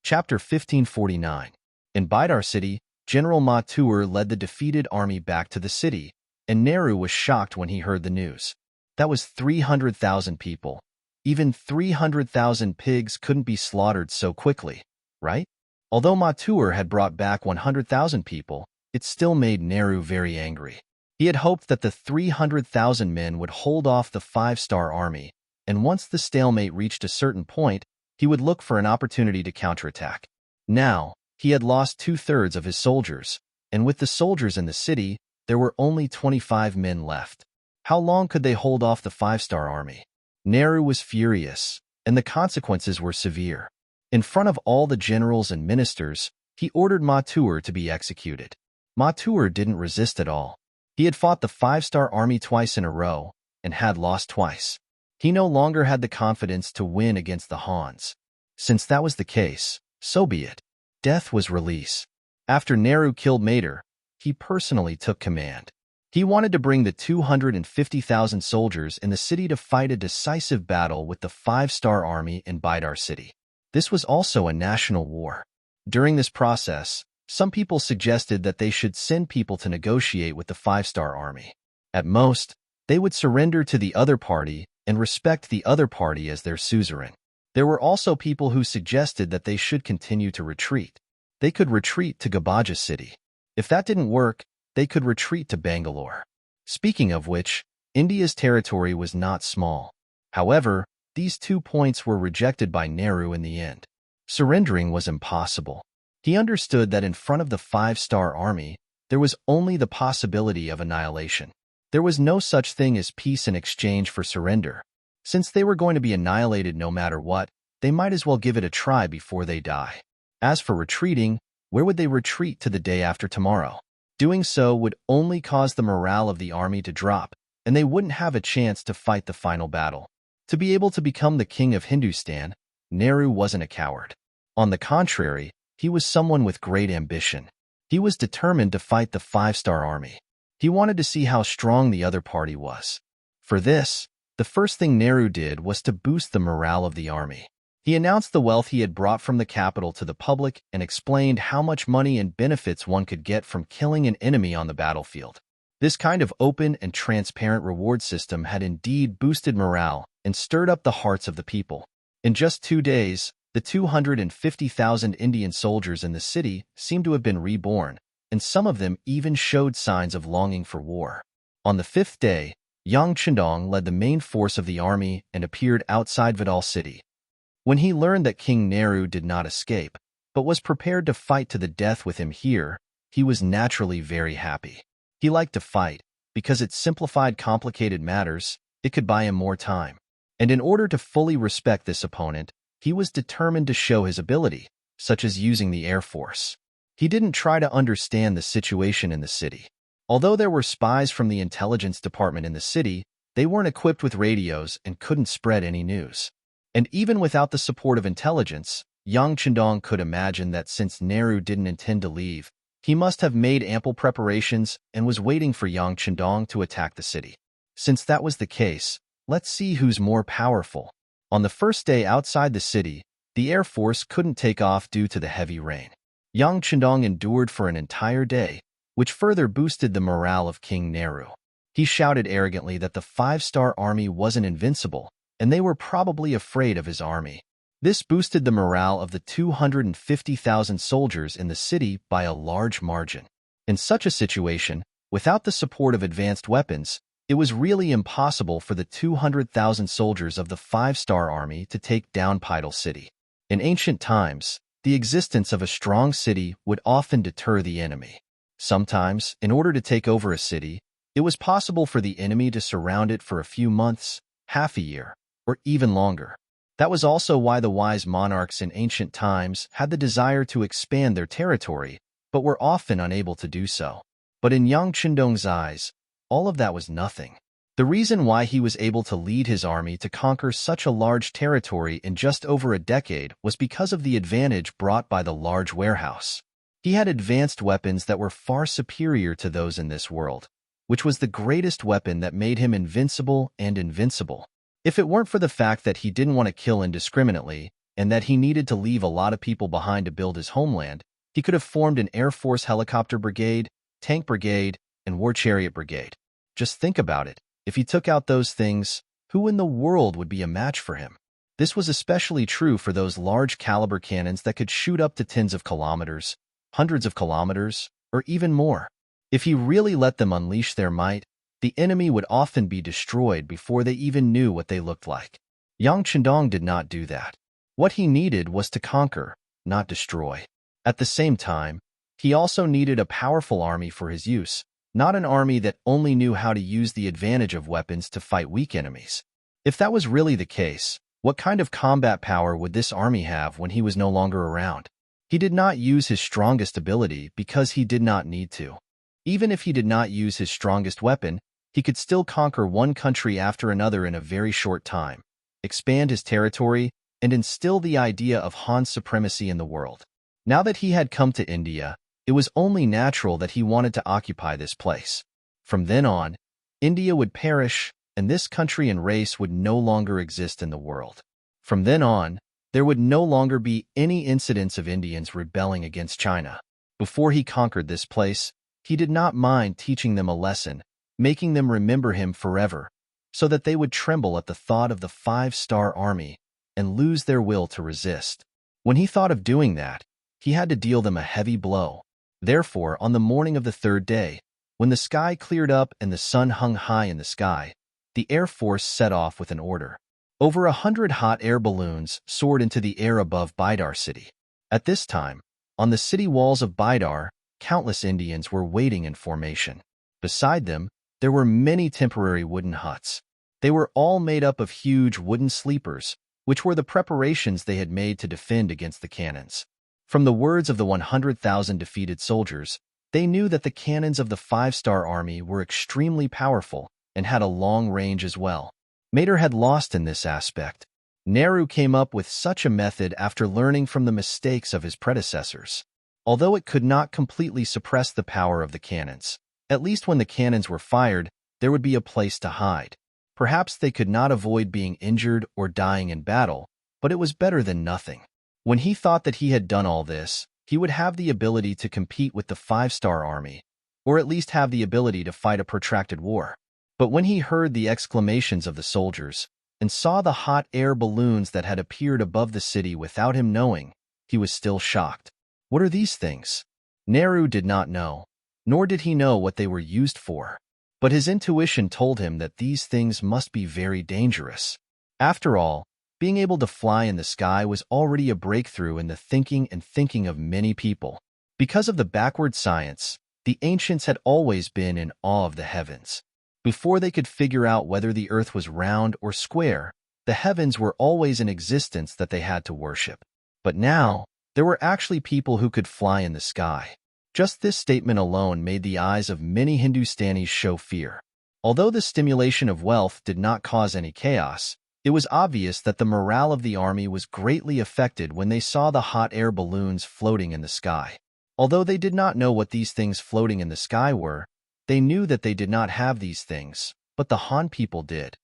Chapter 1549. In Bidar city, General Mathur led the defeated army back to the city, and Nehru was shocked when he heard the news. That was 300,000 people. Even 300,000 pigs couldn't be slaughtered so quickly, right? Although Mathur had brought back 100,000 people, it still made Nehru very angry. He had hoped that the 300,000 men would hold off the 5-star army, and once the stalemate reached a certain point, he would look for an opportunity to counterattack. Now, he had lost 2/3 of his soldiers, and with the soldiers in the city, there were only 25 men left. How long could they hold off the 5-star army? Nehru was furious, and the consequences were severe. In front of all the generals and ministers, he ordered Mathur to be executed. Mathur didn't resist at all. He had fought the 5-star army twice in a row and had lost twice. He no longer had the confidence to win against the Hans. Since that was the case, so be it. Death was release. After Nehru killed Mater, he personally took command. He wanted to bring the 250,000 soldiers in the city to fight a decisive battle with the 5-star army in Bidar city. This was also a national war. During this process, some people suggested that they should send people to negotiate with the 5-star army. At most, they would surrender to the other party and respect the other party as their suzerain. There were also people who suggested that they should continue to retreat. They could retreat to Gabaja city. If that didn't work, they could retreat to Bangalore. Speaking of which, India's territory was not small. However, these 2 points were rejected by Nehru in the end. Surrendering was impossible. He understood that in front of the 5-star army, there was only the possibility of annihilation. There was no such thing as peace in exchange for surrender. Since they were going to be annihilated no matter what, they might as well give it a try before they die. As for retreating, where would they retreat to the day after tomorrow? Doing so would only cause the morale of the army to drop, and they wouldn't have a chance to fight the final battle. To be able to become the king of Hindustan, Nehru wasn't a coward. On the contrary, he was someone with great ambition. He was determined to fight the 5-star army. He wanted to see how strong the other party was. For this, the first thing Nehru did was to boost the morale of the army. He announced the wealth he had brought from the capital to the public and explained how much money and benefits one could get from killing an enemy on the battlefield. This kind of open and transparent reward system had indeed boosted morale and stirred up the hearts of the people. In just 2 days, the 250,000 Indian soldiers in the city seemed to have been reborn, and some of them even showed signs of longing for war. On the 5th day, Yang Chendong led the main force of the army and appeared outside Vidal city. When he learned that King Nehru did not escape, but was prepared to fight to the death with him here, he was naturally very happy. He liked to fight, because it simplified complicated matters, it could buy him more time. And in order to fully respect this opponent, he was determined to show his ability, such as using the Air Force. He didn't try to understand the situation in the city. Although there were spies from the intelligence department in the city, they weren't equipped with radios and couldn't spread any news. And even without the support of intelligence, Yang Chendong could imagine that since Nehru didn't intend to leave, he must have made ample preparations and was waiting for Yang Chendong to attack the city. Since that was the case, let's see who's more powerful. On the first day outside the city, the Air Force couldn't take off due to the heavy rain. Yang Chendong endured for an entire day, which further boosted the morale of King Nehru. He shouted arrogantly that the 5-star army wasn't invincible, and they were probably afraid of his army. This boosted the morale of the 250,000 soldiers in the city by a large margin. In such a situation, without the support of advanced weapons, it was really impossible for the 200,000 soldiers of the 5-star army to take down Pidal city. In ancient times, the existence of a strong city would often deter the enemy. Sometimes, in order to take over a city, it was possible for the enemy to surround it for a few months, half a year, or even longer. That was also why the wise monarchs in ancient times had the desire to expand their territory, but were often unable to do so. But in young Qindong's eyes, all of that was nothing. The reason why he was able to lead his army to conquer such a large territory in just over a decade was because of the advantage brought by the large warehouse. He had advanced weapons that were far superior to those in this world, which was the greatest weapon that made him invincible and invincible. If it weren't for the fact that he didn't want to kill indiscriminately and that he needed to leave a lot of people behind to build his homeland, he could have formed an Air Force helicopter brigade, tank brigade, and war chariot brigade. Just think about it. If he took out those things, who in the world would be a match for him? This was especially true for those large caliber cannons that could shoot up to tens of kilometers, hundreds of kilometers, or even more. If he really let them unleash their might, the enemy would often be destroyed before they even knew what they looked like. Yang Qindong did not do that. What he needed was to conquer, not destroy. At the same time, he also needed a powerful army for his use, not an army that only knew how to use the advantage of weapons to fight weak enemies. If that was really the case, what kind of combat power would this army have when he was no longer around? He did not use his strongest ability because he did not need to. Even if he did not use his strongest weapon, he could still conquer one country after another in a very short time, expand his territory, and instill the idea of Han supremacy in the world. Now that he had come to India, it was only natural that he wanted to occupy this place. From then on, India would perish, and this country and race would no longer exist in the world. From then on, there would no longer be any incidents of Indians rebelling against China. Before he conquered this place, he did not mind teaching them a lesson, making them remember him forever, so that they would tremble at the thought of the 5-star army and lose their will to resist. When he thought of doing that, he had to deal them a heavy blow. Therefore, on the morning of the third day, when the sky cleared up and the sun hung high in the sky, the Air Force set off with an order. Over 100 hot air balloons soared into the air above Bidar city. At this time, on the city walls of Bidar, countless Indians were waiting in formation. Beside them, there were many temporary wooden huts. They were all made up of huge wooden sleepers, which were the preparations they had made to defend against the cannons. From the words of the 100,000 defeated soldiers, they knew that the cannons of the 5-star army were extremely powerful and had a long range as well. Mater had lost in this aspect. Nehru came up with such a method after learning from the mistakes of his predecessors. Although it could not completely suppress the power of the cannons, at least when the cannons were fired, there would be a place to hide. Perhaps they could not avoid being injured or dying in battle, but it was better than nothing. When he thought that he had done all this, he would have the ability to compete with the 5-star army, or at least have the ability to fight a protracted war. But when he heard the exclamations of the soldiers and saw the hot air balloons that had appeared above the city without him knowing, he was still shocked. What are these things? Nehru did not know, nor did he know what they were used for. But his intuition told him that these things must be very dangerous. After all, being able to fly in the sky was already a breakthrough in the thinking of many people. Because of the backward science, the ancients had always been in awe of the heavens. Before they could figure out whether the earth was round or square, the heavens were always in existence that they had to worship. But now, there were actually people who could fly in the sky. Just this statement alone made the eyes of many Hindustanis show fear. Although the stimulation of wealth did not cause any chaos, it was obvious that the morale of the army was greatly affected when they saw the hot air balloons floating in the sky. Although they did not know what these things floating in the sky were, they knew that they did not have these things, but the Han people did.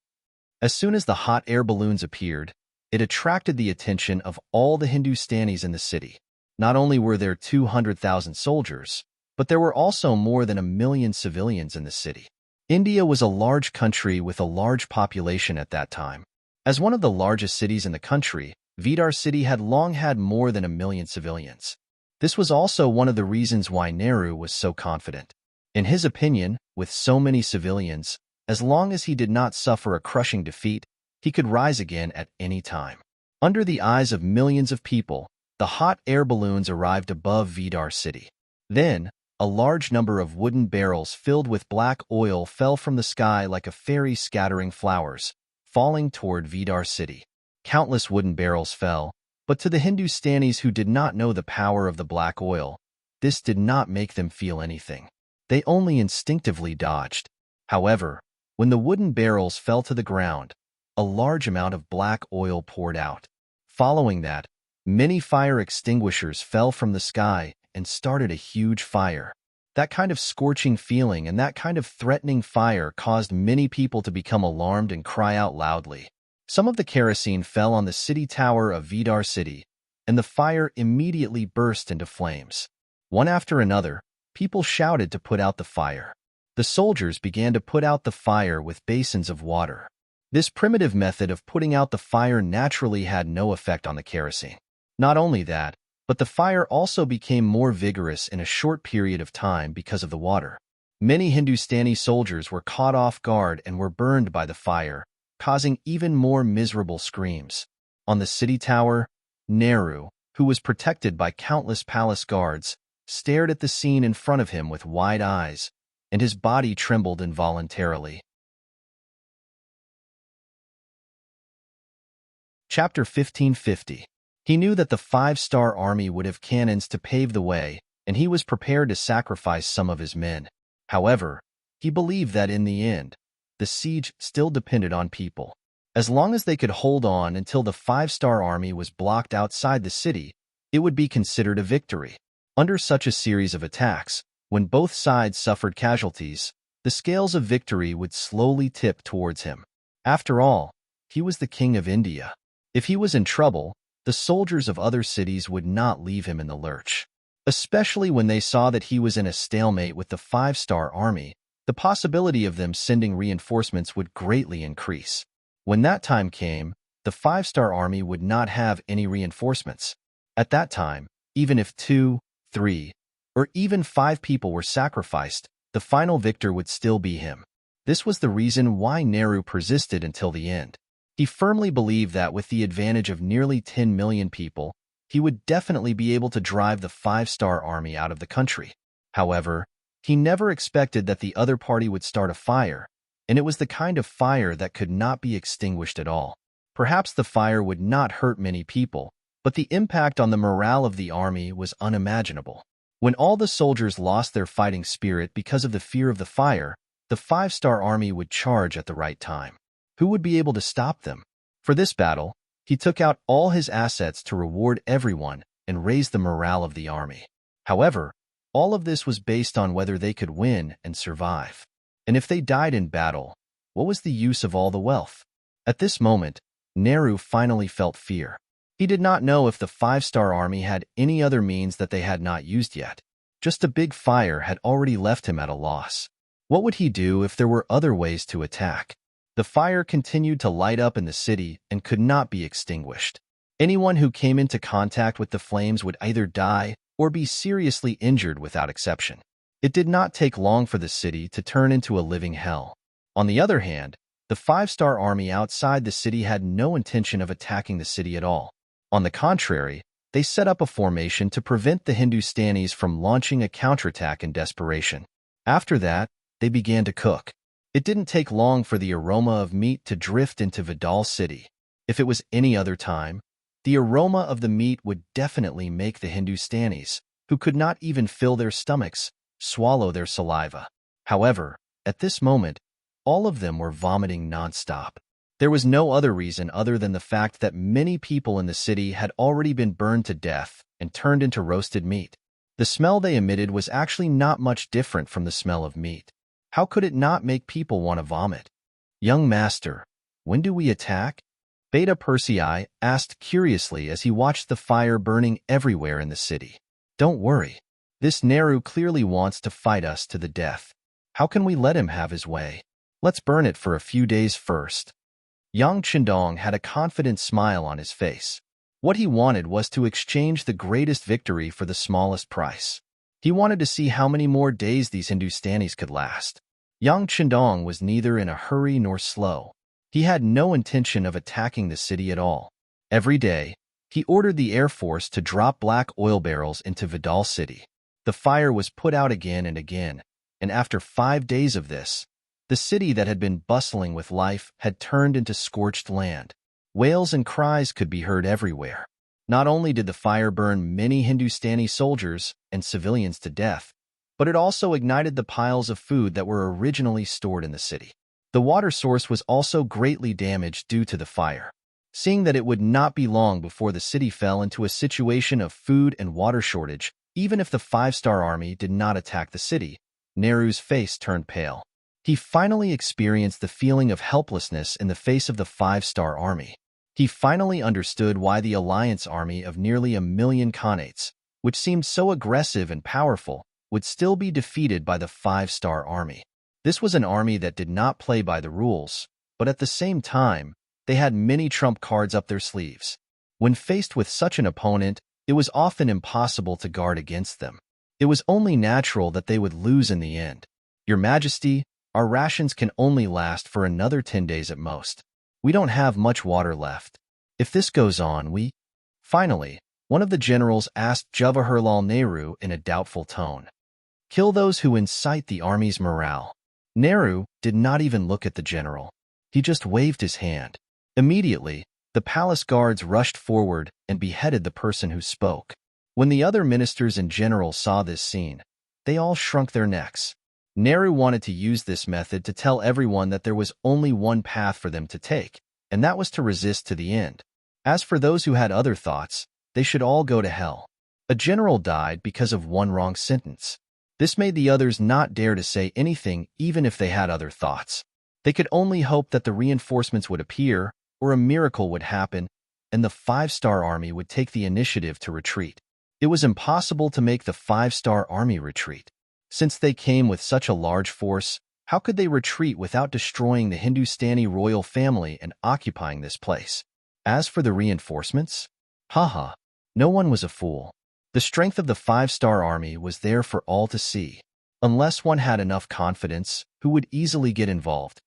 As soon as the hot air balloons appeared, it attracted the attention of all the Hindustanis in the city. Not only were there 200,000 soldiers, but there were also more than 1 million civilians in the city. India was a large country with a large population at that time. As one of the largest cities in the country, Bidar city had long had more than 1 million civilians. This was also one of the reasons why Nehru was so confident. In his opinion, with so many civilians, as long as he did not suffer a crushing defeat, he could rise again at any time. Under the eyes of millions of people, the hot air balloons arrived above Bidar city. Then, a large number of wooden barrels filled with black oil fell from the sky like a fairy scattering flowers, falling toward Vidar city. Countless wooden barrels fell, but to the Hindustanis who did not know the power of the black oil, this did not make them feel anything. They only instinctively dodged. However, when the wooden barrels fell to the ground, a large amount of black oil poured out. Following that, many fire extinguishers fell from the sky and started a huge fire. That kind of scorching feeling and that kind of threatening fire caused many people to become alarmed and cry out loudly. Some of the kerosene fell on the city tower of Vidar city, and the fire immediately burst into flames. One after another, people shouted to put out the fire. The soldiers began to put out the fire with basins of water. This primitive method of putting out the fire naturally had no effect on the kerosene. Not only that, but the fire also became more vigorous in a short period of time because of the water. Many Hindustani soldiers were caught off guard and were burned by the fire, causing even more miserable screams. On the city tower, Nehru, who was protected by countless palace guards, stared at the scene in front of him with wide eyes, and his body trembled involuntarily. Chapter 1550. He knew that the five-star army would have cannons to pave the way, and he was prepared to sacrifice some of his men. However, he believed that in the end, the siege still depended on people. As long as they could hold on until the five-star army was blocked outside the city, it would be considered a victory. Under such a series of attacks, when both sides suffered casualties, the scales of victory would slowly tip towards him. After all, he was the king of India. If he was in trouble, the soldiers of other cities would not leave him in the lurch. Especially when they saw that he was in a stalemate with the five-star army, the possibility of them sending reinforcements would greatly increase. When that time came, the five-star army would not have any reinforcements. At that time, even if 2, 3, or even 5 people were sacrificed, the final victor would still be him. This was the reason why Nehru persisted until the end. He firmly believed that with the advantage of nearly 10 million people, he would definitely be able to drive the five-star army out of the country. However, he never expected that the other party would start a fire, and it was the kind of fire that could not be extinguished at all. Perhaps the fire would not hurt many people, but the impact on the morale of the army was unimaginable. When all the soldiers lost their fighting spirit because of the fear of the fire, the five-star army would charge at the right time. Who would be able to stop them? For this battle, he took out all his assets to reward everyone and raise the morale of the army. However, all of this was based on whether they could win and survive. And if they died in battle, what was the use of all the wealth? At this moment, Nehru finally felt fear. He did not know if the five-star army had any other means that they had not used yet. Just a big fire had already left him at a loss. What would he do if there were other ways to attack? The fire continued to light up in the city and could not be extinguished. Anyone who came into contact with the flames would either die or be seriously injured without exception. It did not take long for the city to turn into a living hell. On the other hand, the five-star army outside the city had no intention of attacking the city at all. On the contrary, they set up a formation to prevent the Hindustanis from launching a counterattack in desperation. After that, they began to cook. It didn't take long for the aroma of meat to drift into Vidal city. If it was any other time, the aroma of the meat would definitely make the Hindustanis, who could not even fill their stomachs, swallow their saliva. However, at this moment, all of them were vomiting nonstop. There was no other reason other than the fact that many people in the city had already been burned to death and turned into roasted meat. The smell they emitted was actually not much different from the smell of meat. How could it not make people want to vomit? Young master, when do we attack? Beta Persei asked curiously as he watched the fire burning everywhere in the city. Don't worry. This Nehru clearly wants to fight us to the death. How can we let him have his way? Let's burn it for a few days first. Yang Qindong had a confident smile on his face. What he wanted was to exchange the greatest victory for the smallest price. He wanted to see how many more days these Hindustanis could last. Yang Qindong was neither in a hurry nor slow. He had no intention of attacking the city at all. Every day, he ordered the Air Force to drop black oil barrels into Vidal city. The fire was put out again and again, and after 5 days of this, the city that had been bustling with life had turned into scorched land. Wails and cries could be heard everywhere. Not only did the fire burn many Hindustani soldiers and civilians to death, but it also ignited the piles of food that were originally stored in the city. The water source was also greatly damaged due to the fire. Seeing that it would not be long before the city fell into a situation of food and water shortage, even if the five-star army did not attack the city, Nehru's face turned pale. He finally experienced the feeling of helplessness in the face of the five-star army. He finally understood why the alliance army of nearly 1 million Khanates, which seemed so aggressive and powerful, would still be defeated by the five-star army. This was an army that did not play by the rules, but at the same time, they had many trump cards up their sleeves. When faced with such an opponent, it was often impossible to guard against them. It was only natural that they would lose in the end. Your Majesty, our rations can only last for another 10 days at most. We don't have much water left. If this goes on, we... Finally, one of the generals asked Jawaharlal Nehru in a doubtful tone. Kill those who incite the army's morale. Nehru did not even look at the general. He just waved his hand. Immediately, the palace guards rushed forward and beheaded the person who spoke. When the other ministers and generals saw this scene, they all shrunk their necks. Nehru wanted to use this method to tell everyone that there was only one path for them to take, and that was to resist to the end. As for those who had other thoughts, they should all go to hell. A general died because of one wrong sentence. This made the others not dare to say anything even if they had other thoughts. They could only hope that the reinforcements would appear, or a miracle would happen, and the five-star army would take the initiative to retreat. It was impossible to make the five-star army retreat. Since they came with such a large force, how could they retreat without destroying the Hindustani royal family and occupying this place? As for the reinforcements, no one was a fool. The strength of the five-star army was there for all to see. Unless one had enough confidence, who would easily get involved?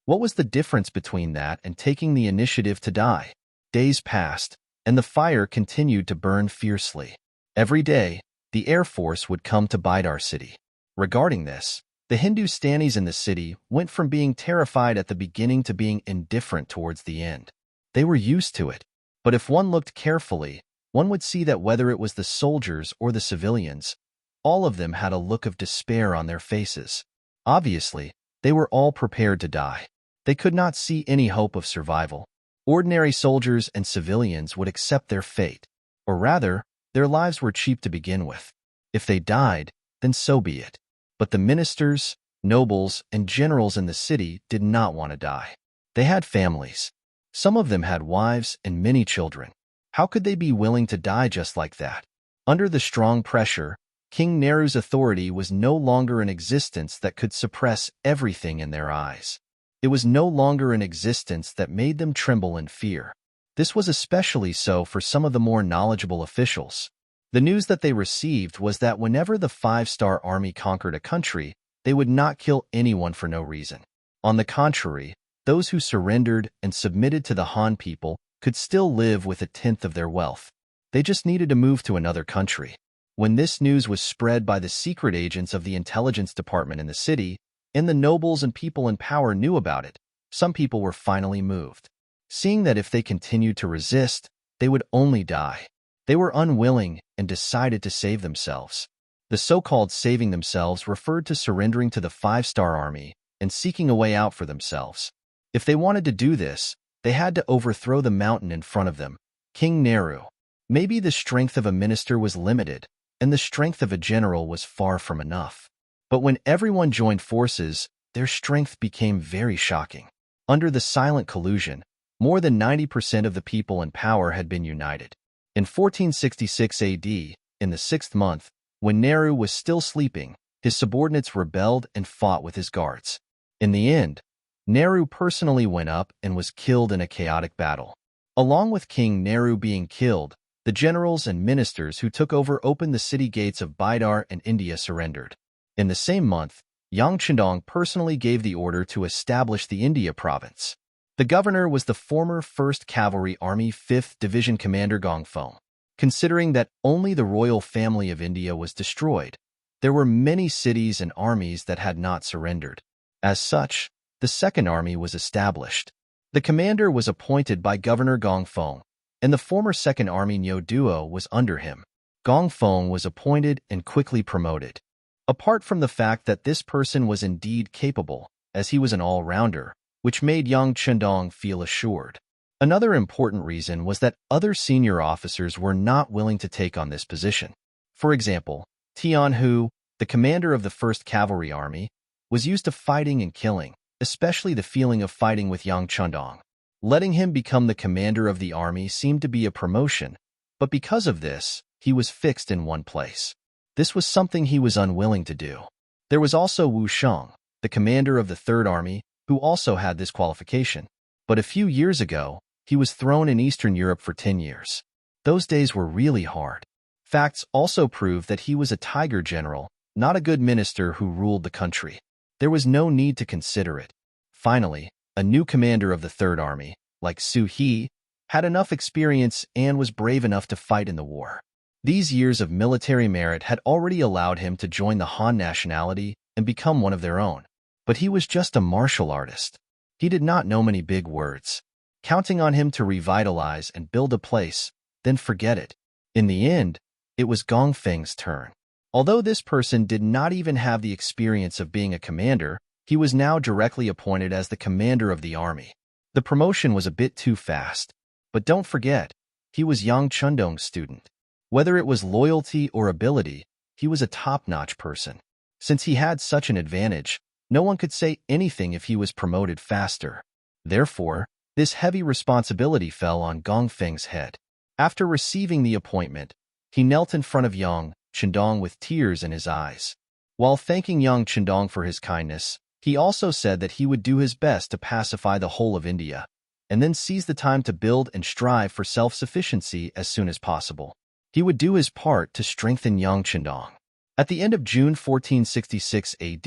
What was the difference between that and taking the initiative to die? Days passed, and the fire continued to burn fiercely. Every day, the Air Force would come to Bidar city. Regarding this, the Hindustanis in the city went from being terrified at the beginning to being indifferent towards the end. They were used to it, but if one looked carefully, one would see that whether it was the soldiers or the civilians, all of them had a look of despair on their faces. Obviously, they were all prepared to die. They could not see any hope of survival. Ordinary soldiers and civilians would accept their fate, or rather, their lives were cheap to begin with. If they died, then so be it. But the ministers, nobles, and generals in the city did not want to die. They had families. Some of them had wives and many children. How could they be willing to die just like that? Under the strong pressure, King Nehru's authority was no longer an existence that could suppress everything in their eyes. It was no longer an existence that made them tremble in fear. This was especially so for some of the more knowledgeable officials. The news that they received was that whenever the five-star army conquered a country, they would not kill anyone for no reason. On the contrary, those who surrendered and submitted to the Han people could still live with 1/10 of their wealth. They just needed to move to another country. When this news was spread by the secret agents of the intelligence department in the city, and the nobles and people in power knew about it, some people were finally moved. Seeing that if they continued to resist, they would only die. They were unwilling and decided to save themselves. The so-called saving themselves referred to surrendering to the five-star army and seeking a way out for themselves. If they wanted to do this, they had to overthrow the mountain in front of them, King Nehru. Maybe the strength of a minister was limited, and the strength of a general was far from enough. But when everyone joined forces, their strength became very shocking. Under the silent collusion, more than 90% of the people in power had been united. In 1466 AD, in the 6th month, when Nehru was still sleeping, his subordinates rebelled and fought with his guards. In the end, Nehru personally went up and was killed in a chaotic battle. Along with King Nehru being killed, the generals and ministers who took over opened the city gates of Bidar and India surrendered. In the same month, Yang Chandong personally gave the order to establish the India province. The governor was the former 1st Cavalry Army 5th Division Commander Gongfeng. Considering that only the royal family of India was destroyed, There were many cities and armies that had not surrendered. As such, the Second Army was established. The commander was appointed by Governor Gongfeng, and the former Second Army Niu Duo was under him. Gongfeng was appointed and quickly promoted. Apart from the fact that this person was indeed capable, as he was an all-rounder, which made young Chendong feel assured. Another important reason was that other senior officers were not willing to take on this position. For example, Tian Hu, the commander of the 1st Cavalry Army, was used to fighting and killing, especially the feeling of fighting with young Chendong. Letting him become the commander of the army seemed to be a promotion, but because of this, he was fixed in one place. This was something he was unwilling to do. There was also Wu Sheng, the commander of the 3rd Army, who also had this qualification. But a few years ago, he was thrown in Eastern Europe for 10 years. Those days were really hard. Facts also prove that he was a tiger general, not a good minister who ruled the country. There was no need to consider it. Finally, a new commander of the 3rd Army, like Su He, had enough experience and was brave enough to fight in the war. These years of military merit had already allowed him to join the Han nationality and become one of their own. But he was just a martial artist. He did not know many big words. Counting on him to revitalize and build a place, then forget it. In the end, it was Gongfeng's turn. Although this person did not even have the experience of being a commander, he was now directly appointed as the commander of the army. The promotion was a bit too fast. But don't forget, he was Yang Chendong's student. Whether it was loyalty or ability, he was a top-notch person. Since he had such an advantage, no one could say anything if he was promoted faster. Therefore, this heavy responsibility fell on Gongfeng's head. After receiving the appointment, he knelt in front of Yang Chendong with tears in his eyes. While thanking Yang Chendong for his kindness, he also said that he would do his best to pacify the whole of India, and then seize the time to build and strive for self-sufficiency as soon as possible. He would do his part to strengthen Yang Chendong. At the end of June 1466 AD,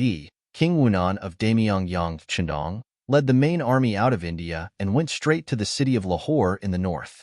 King Wunan of Damyang Yang Chendong led the main army out of India and went straight to the city of Lahore in the north.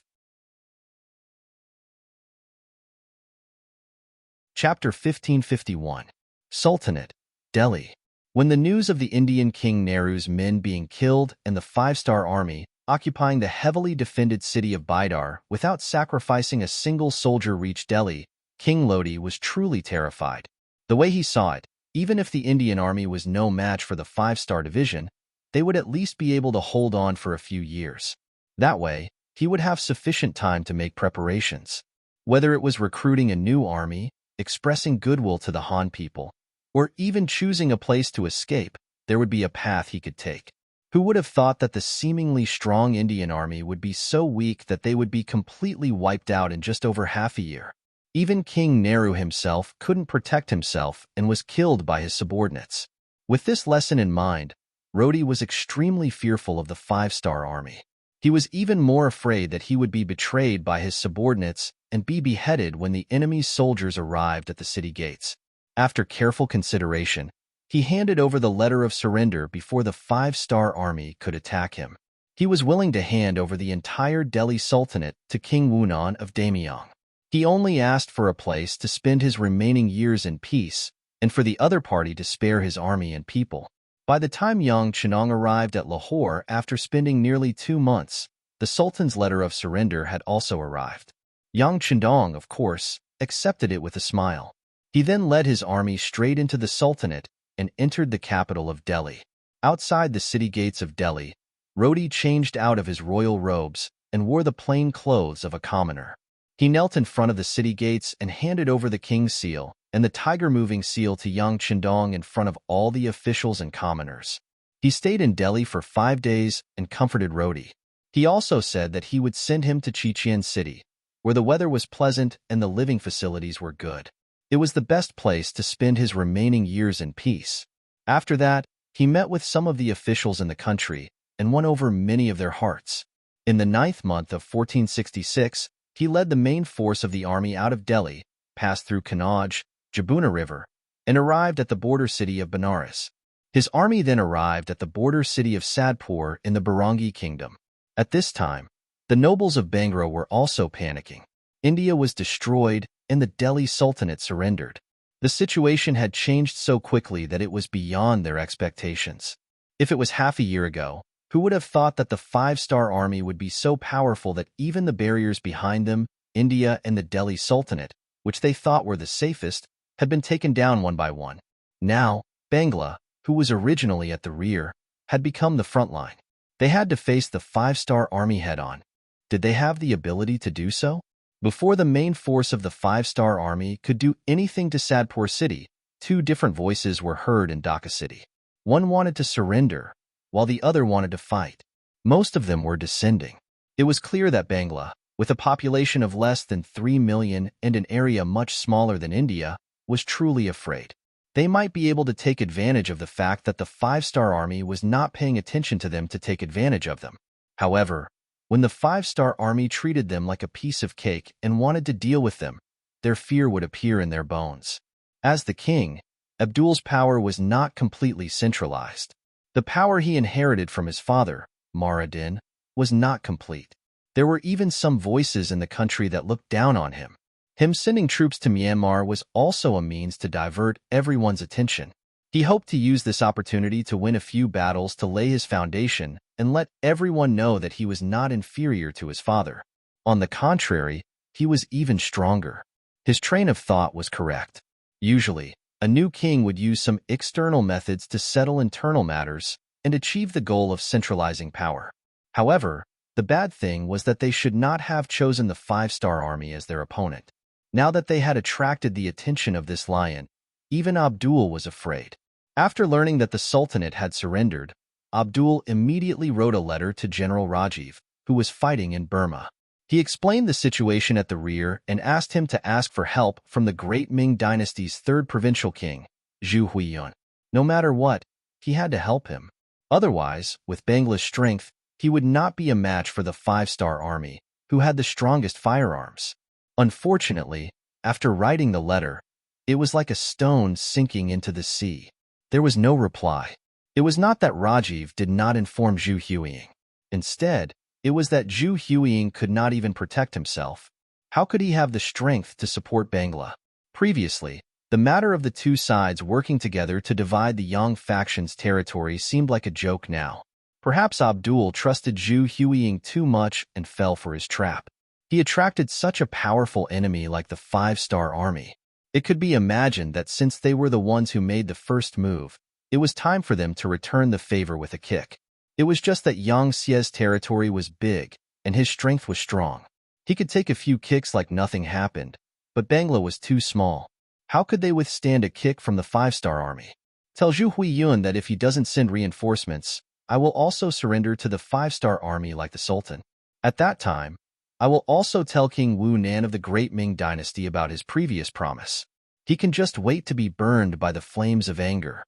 Chapter 1551. Sultanate, Delhi. When the news of the Indian King Nehru's men being killed and the 5-star army occupying the heavily defended city of Bidar without sacrificing a single soldier reached Delhi, King Lodi was truly terrified. The way he saw it, even if the Indian army was no match for the 5-star division, they would at least be able to hold on for a few years. That way, he would have sufficient time to make preparations. Whether it was recruiting a new army, expressing goodwill to the Han people, or even choosing a place to escape, there would be a path he could take. Who would have thought that the seemingly strong Indian army would be so weak that they would be completely wiped out in just over half a year? Even King Nehru himself couldn't protect himself and was killed by his subordinates. With this lesson in mind, Rodi was extremely fearful of the 5-star army. He was even more afraid that he would be betrayed by his subordinates and be beheaded when the enemy's soldiers arrived at the city gates. After careful consideration, he handed over the letter of surrender before the 5-star army could attack him. He was willing to hand over the entire Delhi Sultanate to King Wunan of Damyang. He only asked for a place to spend his remaining years in peace and for the other party to spare his army and people. By the time Yang Chendong arrived at Lahore after spending nearly 2 months, the Sultan's letter of surrender had also arrived. Yang Chendong, of course, accepted it with a smile. He then led his army straight into the Sultanate and entered the capital of Delhi. Outside the city gates of Delhi, Rodi changed out of his royal robes and wore the plain clothes of a commoner. He knelt in front of the city gates and handed over the king's seal and the tiger-moving seal to Yang Chendong in front of all the officials and commoners. He stayed in Delhi for 5 days and comforted Rodi. He also said that he would send him to Chichen City, where the weather was pleasant and the living facilities were good. It was the best place to spend his remaining years in peace. After that, he met with some of the officials in the country and won over many of their hearts. In the 9th month of 1466, he led the main force of the army out of Delhi, passed through Kanauj, Jabuna River, and arrived at the border city of Benares. His army then arrived at the border city of Sadpur in the Barangi kingdom. At this time, the nobles of Bangra were also panicking. India was destroyed and the Delhi Sultanate surrendered. The situation had changed so quickly that it was beyond their expectations. If it was half a year ago, who would have thought that the five-star army would be so powerful that even the barriers behind them, India and the Delhi Sultanate, which they thought were the safest, had been taken down one by one. Now, Bangla, who was originally at the rear, had become the front line. They had to face the five-star army head-on. Did they have the ability to do so? Before the main force of the five-star army could do anything to Sadpur city, two different voices were heard in Dhaka city. One wanted to surrender, while the other wanted to fight. Most of them were descending. It was clear that Bangla, with a population of less than 3 million and an area much smaller than India, was truly afraid. They might be able to take advantage of the fact that the five-star army was not paying attention to them to take advantage of them. However, when the five-star army treated them like a piece of cake and wanted to deal with them, their fear would appear in their bones. As the king, Abdul's power was not completely centralized. The power he inherited from his father, Muradin, was not complete. There were even some voices in the country that looked down on him. Him sending troops to Myanmar was also a means to divert everyone's attention. He hoped to use this opportunity to win a few battles to lay his foundation and let everyone know that he was not inferior to his father. On the contrary, he was even stronger. His train of thought was correct. Usually, a new king would use some external methods to settle internal matters and achieve the goal of centralizing power. However, the bad thing was that they should not have chosen the five-star army as their opponent. Now that they had attracted the attention of this lion, even Abdul was afraid. After learning that the Sultanate had surrendered, Abdul immediately wrote a letter to General Rajiv, who was fighting in Burma. He explained the situation at the rear and asked him to ask for help from the great Ming dynasty's third provincial king, Zhu Huiyun. No matter what, he had to help him. Otherwise, with Bangla's strength, he would not be a match for the five-star army, who had the strongest firearms. Unfortunately, after writing the letter, it was like a stone sinking into the sea. There was no reply. It was not that Rajiv did not inform Zhu Huiying. Instead, it was that Zhu Huiying could not even protect himself. How could he have the strength to support Bangla? Previously, the matter of the two sides working together to divide the Yang faction's territory seemed like a joke now. Perhaps Abdul trusted Zhu Huiying too much and fell for his trap. He attracted such a powerful enemy like the five-star army. It could be imagined that since they were the ones who made the first move, it was time for them to return the favor with a kick. It was just that Yang Xie's territory was big, and his strength was strong. He could take a few kicks like nothing happened, but Bangla was too small. How could they withstand a kick from the five-star army? Tell Zhu Huiyun that if he doesn't send reinforcements, I will also surrender to the five-star army like the Sultan. At that time, I will also tell King Wu Nan of the Great Ming dynasty about his previous promise. He can just wait to be burned by the flames of anger.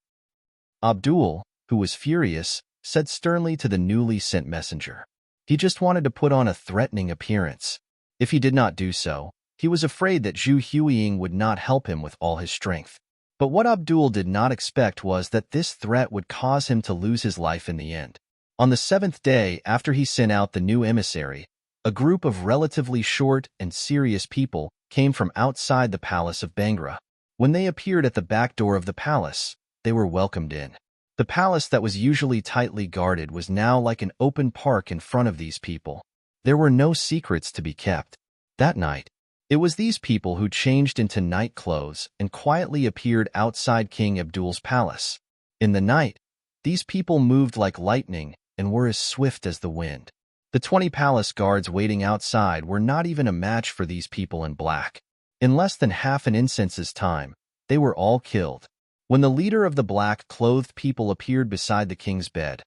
Abdul, who was furious, said sternly to the newly sent messenger. He just wanted to put on a threatening appearance. If he did not do so, he was afraid that Zhu Huiying would not help him with all his strength. But what Abdul did not expect was that this threat would cause him to lose his life in the end. On the 7th day after he sent out the new emissary, a group of relatively short and serious people came from outside the palace of Bangra. When they appeared at the back door of the palace, they were welcomed in. The palace that was usually tightly guarded was now like an open park in front of these people. There were no secrets to be kept. That night, it was these people who changed into night clothes and quietly appeared outside King Abdul's palace. In the night, these people moved like lightning and were as swift as the wind. The 20 palace guards waiting outside were not even a match for these people in black. In less than half an instance's time, they were all killed. When the leader of the black-clothed people appeared beside the king's bed,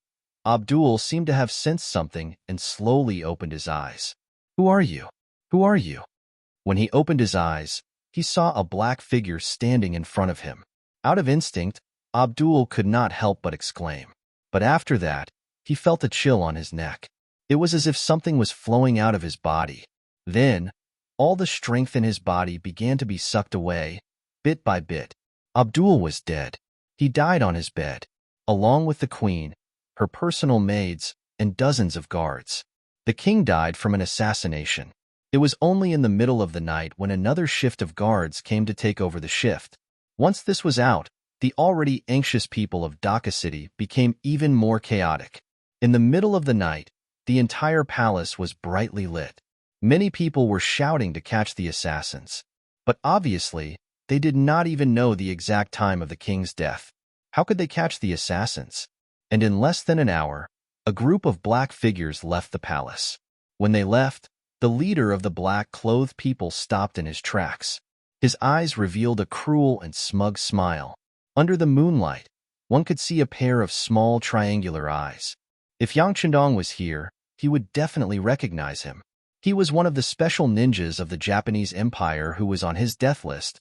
Abdul seemed to have sensed something and slowly opened his eyes. "Who are you? Who are you?" When he opened his eyes, he saw a black figure standing in front of him. Out of instinct, Abdul could not help but exclaim. But after that, he felt a chill on his neck. It was as if something was flowing out of his body. Then, all the strength in his body began to be sucked away, bit by bit. Abdul was dead. He died on his bed, along with the queen, her personal maids, and dozens of guards. The king died from an assassination. It was only in the middle of the night when another shift of guards came to take over the shift. Once this was out, the already anxious people of Dhaka City became even more chaotic. In the middle of the night, the entire palace was brightly lit. Many people were shouting to catch the assassins. But obviously, they did not even know the exact time of the king's death. How could they catch the assassins? And in less than an hour, a group of black figures left the palace. When they left, the leader of the black-clothed people stopped in his tracks. His eyes revealed a cruel and smug smile. Under the moonlight, one could see a pair of small triangular eyes. If Yang Chendong was here, he would definitely recognize him. He was one of the special ninjas of the Japanese Empire who was on his death list.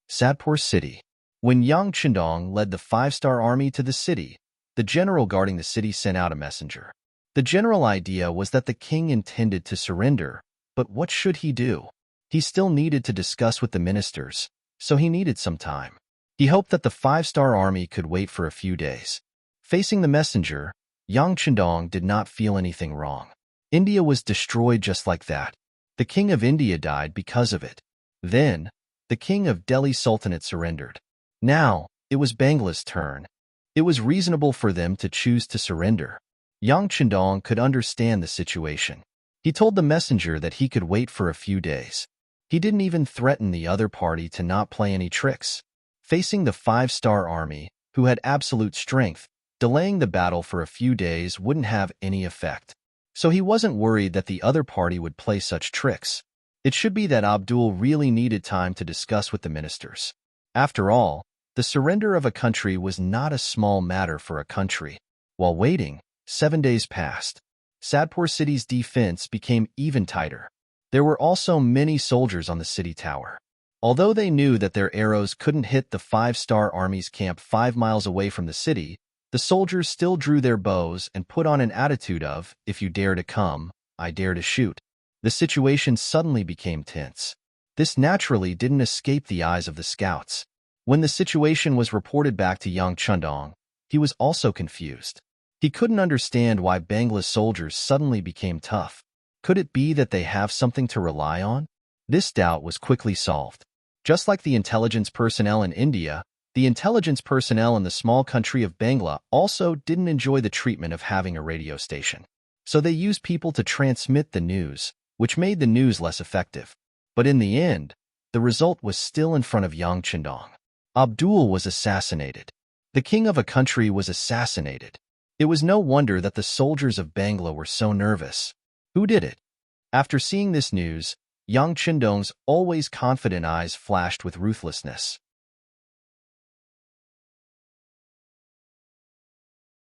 Sadpur City. When Yang Chendong led the 5-star army to the city, the general guarding the city sent out a messenger. The general idea was that the king intended to surrender, but what should he do? He still needed to discuss with the ministers, so he needed some time. He hoped that the 5-star army could wait for a few days. Facing the messenger, Yang Chendong did not feel anything wrong. India was destroyed just like that. The king of India died because of it. Then, the king of Delhi Sultanate surrendered. Now, it was Bangla's turn. It was reasonable for them to choose to surrender. Yang Chendong could understand the situation. He told the messenger that he could wait for a few days. He didn't even threaten the other party to not play any tricks. Facing the 5-star army, who had absolute strength, delaying the battle for a few days wouldn't have any effect. So he wasn't worried that the other party would play such tricks. It should be that Abdul really needed time to discuss with the ministers. After all, the surrender of a country was not a small matter for a country. While waiting, 7 days passed. Sadpur city's defense became even tighter. There were also many soldiers on the city tower. Although they knew that their arrows couldn't hit the 5-star army's camp 5 miles away from the city, the soldiers still drew their bows and put on an attitude of, if you dare to come, I dare to shoot. The situation suddenly became tense. This naturally didn't escape the eyes of the scouts. When the situation was reported back to Yang Chendong, he was also confused. He couldn't understand why Bangla's soldiers suddenly became tough. Could it be that they have something to rely on? This doubt was quickly solved. Just like the intelligence personnel in India, the intelligence personnel in the small country of Bangla also didn't enjoy the treatment of having a radio station. So they used people to transmit the news, which made the news less effective. But in the end, the result was still in front of Yang Chendong. Abdul was assassinated. The king of a country was assassinated. It was no wonder that the soldiers of Bangla were so nervous. Who did it? After seeing this news, Yang Chendong's always confident eyes flashed with ruthlessness.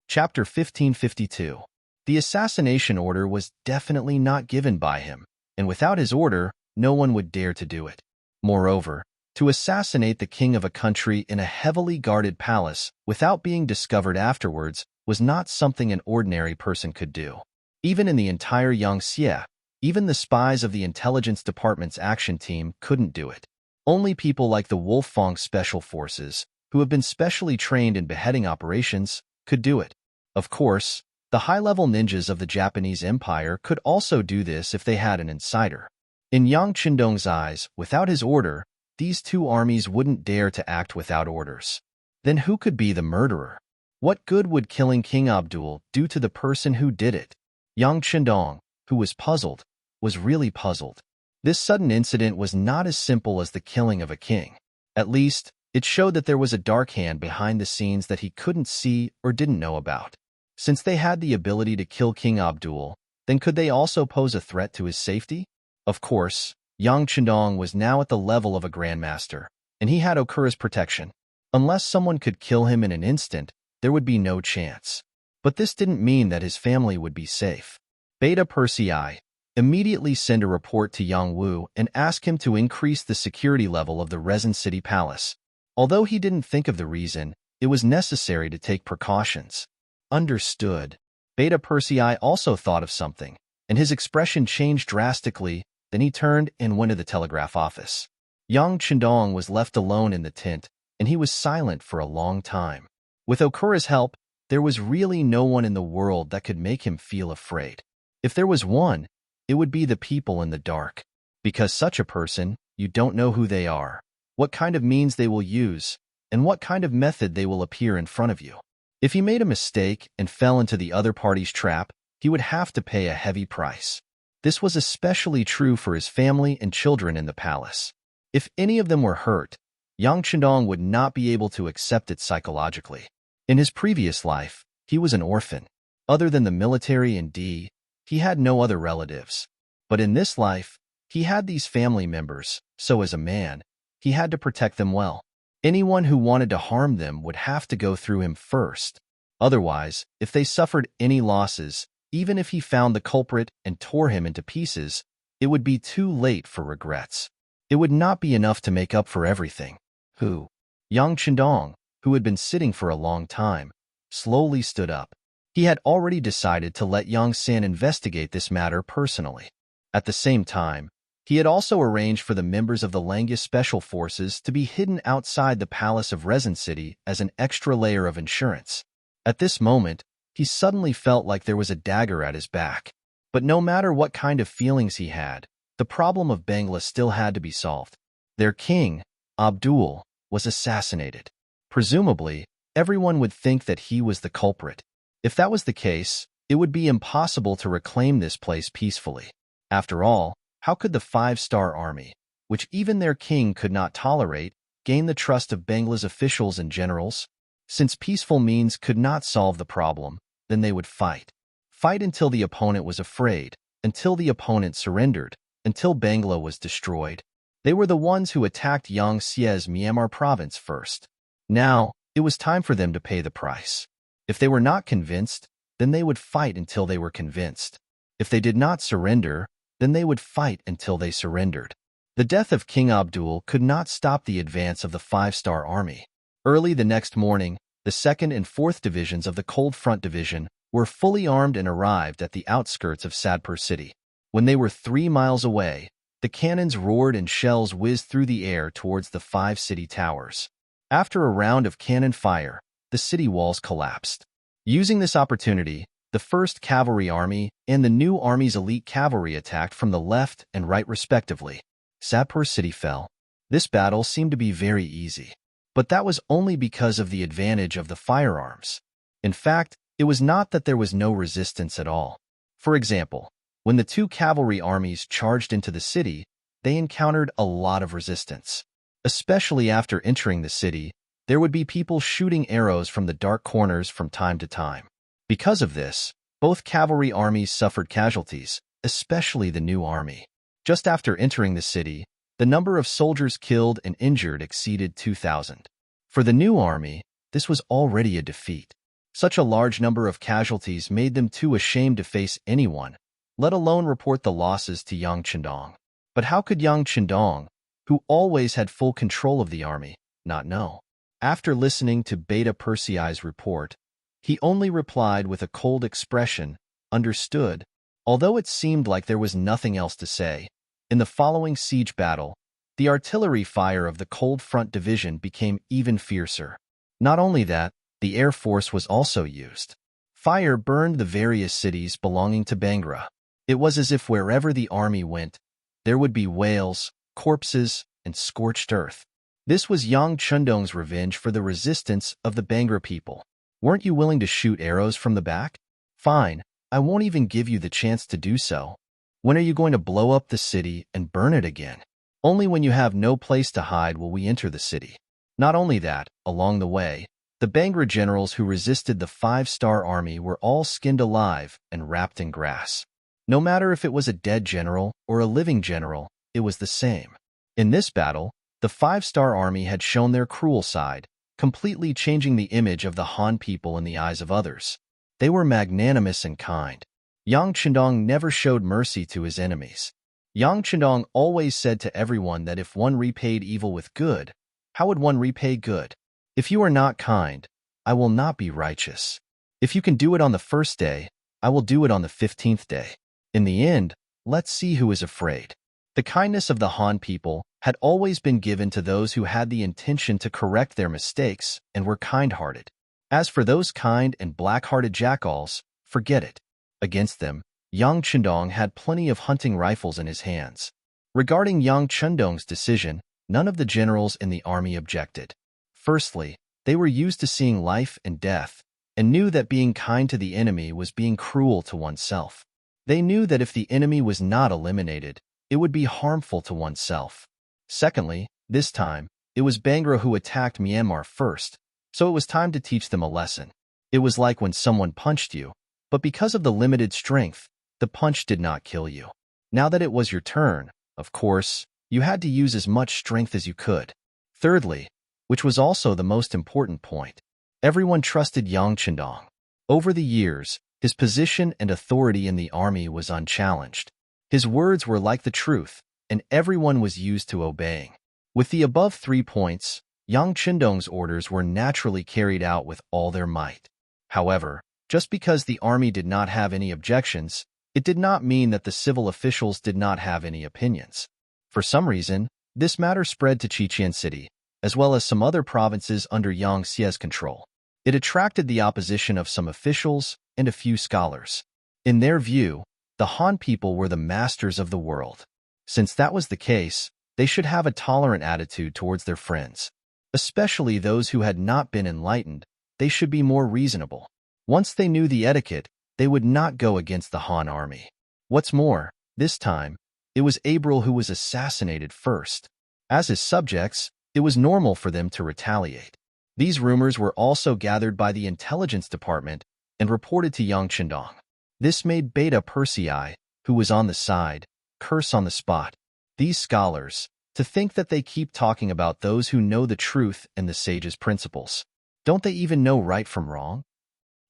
Chapter 1552. The assassination order was definitely not given by him, and without his order, no one would dare to do it. Moreover, to assassinate the king of a country in a heavily guarded palace without being discovered afterwards was not something an ordinary person could do. Even in the entire Yangtze, even the spies of the intelligence department's action team couldn't do it. Only people like the Wolfang Special Forces, who have been specially trained in beheading operations, could do it. Of course, the high-level ninjas of the Japanese Empire could also do this if they had an insider. In Yang Chendong's eyes, without his order, these two armies wouldn't dare to act without orders. Then who could be the murderer? What good would killing King Abdul do to the person who did it? Yang Chendong, who was puzzled, was really puzzled. This sudden incident was not as simple as the killing of a king. At least, it showed that there was a dark hand behind the scenes that he couldn't see or didn't know about. Since they had the ability to kill King Abdul, then could they also pose a threat to his safety? Of course, Yang Chendong was now at the level of a grandmaster, and he had Okura's protection. Unless someone could kill him in an instant, there would be no chance. But this didn't mean that his family would be safe. Beta Persei immediately sent a report to Yang Wu and asked him to increase the security level of the Resin City Palace. Although he didn't think of the reason, it was necessary to take precautions. Understood. Beta Persei also thought of something, and his expression changed drastically. Then he turned and went to the telegraph office. Yang Chendong was left alone in the tent, and he was silent for a long time. With Okura's help, there was really no one in the world that could make him feel afraid. If there was one, it would be the people in the dark. Because such a person, you don't know who they are. what kind of means they will use, and what kind of method they will appear in front of you. If he made a mistake and fell into the other party's trap, he would have to pay a heavy price. This was especially true for his family and children in the palace. If any of them were hurt, Yang Chendong would not be able to accept it psychologically. In his previous life, he was an orphan. Other than the military and he had no other relatives. But in this life, he had these family members, so as a man, he had to protect them well. Anyone who wanted to harm them would have to go through him first. Otherwise, if they suffered any losses, even if he found the culprit and tore him into pieces, it would be too late for regrets. It would not be enough to make up for everything. Yang Chendong, who had been sitting for a long time, slowly stood up. He had already decided to let Yang San investigate this matter personally. At the same time, he had also arranged for the members of the Langus Special Forces to be hidden outside the Palace of Resin City as an extra layer of insurance. At this moment, he suddenly felt like there was a dagger at his back. But no matter what kind of feelings he had, the problem of Bangla still had to be solved. Their king, Abdul, was assassinated. Presumably, everyone would think that he was the culprit. If that was the case, it would be impossible to reclaim this place peacefully. After all, how could the five-star army, which even their king could not tolerate, gain the trust of Bangla's officials and generals? Since peaceful means could not solve the problem, then they would fight. Fight until the opponent was afraid, until the opponent surrendered, until Bangla was destroyed. They were the ones who attacked Yangtze's Myanmar province first. Now, it was time for them to pay the price. If they were not convinced, then they would fight until they were convinced. If they did not surrender, then they would fight until they surrendered. The death of King Abdul could not stop the advance of the five-star army. Early the next morning, the 2nd and 4th Divisions of the Cold Front Division were fully armed and arrived at the outskirts of Sadpur city. When they were 3 miles away, the cannons roared and shells whizzed through the air towards the 5 city towers. After a round of cannon fire, the city walls collapsed. Using this opportunity, the 1st Cavalry Army and the new Army's elite cavalry attacked from the left and right respectively. Sadpur city fell. This battle seemed to be very easy. But that was only because of the advantage of the firearms. In fact, it was not that there was no resistance at all. For example, when the 2 cavalry armies charged into the city, they encountered a lot of resistance. Especially after entering the city, there would be people shooting arrows from the dark corners from time to time. Because of this, both cavalry armies suffered casualties, especially the new army. Just after entering the city, the number of soldiers killed and injured exceeded 2,000. For the new army, this was already a defeat. Such a large number of casualties made them too ashamed to face anyone, let alone report the losses to Yang Chendong. But how could Yang Chendong, who always had full control of the army, not know? After listening to Beta Persei's report, he only replied with a cold expression, understood, although it seemed like there was nothing else to say. In the following siege battle, the artillery fire of the Cold Front Division became even fiercer. Not only that, the Air Force was also used. Fire burned the various cities belonging to Bangra. It was as if wherever the army went, there would be wails, corpses, and scorched earth. This was Yang Chendong's revenge for the resistance of the Bangra people. Weren't you willing to shoot arrows from the back? Fine, I won't even give you the chance to do so. When are you going to blow up the city and burn it again? Only when you have no place to hide will we enter the city. Not only that, along the way, the Bangra generals who resisted the 5-star army were all skinned alive and wrapped in grass. No matter if it was a dead general or a living general, it was the same. In this battle, the 5-star army had shown their cruel side, completely changing the image of the Han people in the eyes of others. They were magnanimous and kind. Yang Chendong never showed mercy to his enemies. Yang Chendong always said to everyone that if one repaid evil with good, how would one repay good? If you are not kind, I will not be righteous. If you can do it on the 1st day, I will do it on the 15th day. In the end, let's see who is afraid. The kindness of the Han people had always been given to those who had the intention to correct their mistakes and were kind-hearted. As for those kind and black-hearted jackals, forget it. Against them, Yang Chendong had plenty of hunting rifles in his hands. Regarding Yang Chendong's decision, None of the generals in the army objected. Firstly, they were used to seeing life and death, and knew that being kind to the enemy was being cruel to oneself. They knew that if the enemy was not eliminated, it would be harmful to oneself. Secondly, this time, it was Bangra who attacked Myanmar first, so it was time to teach them a lesson. It was like when someone punched you, but because of the limited strength, the punch did not kill you. Now that it was your turn, of course, you had to use as much strength as you could. Thirdly, which was also the most important point, everyone trusted Yang Chendong. Over the years, his position and authority in the army was unchallenged. His words were like the truth, and everyone was used to obeying. With the above 3 points, Yang Chendong's orders were naturally carried out with all their might. However, just because the army did not have any objections, it did not mean that the civil officials did not have any opinions. For some reason, this matter spread to Chichen City, as well as some other provinces under Yang Xie's control. It attracted the opposition of some officials and a few scholars. In their view, the Han people were the masters of the world. Since that was the case, they should have a tolerant attitude towards their friends. Especially those who had not been enlightened, they should be more reasonable. Once they knew the etiquette, they would not go against the Han army. What's more, this time, it was Abril who was assassinated first. As his subjects, it was normal for them to retaliate. These rumors were also gathered by the intelligence department and reported to Yang Chendong. This made Beta Persei, who was on the side, curse on the spot. These scholars, to think that they keep talking about those who know the truth and the sage's principles. Don't they even know right from wrong?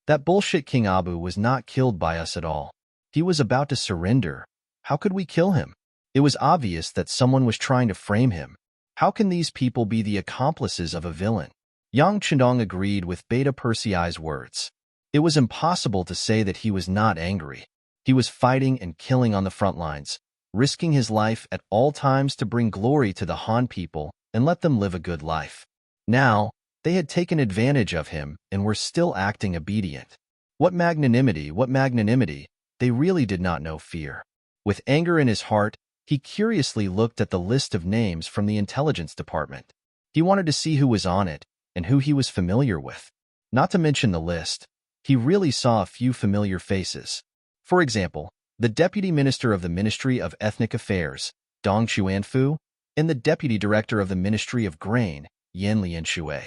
That bullshit King Abu was not killed by us at all. He was about to surrender. How could we kill him? It was obvious that someone was trying to frame him. How can these people be the accomplices of a villain? Yang Chendong agreed with Beta Persei's words. It was impossible to say that he was not angry. He was fighting and killing on the front lines, risking his life at all times to bring glory to the Han people and let them live a good life. Now, they had taken advantage of him and were still acting obedient. What magnanimity, they really did not know fear. With anger in his heart, he curiously looked at the list of names from the intelligence department. He wanted to see who was on it and who he was familiar with. Not to mention the list, he really saw a few familiar faces. For example, the Deputy Minister of the Ministry of Ethnic Affairs, Dong Chuanfu, and the Deputy Director of the Ministry of Grain, Yan Lianshui.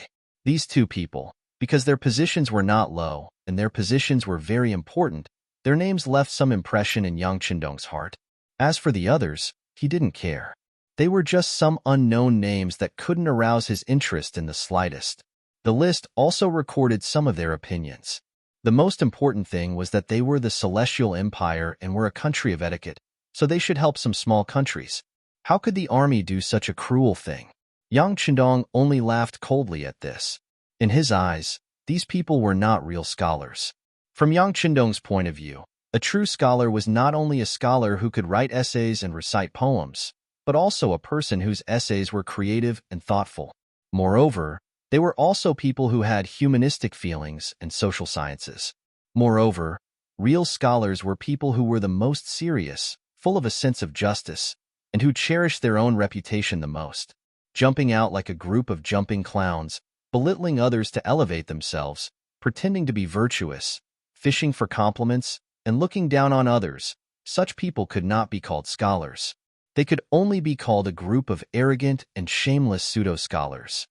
These two people, because their positions were not low and their positions were very important, their names left some impression in Yang Chendong's heart. As for the others, he didn't care. They were just some unknown names that couldn't arouse his interest in the slightest. The list also recorded some of their opinions. The most important thing was that they were the Celestial Empire and were a country of etiquette, so they should help some small countries. How could the army do such a cruel thing? Yang Chendong only laughed coldly at this. In his eyes, these people were not real scholars. From Yang Chendong's point of view, a true scholar was not only a scholar who could write essays and recite poems, but also a person whose essays were creative and thoughtful. Moreover, they were also people who had humanistic feelings and social sciences. Moreover, real scholars were people who were the most serious, full of a sense of justice, and who cherished their own reputation the most. Jumping out like a group of jumping clowns, belittling others to elevate themselves, pretending to be virtuous, fishing for compliments, and looking down on others, such people could not be called scholars. They could only be called a group of arrogant and shameless pseudo-scholars.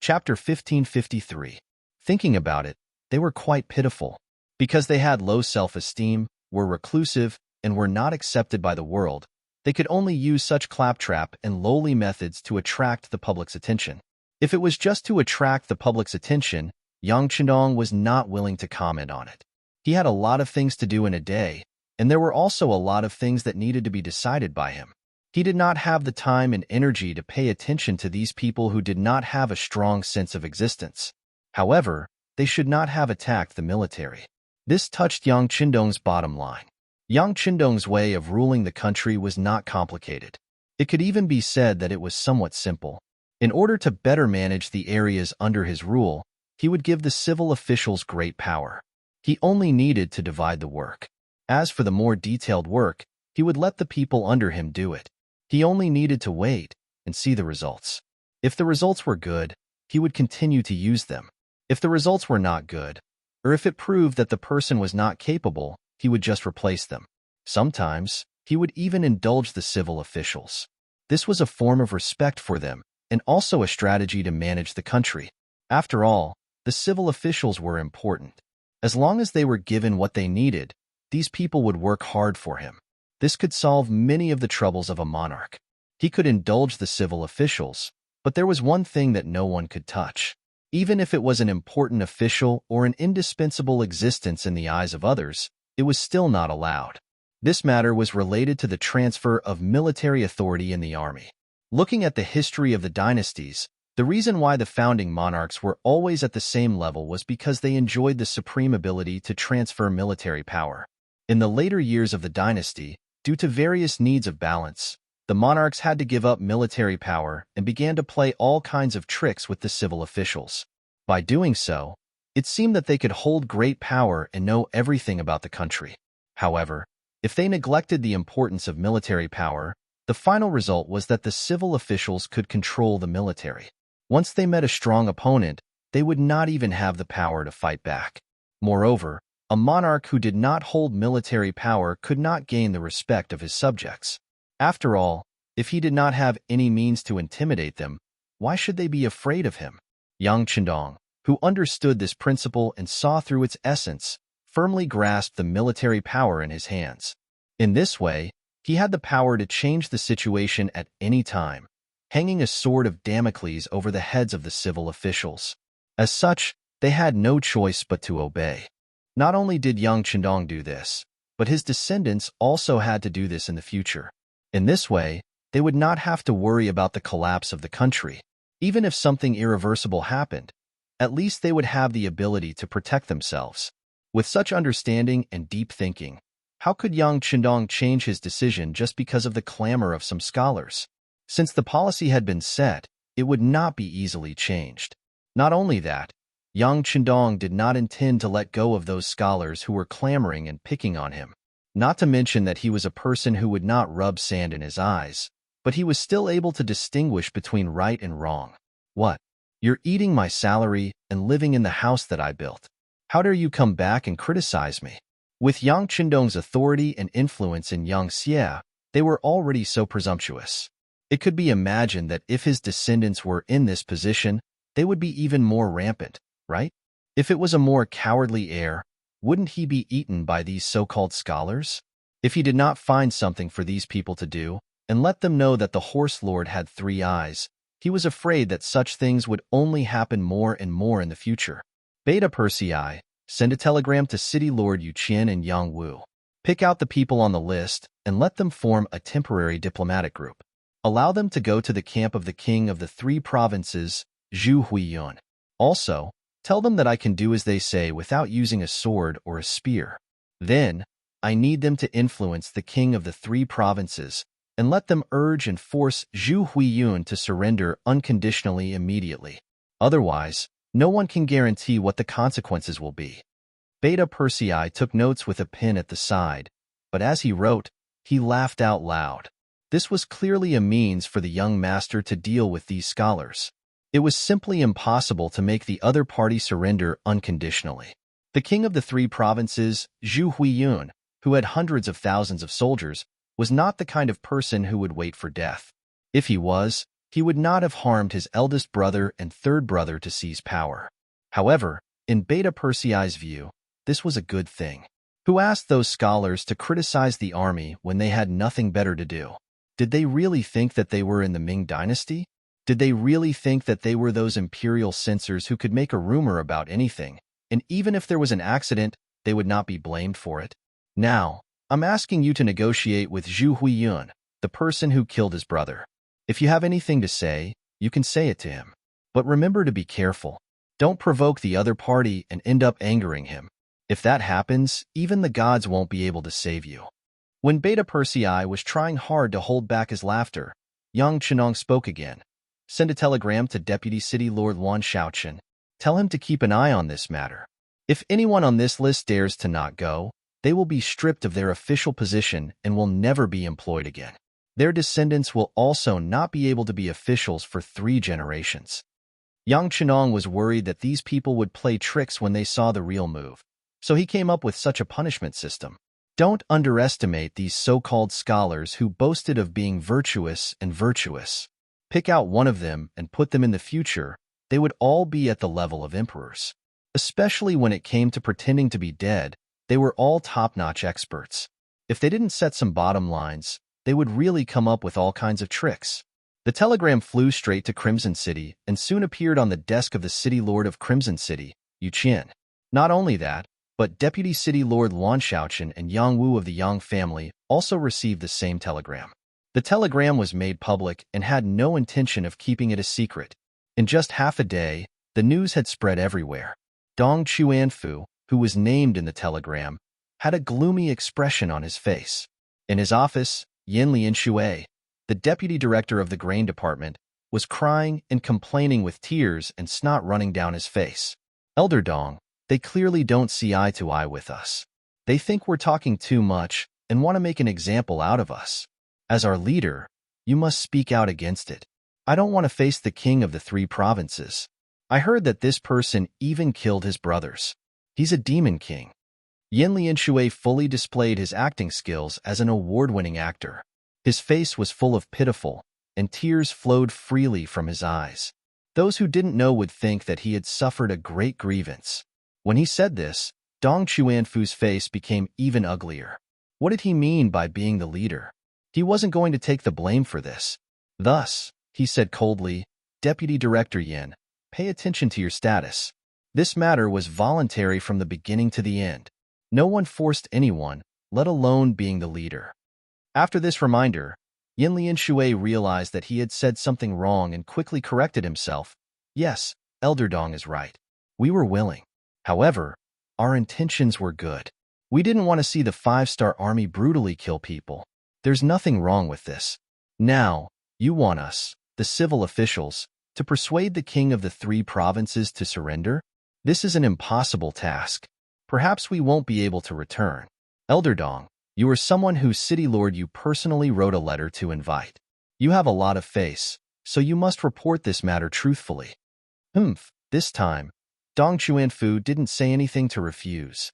Chapter 1553. Thinking about it, they were quite pitiful. Because they had low self-esteem, were reclusive, and were not accepted by the world, they could only use such claptrap and lowly methods to attract the public's attention. If it was just to attract the public's attention, Yang Chendong was not willing to comment on it. He had a lot of things to do in a day, and there were also a lot of things that needed to be decided by him. He did not have the time and energy to pay attention to these people who did not have a strong sense of existence. However, they should not have attacked the military. This touched Yang Chendong's bottom line. Yang Chendong's way of ruling the country was not complicated. It could even be said that it was somewhat simple. In order to better manage the areas under his rule, he would give the civil officials great power. He only needed to divide the work. As for the more detailed work, he would let the people under him do it. He only needed to wait and see the results. If the results were good, he would continue to use them. If the results were not good, or if it proved that the person was not capable, he would just replace them. Sometimes, he would even indulge the civil officials. This was a form of respect for them, and also a strategy to manage the country. After all, the civil officials were important. As long as they were given what they needed, these people would work hard for him. This could solve many of the troubles of a monarch. He could indulge the civil officials, but there was one thing that no one could touch. Even if it was an important official or an indispensable existence in the eyes of others, it was still not allowed. This matter was related to the transfer of military authority in the army. Looking at the history of the dynasties, the reason why the founding monarchs were always at the same level was because they enjoyed the supreme ability to transfer military power. In the later years of the dynasty, due to various needs of balance, the monarchs had to give up military power and began to play all kinds of tricks with the civil officials. By doing so, it seemed that they could hold great power and know everything about the country. However, if they neglected the importance of military power, the final result was that the civil officials could control the military. Once they met a strong opponent, they would not even have the power to fight back. Moreover, a monarch who did not hold military power could not gain the respect of his subjects. After all, if he did not have any means to intimidate them, why should they be afraid of him? Yang Chendong, who understood this principle and saw through its essence, firmly grasped the military power in his hands. In this way, he had the power to change the situation at any time, hanging a sword of Damocles over the heads of the civil officials. As such, they had no choice but to obey. Not only did Yang Chendong do this, but his descendants also had to do this in the future. In this way, they would not have to worry about the collapse of the country. Even if something irreversible happened, at least they would have the ability to protect themselves. With such understanding and deep thinking, how could Yang Chendong change his decision just because of the clamor of some scholars? Since the policy had been set, it would not be easily changed. Not only that, Yang Chendong did not intend to let go of those scholars who were clamoring and picking on him. Not to mention that he was a person who would not rub sand in his eyes, but he was still able to distinguish between right and wrong. What? You're eating my salary and living in the house that I built. How dare you come back and criticize me? With Yang Chendong's authority and influence in Yangxia, they were already so presumptuous. It could be imagined that if his descendants were in this position, they would be even more rampant, right? If it was a more cowardly heir, wouldn't he be eaten by these so-called scholars? If he did not find something for these people to do, and let them know that the horse lord had 3 eyes, he was afraid that such things would only happen more and more in the future. Beta Persei, send a telegram to City Lord Yu Qian and Yang Wu. Pick out the people on the list and let them form a temporary diplomatic group. Allow them to go to the camp of the king of the 3 provinces, Zhu Huiyun. Also, tell them that I can do as they say without using a sword or a spear. Then, I need them to influence the king of the 3 provinces and let them urge and force Zhu Huiyun to surrender unconditionally immediately. Otherwise, no one can guarantee what the consequences will be. Beta Persei took notes with a pen at the side, but as he wrote, he laughed out loud. This was clearly a means for the young master to deal with these scholars. It was simply impossible to make the other party surrender unconditionally. The king of the 3 provinces, Zhu Huiyun, who had hundreds of thousands of soldiers, was not the kind of person who would wait for death. If he was, he would not have harmed his eldest brother and 3rd brother to seize power. However, in Beta Persei's view, this was a good thing. Who asked those scholars to criticize the army when they had nothing better to do? Did they really think that they were in the Ming dynasty? Did they really think that they were those imperial censors who could make a rumor about anything, and even if there was an accident, they would not be blamed for it? Now, I'm asking you to negotiate with Zhu Huiyun, the person who killed his brother. If you have anything to say, you can say it to him. But remember to be careful. Don't provoke the other party and end up angering him. If that happens, even the gods won't be able to save you. When Beta Persei was trying hard to hold back his laughter, Yang Chendong spoke again. Send a telegram to Deputy City Lord Luan Shaochen. Tell him to keep an eye on this matter. If anyone on this list dares to not go, they will be stripped of their official position and will never be employed again. Their descendants will also not be able to be officials for 3 generations. Yang Chenong was worried that these people would play tricks when they saw the real move, so he came up with such a punishment system. Don't underestimate these so-called scholars who boasted of being virtuous and virtuous. Pick out one of them and put them in the future, they would all be at the level of emperors. Especially when it came to pretending to be dead, they were all top-notch experts. If they didn't set some bottom lines, they would really come up with all kinds of tricks. The telegram flew straight to Crimson City and soon appeared on the desk of the City Lord of Crimson City, Yu Qian. Not only that, but Deputy City Lord Luan Shaochen and Yang Wu of the Yang family also received the same telegram. The telegram was made public and had no intention of keeping it a secret. In just half a day, the news had spread everywhere. Dong Chuanfu, who was named in the telegram, had a gloomy expression on his face. In his office, Yin Lianshui, the deputy director of the grain department, was crying and complaining with tears and snot running down his face. Elder Dong, they clearly don't see eye to eye with us. They think we're talking too much and want to make an example out of us. As our leader, you must speak out against it. I don't want to face the king of the 3 provinces. I heard that this person even killed his brothers. He's a demon king. Yin Lianshui fully displayed his acting skills as an award-winning actor. His face was full of pitiful, and tears flowed freely from his eyes. Those who didn't know would think that he had suffered a great grievance. When he said this, Dong Chuanfu's face became even uglier. What did he mean by being the leader? He wasn't going to take the blame for this. Thus, he said coldly, Deputy Director Yin, pay attention to your status. This matter was voluntary from the beginning to the end. No one forced anyone, let alone being the leader. After this reminder, Yin Lianshui realized that he had said something wrong and quickly corrected himself. Yes, Elder Dong is right. We were willing. However, our intentions were good. We didn't want to see the 5-star army brutally kill people. There's nothing wrong with this. Now, you want us, the civil officials, to persuade the king of the 3 provinces to surrender? This is an impossible task. Perhaps we won't be able to return. Elder Dong, you are someone whose city lord you personally wrote a letter to invite. You have a lot of face, so you must report this matter truthfully. This time, Dong Chuanfu didn't say anything to refuse.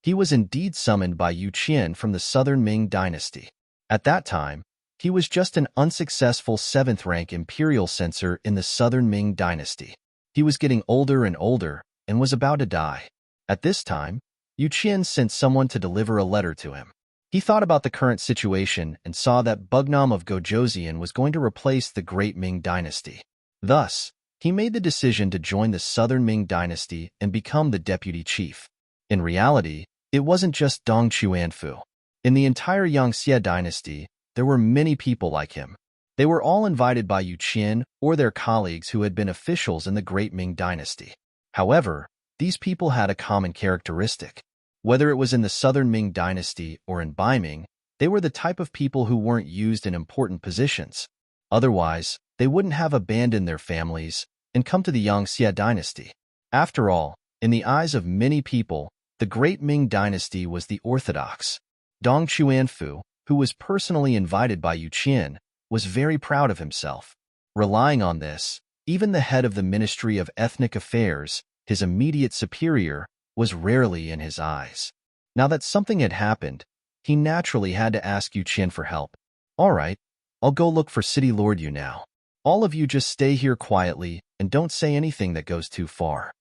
He was indeed summoned by Yu Qian from the southern Ming dynasty. At that time, he was just an unsuccessful 7th-rank imperial censor in the southern Ming dynasty. He was getting older and older and was about to die. At this time, Yu Qian sent someone to deliver a letter to him. He thought about the current situation and saw that Bugnam of Gojoseon was going to replace the great Ming dynasty. Thus, he made the decision to join the southern Ming dynasty and become the deputy chief. In reality, it wasn't just Dong Chuanfu. In the entire Yangxie dynasty, there were many people like him. They were all invited by Yu Qian or their colleagues who had been officials in the great Ming dynasty. However, these people had a common characteristic. Whether it was in the southern Ming dynasty or in Baiming, they were the type of people who weren't used in important positions. Otherwise, they wouldn't have abandoned their families and come to the Yangxie dynasty. After all, in the eyes of many people, the great Ming dynasty was the orthodox. Dong Chuanfu, who was personally invited by Yu Qian, was very proud of himself. Relying on this, even the head of the Ministry of Ethnic Affairs, his immediate superior, was rarely in his eyes. Now that something had happened, he naturally had to ask Yu Qian for help. All right, I'll go look for City Lord Yu now. All of you just stay here quietly and don't say anything that goes too far.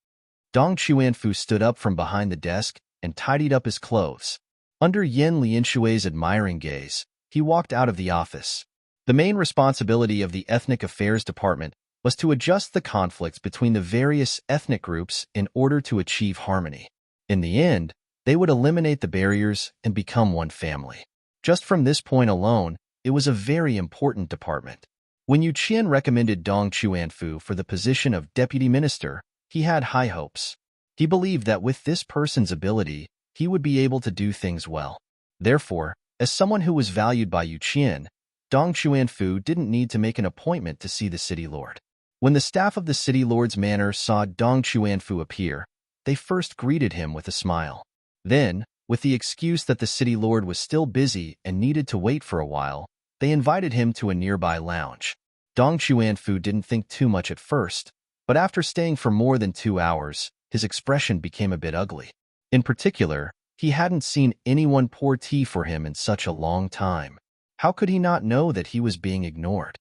Dong Chuanfu stood up from behind the desk and tidied up his clothes. Under Yin Lianshui's admiring gaze, he walked out of the office. The main responsibility of the Ethnic Affairs Department was to adjust the conflicts between the various ethnic groups in order to achieve harmony. In the end, they would eliminate the barriers and become one family. Just from this point alone, it was a very important department. When Yu Qian recommended Dong Chuanfu for the position of deputy minister, he had high hopes. He believed that with this person's ability, he would be able to do things well. Therefore, as someone who was valued by Yu Qian, Dong Chuanfu didn't need to make an appointment to see the city lord. When the staff of the city lord's manor saw Dong Chuanfu appear, they first greeted him with a smile. Then, With the excuse that the city lord was still busy and needed to wait for a while, they invited him to a nearby lounge. Dong Chuanfu didn't think too much at first, but after staying for more than 2 hours, his expression became a bit ugly. In particular, he hadn't seen anyone pour tea for him in such a long time. How could he not know that he was being ignored?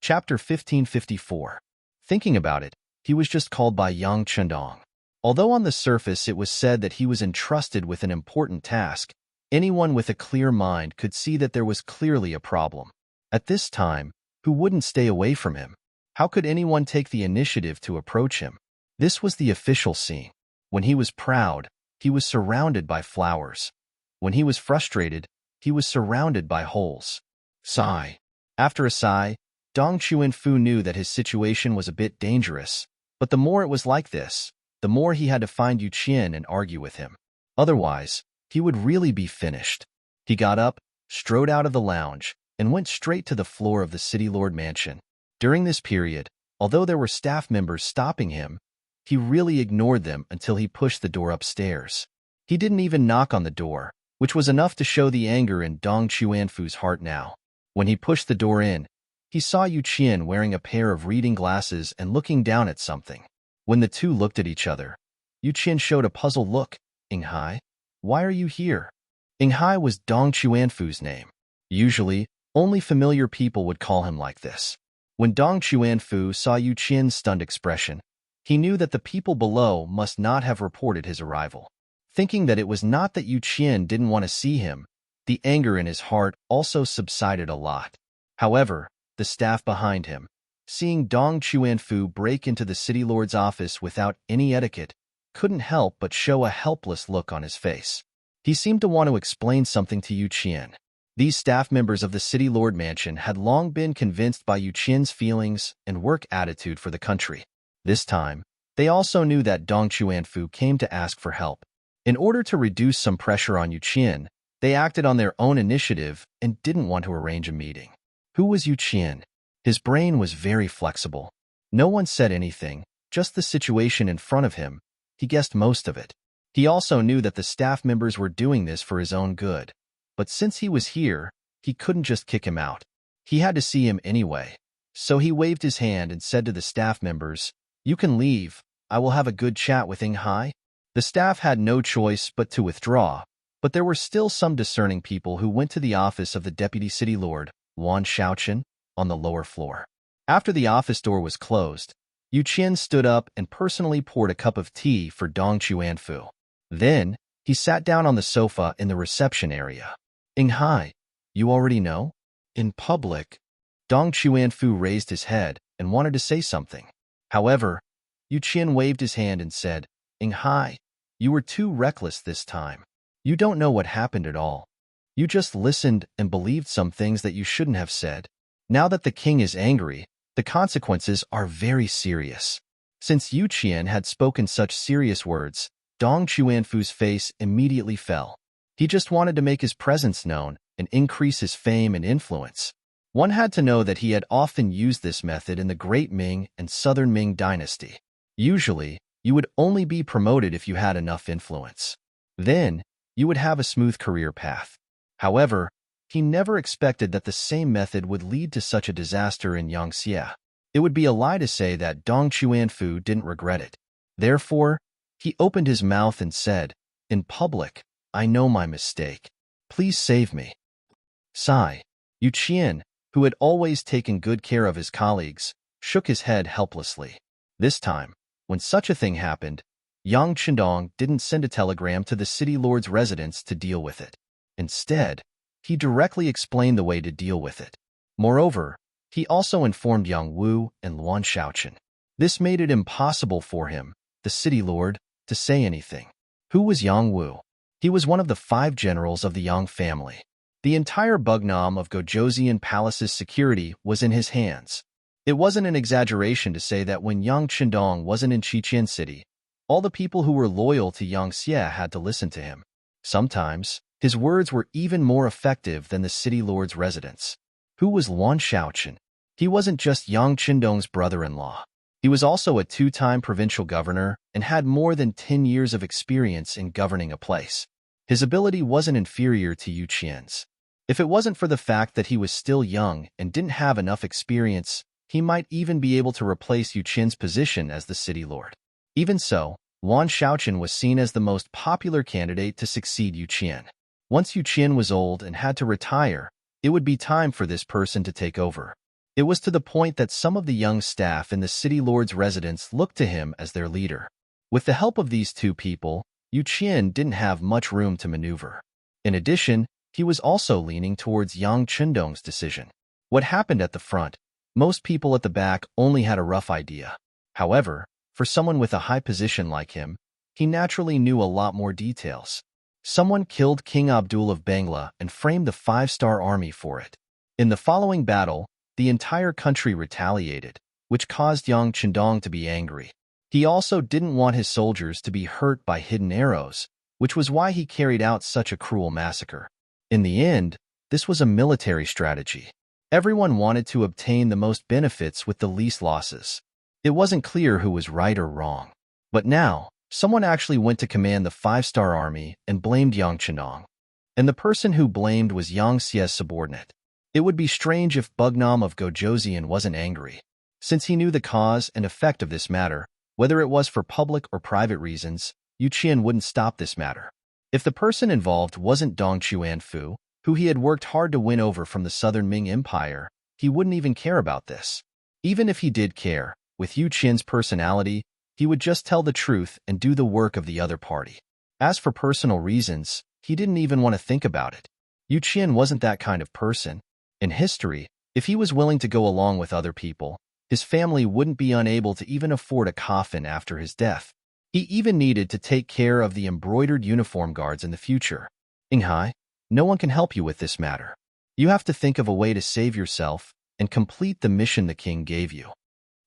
Chapter 1554. Thinking about it, he was just called by Yang Chendong. Although on the surface it was said that he was entrusted with an important task, anyone with a clear mind could see that there was clearly a problem. At this time, who wouldn't stay away from him? How could anyone take the initiative to approach him? This was the official scene. When he was proud, he was surrounded by flowers. When he was frustrated, he was surrounded by holes. Sigh. After a sigh, Dong Chuanfu knew that his situation was a bit dangerous, but the more it was like this, the more he had to find Yu Qian and argue with him. Otherwise, he would really be finished. He got up, strode out of the lounge, and went straight to the floor of the city lord mansion. During this period, although there were staff members stopping him, he really ignored them until he pushed the door upstairs. He didn't even knock on the door, which was enough to show the anger in Dong Chuanfu's heart now. When he pushed the door in, he saw Yu Qian wearing a pair of reading glasses and looking down at something. When the two looked at each other, Yu Qian showed a puzzled look. "Inghai, why are you here?" Inghai was Dong Chuanfu's name. Usually, only familiar people would call him like this. When Dong Chuanfu saw Yu Qian's stunned expression, he knew that the people below must not have reported his arrival. Thinking that it was not that Yu Qian didn't want to see him, the anger in his heart also subsided a lot. However, the staff behind him, seeing Dong Chuanfu break into the city lord's office without any etiquette, couldn't help but show a helpless look on his face. He seemed to want to explain something to Yu Qian. These staff members of the city lord mansion had long been convinced by Yu Qian's feelings and work attitude for the country. This time, they also knew that Dong Chuanfu came to ask for help. In order to reduce some pressure on Yu Qian, they acted on their own initiative and didn't want to arrange a meeting. Who was Yu Qian? His brain was very flexible. No one said anything, just the situation in front of him. He guessed most of it. He also knew that the staff members were doing this for his own good. But since he was here, he couldn't just kick him out. He had to see him anyway. So he waved his hand and said to the staff members, "You can leave. I will have a good chat with Inghai." The staff had no choice but to withdraw, but there were still some discerning people who went to the office of the deputy city lord, Wan Shaochen, on the lower floor. After the office door was closed, Yu Qian stood up and personally poured a cup of tea for Dong Chuanfu. Then, he sat down on the sofa in the reception area. "Inghai, you already know?" In public, Dong Chuanfu raised his head and wanted to say something. However, Yu Qian waved his hand and said, "Inghai, you were too reckless this time. You don't know what happened at all. You just listened and believed some things that you shouldn't have said. Now that the king is angry, the consequences are very serious." Since Yu Qian had spoken such serious words, Dong Chuanfu's face immediately fell. He just wanted to make his presence known and increase his fame and influence. One had to know that he had often used this method in the Great Ming and Southern Ming dynasty. Usually, you would only be promoted if you had enough influence. Then, you would have a smooth career path. However, he never expected that the same method would lead to such a disaster in Yangxie. It would be a lie to say that Dong Chuanfu didn't regret it. Therefore, he opened his mouth and said, "In public, I know my mistake. Please save me." Sigh. Yu Qian, who had always taken good care of his colleagues, shook his head helplessly. This time, when such a thing happened, Yang Chendong didn't send a telegram to the city lord's residence to deal with it. Instead, he directly explained the way to deal with it. Moreover, he also informed Yang Wu and Luan Shaochen. This made it impossible for him, the city lord, to say anything. Who was Yang Wu? He was one of the 5 generals of the Yang family. The entire Bugnam of Gojoseon Palace's security was in his hands. It wasn't an exaggeration to say that when Yang Chendong wasn't in Qiqian City, all the people who were loyal to Yang Xie had to listen to him. Sometimes, his words were even more effective than the city lord's residence. Who was Luan Shaochen? He wasn't just Yang Chendong's brother-in-law. He was also a two-time provincial governor and had more than 10 years of experience in governing a place. His ability wasn't inferior to Yu Qian's. If it wasn't for the fact that he was still young and didn't have enough experience, he might even be able to replace Yu Qian's position as the city lord. Even so, Wan Shaoqian was seen as the most popular candidate to succeed Yu Qian. Once Yu Qian was old and had to retire, it would be time for this person to take over. It was to the point that some of the young staff in the city lord's residence looked to him as their leader. With the help of these two people, Yu Qian didn't have much room to maneuver. In addition, he was also leaning towards Yang Chindong's decision. What happened at the front, most people at the back only had a rough idea. However, for someone with a high position like him, he naturally knew a lot more details. Someone killed King Abdul of Bangla and framed the five-star army for it. In the following battle, the entire country retaliated, which caused Yang Chindong to be angry. He also didn't want his soldiers to be hurt by hidden arrows, which was why he carried out such a cruel massacre. In the end, this was a military strategy. Everyone wanted to obtain the most benefits with the least losses. It wasn't clear who was right or wrong. But now, someone actually went to command the five-star army and blamed Yang Chindong. And the person who blamed was Yang Xie's subordinate. It would be strange if Bugnam of Gojoseon wasn't angry, since he knew the cause and effect of this matter. Whether it was for public or private reasons, Yu Qian wouldn't stop this matter. If the person involved wasn't Dong Chuanfu, who he had worked hard to win over from the southern Ming Empire, he wouldn't even care about this. Even if he did care, with Yu Qian's personality, he would just tell the truth and do the work of the other party. As for personal reasons, he didn't even want to think about it. Yu Qian wasn't that kind of person. In history, if he was willing to go along with other people, his family wouldn't be unable to even afford a coffin after his death. He even needed to take care of the embroidered uniform guards in the future. Inghai, no one can help you with this matter. You have to think of a way to save yourself and complete the mission the king gave you.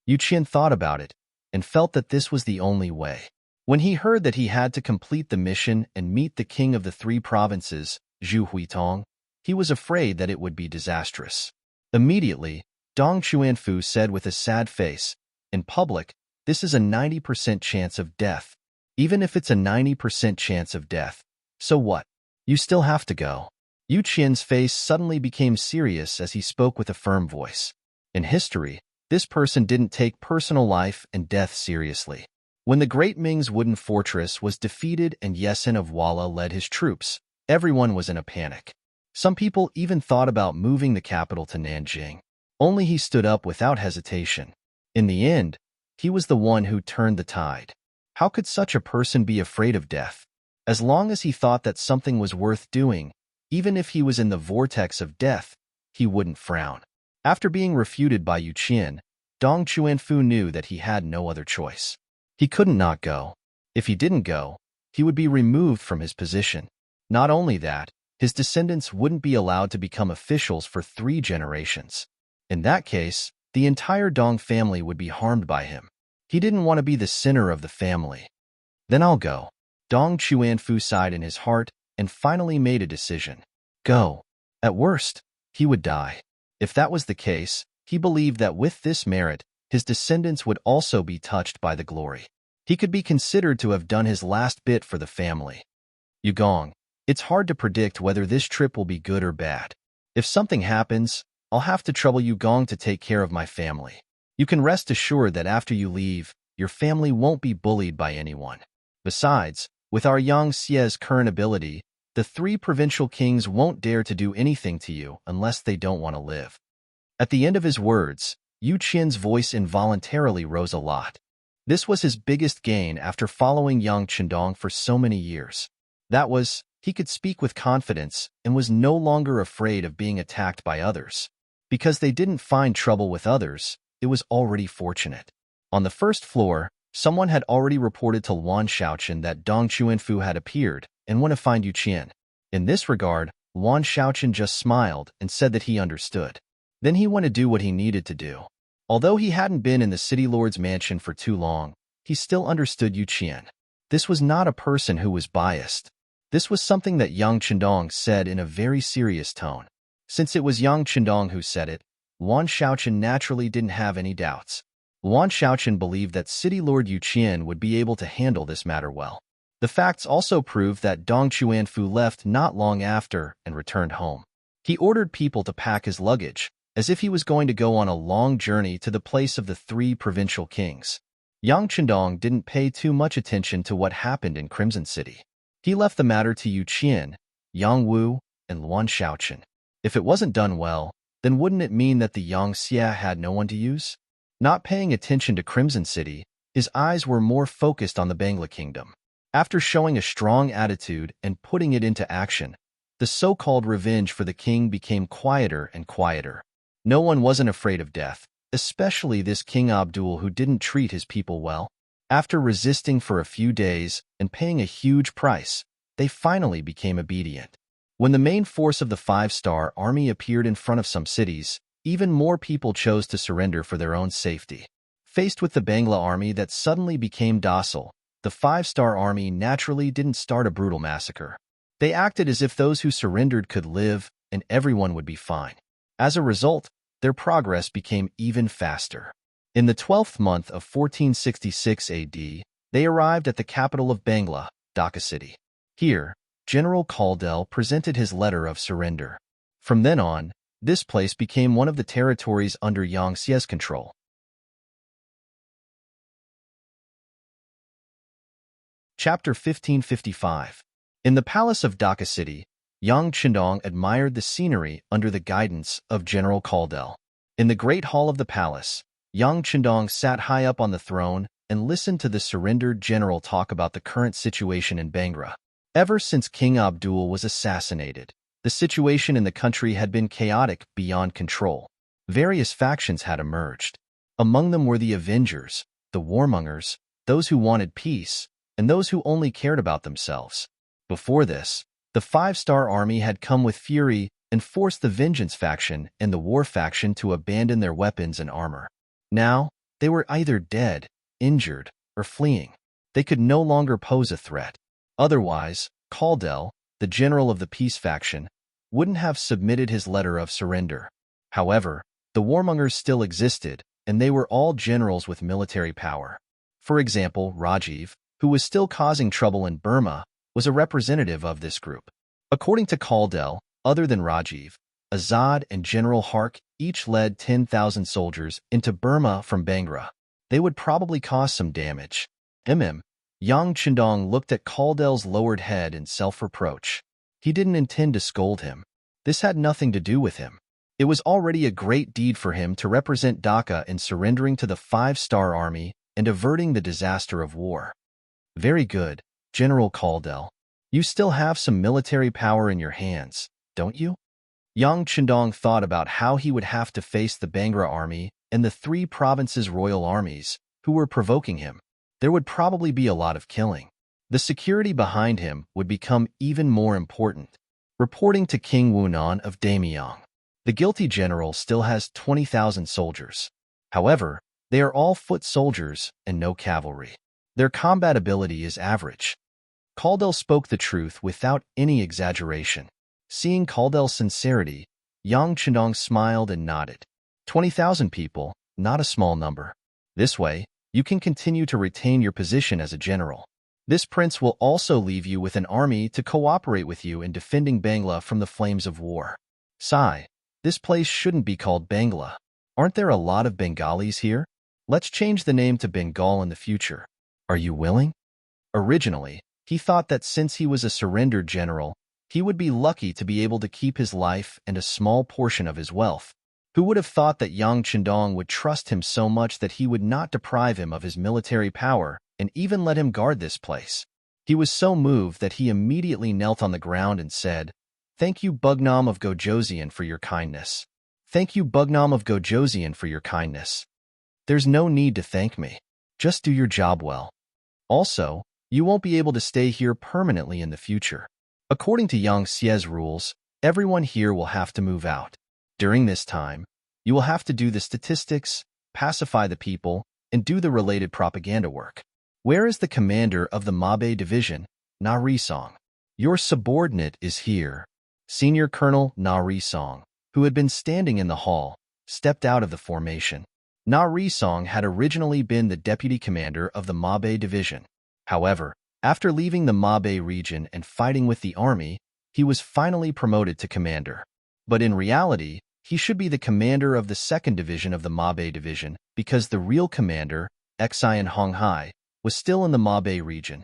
Yu Qian thought about it and felt that this was the only way. When he heard that he had to complete the mission and meet the king of the three provinces, Zhu Huitong, he was afraid that it would be disastrous. Immediately, Dong Chuanfu said with a sad face, "In public, this is a 90% chance of death. Even if it's a 90% chance of death, so what? You still have to go." Yu Qian's face suddenly became serious as he spoke with a firm voice. In history, this person didn't take personal life and death seriously. When the Great Ming's wooden fortress was defeated and Yesen of Walla led his troops, everyone was in a panic. Some people even thought about moving the capital to Nanjing. Only he stood up without hesitation. In the end, he was the one who turned the tide. How could such a person be afraid of death? As long as he thought that something was worth doing, even if he was in the vortex of death, he wouldn't frown. After being refuted by Yu Qian, Dong Chuanfu knew that he had no other choice. He couldn't not go. If he didn't go, he would be removed from his position. Not only that, his descendants wouldn't be allowed to become officials for 3 generations. In that case, the entire Dong family would be harmed by him. He didn't want to be the sinner of the family. "Then I'll go." Dong Chuanfu sighed in his heart and finally made a decision. Go. At worst, he would die. If that was the case, he believed that with this merit, his descendants would also be touched by the glory. He could be considered to have done his last bit for the family. Yugong, it's hard to predict whether this trip will be good or bad. If something happens, I'll have to trouble Yugong to take care of my family. You can rest assured that after you leave, your family won't be bullied by anyone. Besides, with our Yang Xie's current ability, the 3 provincial kings won't dare to do anything to you unless they don't want to live. At the end of his words, Yu Qian's voice involuntarily rose a lot. This was his biggest gain after following Yang Chindong for so many years. That was, he could speak with confidence and was no longer afraid of being attacked by others. Because they didn't find trouble with others, it was already fortunate. On the first floor, someone had already reported to Wan Shaoqian that Dong Chuanfu had appeared and went to find Yu Qian. In this regard, Wan Shaoqian just smiled and said that he understood. Then he went to do what he needed to do. Although he hadn't been in the city lord's mansion for too long, he still understood Yu Qian. This was not a person who was biased. This was something that Yang Chindong said in a very serious tone. Since it was Yang Chindong who said it, Wan Shaoqian naturally didn't have any doubts. Luan Shaoqian believed that City Lord Yu Qian would be able to handle this matter well. The facts also proved that Dong Chuanfu left not long after and returned home. He ordered people to pack his luggage, as if he was going to go on a long journey to the place of the 3 provincial kings. Yang Chendong didn't pay too much attention to what happened in Crimson City. He left the matter to Yu Qian, Yang Wu, and Luan Shaoqian. If it wasn't done well, then wouldn't it mean that the Yang Xia had no one to use? Not paying attention to Crimson City, his eyes were more focused on the Bangla Kingdom. After showing a strong attitude and putting it into action, the so-called revenge for the king became quieter and quieter. No one wasn't afraid of death, especially this King Abdul who didn't treat his people well. After resisting for a few days and paying a huge price, they finally became obedient. When the main force of the 5-star army appeared in front of some cities, even more people chose to surrender for their own safety. Faced with the Bangla army that suddenly became docile, the 5-star army naturally didn't start a brutal massacre. They acted as if those who surrendered could live and everyone would be fine. As a result, their progress became even faster. In the 12th month of 1466 AD, they arrived at the capital of Bangla, Dhaka city. Here, General Caldell presented his letter of surrender. From then on, this place became one of the territories under Yang Xia's control. Chapter 1555. In the palace of Dhaka city, Yang Chendong admired the scenery under the guidance of General Caldell. In the great hall of the palace, Yang Chendong sat high up on the throne and listened to the surrendered general talk about the current situation in Bangra. Ever since King Abdul was assassinated, the situation in the country had been chaotic beyond control. Various factions had emerged. Among them were the Avengers, the Warmongers, those who wanted peace, and those who only cared about themselves. Before this, the 5-star army had come with fury and forced the Vengeance faction and the War faction to abandon their weapons and armor. Now, they were either dead, injured, or fleeing. They could no longer pose a threat. Otherwise, Caldell, the general of the Peace faction, wouldn't have submitted his letter of surrender. However, the Warmongers still existed, and they were all generals with military power. For example, Rajiv, who was still causing trouble in Burma, was a representative of this group. According to Caldell, other than Rajiv, Azad and General Hark each led 10,000 soldiers into Burma from Bangra. They would probably cause some damage. Yang Chendong looked at Caldell's lowered head in self-reproach. He didn't intend to scold him. This had nothing to do with him. It was already a great deed for him to represent Dhaka in surrendering to the 5-star army and averting the disaster of war. Very good, General Caldell. You still have some military power in your hands, don't you? Yang Chendong thought about how he would have to face the Bangra army and the 3 provinces' royal armies, who were provoking him. There would probably be a lot of killing. The security behind him would become even more important. Reporting to King Wunan of Damyang, the guilty general still has 20,000 soldiers. However, they are all foot soldiers and no cavalry. Their combat ability is average. Caldell spoke the truth without any exaggeration. Seeing Caldell's sincerity, Yang Chendong smiled and nodded. 20,000 people, not a small number. This way, you can continue to retain your position as a general. This prince will also leave you with an army to cooperate with you in defending Bangla from the flames of war. Sigh, this place shouldn't be called Bangla. Aren't there a lot of Bengalis here? Let's change the name to Bengal in the future. Are you willing? Originally, he thought that since he was a surrendered general, he would be lucky to be able to keep his life and a small portion of his wealth. Who would have thought that Yang Chendong would trust him so much that he would not deprive him of his military power and even let him guard this place? He was so moved that he immediately knelt on the ground and said, "Thank you, Bugnam of Gojosian, for your kindness. Thank you, Bugnam of Gojosian, for your kindness. There's no need to thank me. Just do your job well. Also, you won't be able to stay here permanently in the future. According to Yang Xia's rules, everyone here will have to move out. During this time, you will have to do the statistics, pacify the people, and do the related propaganda work. Where is the commander of the Mabe division, Na Risong? Your subordinate is here." Senior Colonel Na Risong, who had been standing in the hall, stepped out of the formation. Na Risong had originally been the deputy commander of the Mabe division. However, after leaving the Mabe region and fighting with the army, he was finally promoted to commander. But in reality, he should be the commander of the second division of the Mabe division because the real commander, Xian Honghai, was still in the Mabe region.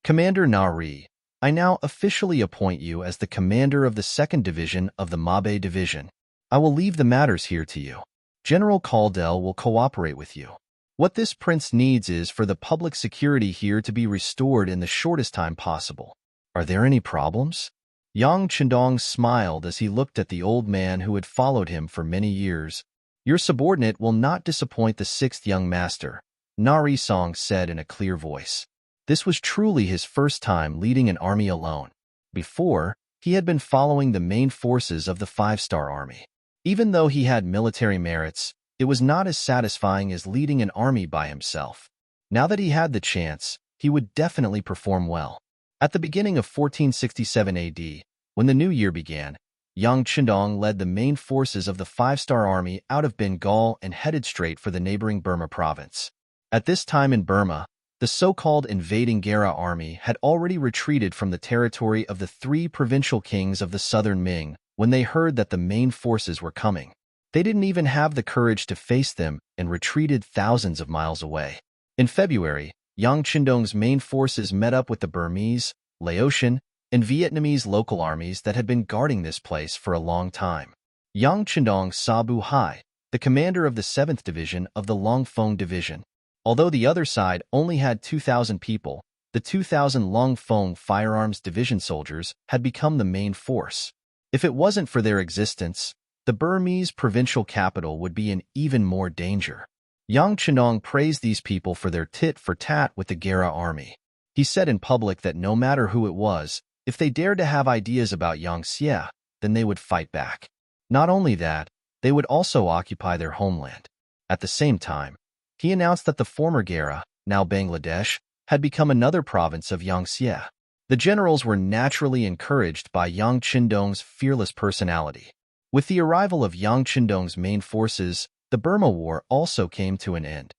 Commander Nari, I now officially appoint you as the commander of the second division of the Mabe division. I will leave the matters here to you. General Caldell will cooperate with you. What this prince needs is for the public security here to be restored in the shortest time possible. Are there any problems? Yang Chendong smiled as he looked at the old man who had followed him for many years. Your subordinate will not disappoint the sixth young master, Nari Song said in a clear voice. This was truly his first time leading an army alone. Before, he had been following the main forces of the five-star army. Even though he had military merits, it was not as satisfying as leading an army by himself. Now that he had the chance, he would definitely perform well. At the beginning of 1467 AD, when the new year began, Yang Chendong led the main forces of the five-star army out of Bengal and headed straight for the neighboring Burma province. At this time in Burma, the so-called invading Gera army had already retreated from the territory of the three provincial kings of the southern Ming when they heard that the main forces were coming. They didn't even have the courage to face them and retreated thousands of miles away. In February, Yang Chendong's main forces met up with the Burmese, Laotian, and Vietnamese local armies that had been guarding this place for a long time. Yang Chendong saw Bu Hai, the commander of the 7th Division of the Long Phong Division. Although the other side only had 2,000 people, the 2,000 Long Phong Firearms Division soldiers had become the main force. If it wasn't for their existence, the Burmese provincial capital would be in even more danger. Yang Chendong praised these people for their tit-for-tat with the Gera army. He said in public that no matter who it was, if they dared to have ideas about Yang Xie, then they would fight back. Not only that, they would also occupy their homeland. At the same time, he announced that the former Gera, now Bangladesh, had become another province of Yang Xie. The generals were naturally encouraged by Yang Chendong's fearless personality. With the arrival of Yang Chendong's main forces, the Burma War also came to an end.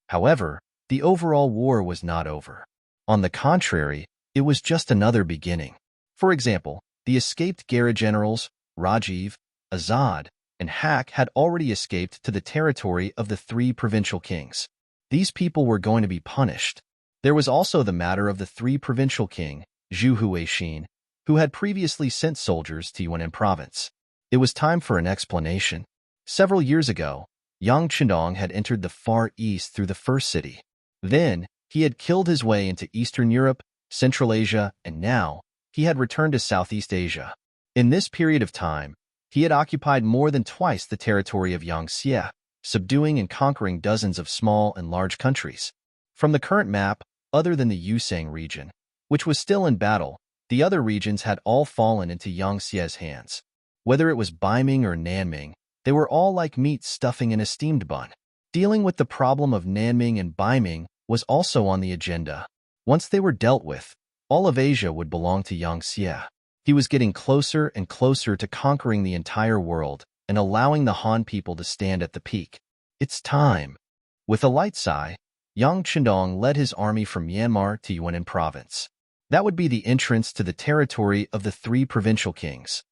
However, the overall war was not over. On the contrary, it was just another beginning. For example, the escaped Gera generals, Rajiv, Azad, and Hak had already escaped to the territory of the three provincial kings. These people were going to be punished. There was also the matter of the three provincial king, Zhu Huixin, who had previously sent soldiers to Yunnan province. It was time for an explanation. Several years ago, Yang Chendong had entered the Far East through the first city. Then, he had killed his way into Eastern Europe, Central Asia, and now, he had returned to Southeast Asia. In this period of time, he had occupied more than twice the territory of Yang Xie, subduing and conquering dozens of small and large countries. From the current map, other than the Yusang region, which was still in battle, the other regions had all fallen into Yang Xie's hands. Whether it was Baiming or Nanming, they were all like meat stuffing in a steamed bun. Dealing with the problem of Nanming and Baiming was also on the agenda. Once they were dealt with, all of Asia would belong to Yang Xie. He was getting closer and closer to conquering the entire world and allowing the Han people to stand at the peak. It's time. With a light sigh, Yang Chendong led his army from Myanmar to Yunnan province. That would be the entrance to the territory of the three provincial kings.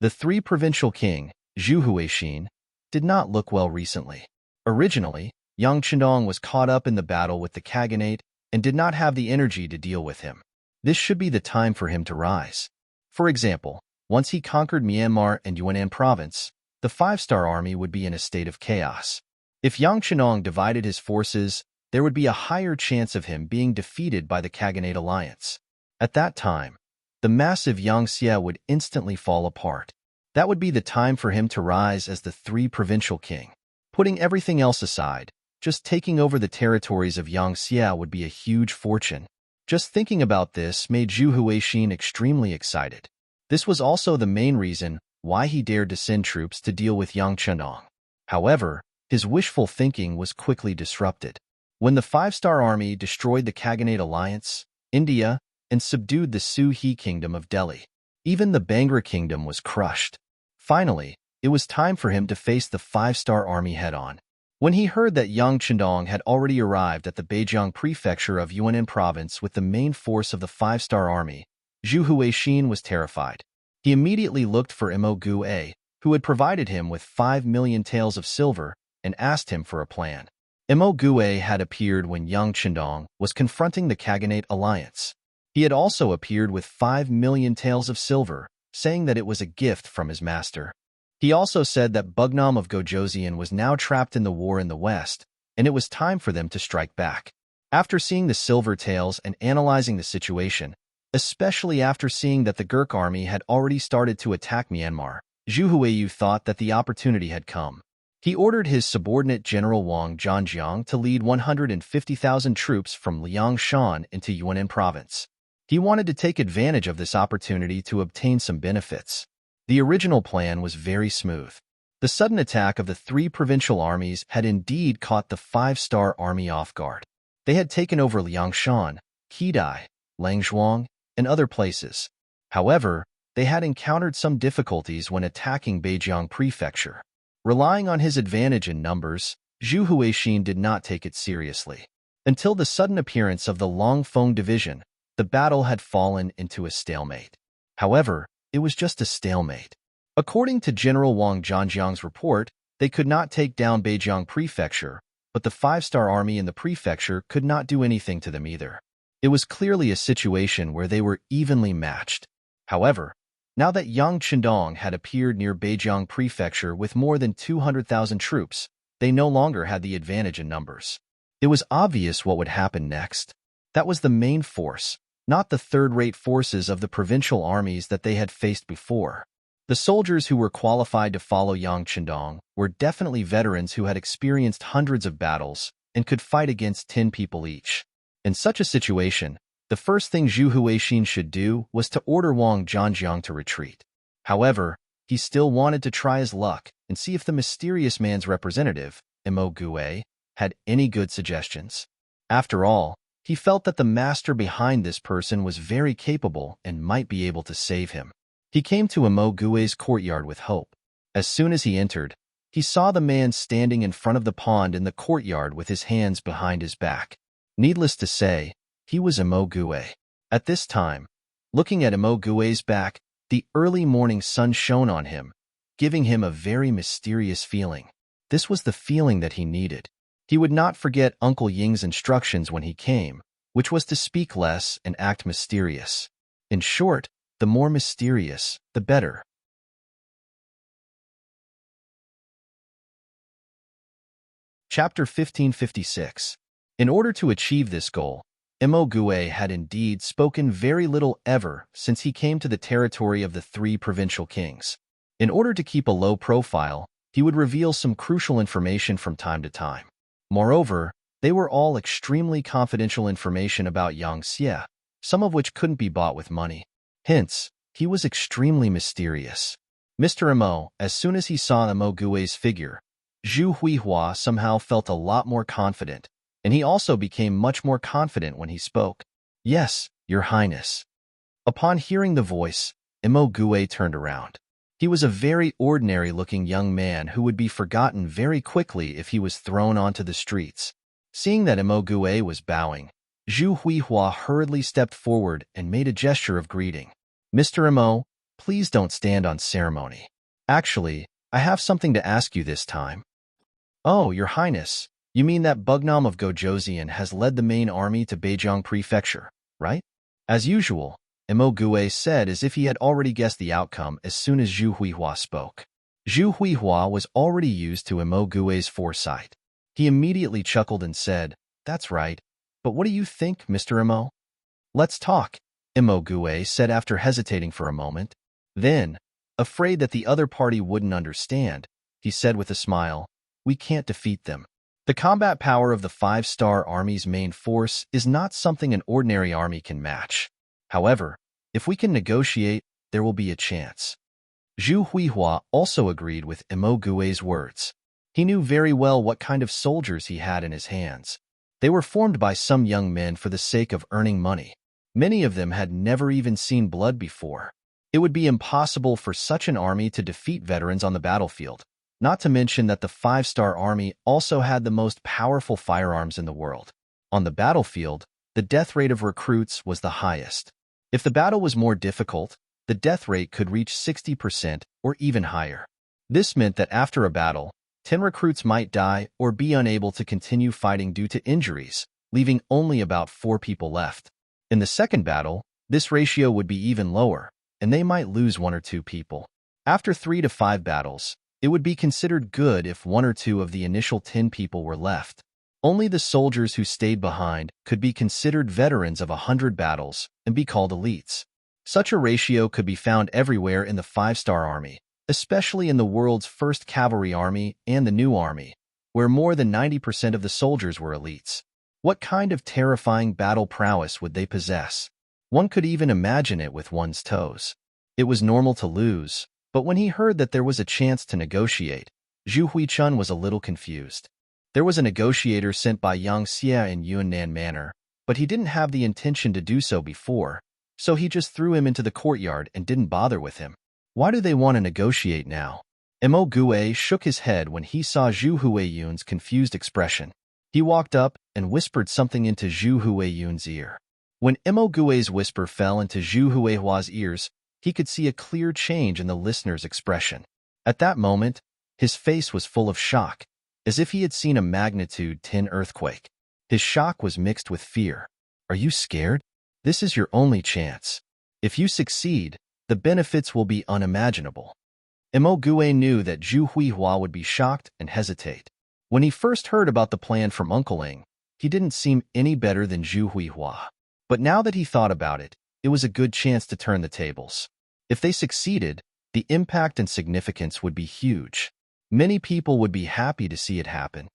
The three provincial king, Zhu Huixin, did not look well recently. Originally, Yang Chendong was caught up in the battle with the Khaganate and did not have the energy to deal with him. This should be the time for him to rise. For example, once he conquered Myanmar and Yunnan province, the five-star army would be in a state of chaos. If Yang Chendong divided his forces, there would be a higher chance of him being defeated by the Khaganate alliance. At that time, the massive Yang Xie would instantly fall apart. That would be the time for him to rise as the three provincial king. Putting everything else aside, just taking over the territories of Yang Xie would be a huge fortune. Just thinking about this made Zhu Huixin extremely excited. This was also the main reason why he dared to send troops to deal with Yang Chendong. However, his wishful thinking was quickly disrupted. When the five-star army destroyed the Khaganate alliance, India, and subdued the Sui kingdom of Delhi, even the Bangra kingdom was crushed. Finally, it was time for him to face the five-star army head-on. When he heard that Yang Chendong had already arrived at the Beijiang prefecture of Yunnan province with the main force of the five-star army, Zhu Huixin was terrified. He immediately looked for Mo Gue, who had provided him with 5 million taels of silver, and asked him for a plan. Mo Gue had appeared when Yang Chendong was confronting the Khaganate alliance. He had also appeared with 5 million taels of silver, saying that it was a gift from his master. He also said that Bugnam of Gojoseon was now trapped in the war in the west, and it was time for them to strike back. After seeing the silver taels and analyzing the situation, especially after seeing that the Gurk army had already started to attack Myanmar, Zhu Huiyu thought that the opportunity had come. He ordered his subordinate General Wang Zhanjiang to lead 150,000 troops from Liangshan into Yunnan province. He wanted to take advantage of this opportunity to obtain some benefits. The original plan was very smooth. The sudden attack of the 3 provincial armies had indeed caught the 5-star army off guard. They had taken over Liangshan, Qidai, Langzhuang, and other places. However, they had encountered some difficulties when attacking Beijiang prefecture. Relying on his advantage in numbers, Zhu Huixin did not take it seriously. Until the sudden appearance of the Longfeng division, the battle had fallen into a stalemate. However, it was just a stalemate. According to General Wang Zhanjiang's report, they could not take down Beijiang prefecture, but the 5-star army in the prefecture could not do anything to them either. It was clearly a situation where they were evenly matched. However, now that Yang Chendong had appeared near Beijiang prefecture with more than 200,000 troops, they no longer had the advantage in numbers. It was obvious what would happen next. That was the main force, not the third-rate forces of the provincial armies that they had faced before. The soldiers who were qualified to follow Yang Chendong were definitely veterans who had experienced hundreds of battles and could fight against 10 people each. In such a situation, the first thing Zhu Huixin should do was to order Wang Zhanjiang to retreat. However, he still wanted to try his luck and see if the mysterious man's representative, Mo Gue, had any good suggestions. After all, he felt that the master behind this person was very capable and might be able to save him. He came to Mo Gue's courtyard with hope. As soon as he entered, he saw the man standing in front of the pond in the courtyard with his hands behind his back. Needless to say, he was Mo Gue. At this time, looking at Mo Gue's back, the early morning sun shone on him, giving him a very mysterious feeling. This was the feeling that he needed. He would not forget Uncle Ying's instructions when he came, which was to speak less and act mysterious. In short, the more mysterious, the better. Chapter 1556. In order to achieve this goal, Mo Gue had indeed spoken very little ever since he came to the territory of the 3 provincial kings. In order to keep a low profile, he would reveal some crucial information from time to time. Moreover, they were all extremely confidential information about Yang Xie, some of which couldn't be bought with money. Hence, he was extremely mysterious. Mr. Mo, as soon as he saw Mo Gue's figure, Zhu Huihua somehow felt a lot more confident, and he also became much more confident when he spoke. "Yes, Your Highness." Upon hearing the voice, Mo Gue turned around. He was a very ordinary-looking young man who would be forgotten very quickly if he was thrown onto the streets. Seeing that Mo Gue was bowing, Zhu Huihua hurriedly stepped forward and made a gesture of greeting. "Mr. Mo, please don't stand on ceremony. Actually, I have something to ask you this time." "Oh, Your Highness, you mean that Bugnam of Gojoseon has led the main army to Beijiang prefecture, right?" As usual, Mo Gue said as if he had already guessed the outcome as soon as Zhu Huihua spoke. Zhu Huihua was already used to Mo Gue's foresight. He immediately chuckled and said, "That's right. But what do you think, Mr. Mo?" "Let's talk," Mo Gue said after hesitating for a moment. Then, afraid that the other party wouldn't understand, he said with a smile, "We can't defeat them. The combat power of the 5-star army's main force is not something an ordinary army can match. However, if we can negotiate, there will be a chance." Zhu Huihua also agreed with Mo Gue's words. He knew very well what kind of soldiers he had in his hands. They were formed by some young men for the sake of earning money. Many of them had never even seen blood before. It would be impossible for such an army to defeat veterans on the battlefield, Not to mention that the five-star army also had the most powerful firearms in the world. On the battlefield, the death rate of recruits was the highest. If the battle was more difficult, the death rate could reach 60% or even higher. This meant that after a battle, 10 recruits might die or be unable to continue fighting due to injuries, leaving only about 4 people left. In the second battle, this ratio would be even lower, and they might lose 1 or 2 people. After 3 to 5 battles, it would be considered good if 1 or 2 of the initial 10 people were left. Only the soldiers who stayed behind could be considered veterans of 100 battles and be called elites. Such a ratio could be found everywhere in the five-star army, especially in the world's first cavalry army and the new army, where more than 90% of the soldiers were elites. What kind of terrifying battle prowess would they possess? One could even imagine it with one's toes. It was normal to lose, but when he heard that there was a chance to negotiate, Zhu Huichun was a little confused. There was a negotiator sent by Yang Xie in Yunnan Manor, but he didn't have the intention to do so before, so he just threw him into the courtyard and didn't bother with him. Why do they want to negotiate now? Mo Gue shook his head when he saw Zhu Huiyun's confused expression. He walked up and whispered something into Zhu Huiyun's ear. When Mo Gue's whisper fell into Zhu Huihua's ears, he could see a clear change in the listener's expression. At that moment, his face was full of shock, as if he had seen a magnitude 10 earthquake. His shock was mixed with fear. Are you scared? This is your only chance. If you succeed, the benefits will be unimaginable. Mo Gue knew that Zhu Huihua would be shocked and hesitate. When he first heard about the plan from Uncle Ing, he didn't seem any better than Zhu Huihua. But now that he thought about it, it was a good chance to turn the tables. If they succeeded, the impact and significance would be huge. Many people would be happy to see it happen.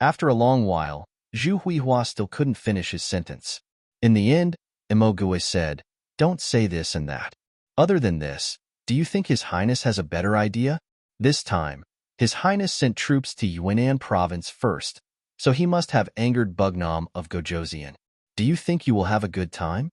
After a long while, Zhu Huihua still couldn't finish his sentence. In the end, Mo Gue said, "Don't say this and that. Other than this, do you think His Highness has a better idea?" This time, His Highness sent troops to Yunnan province first, so he must have angered Bugnam of Gojoseon. Do you think you will have a good time?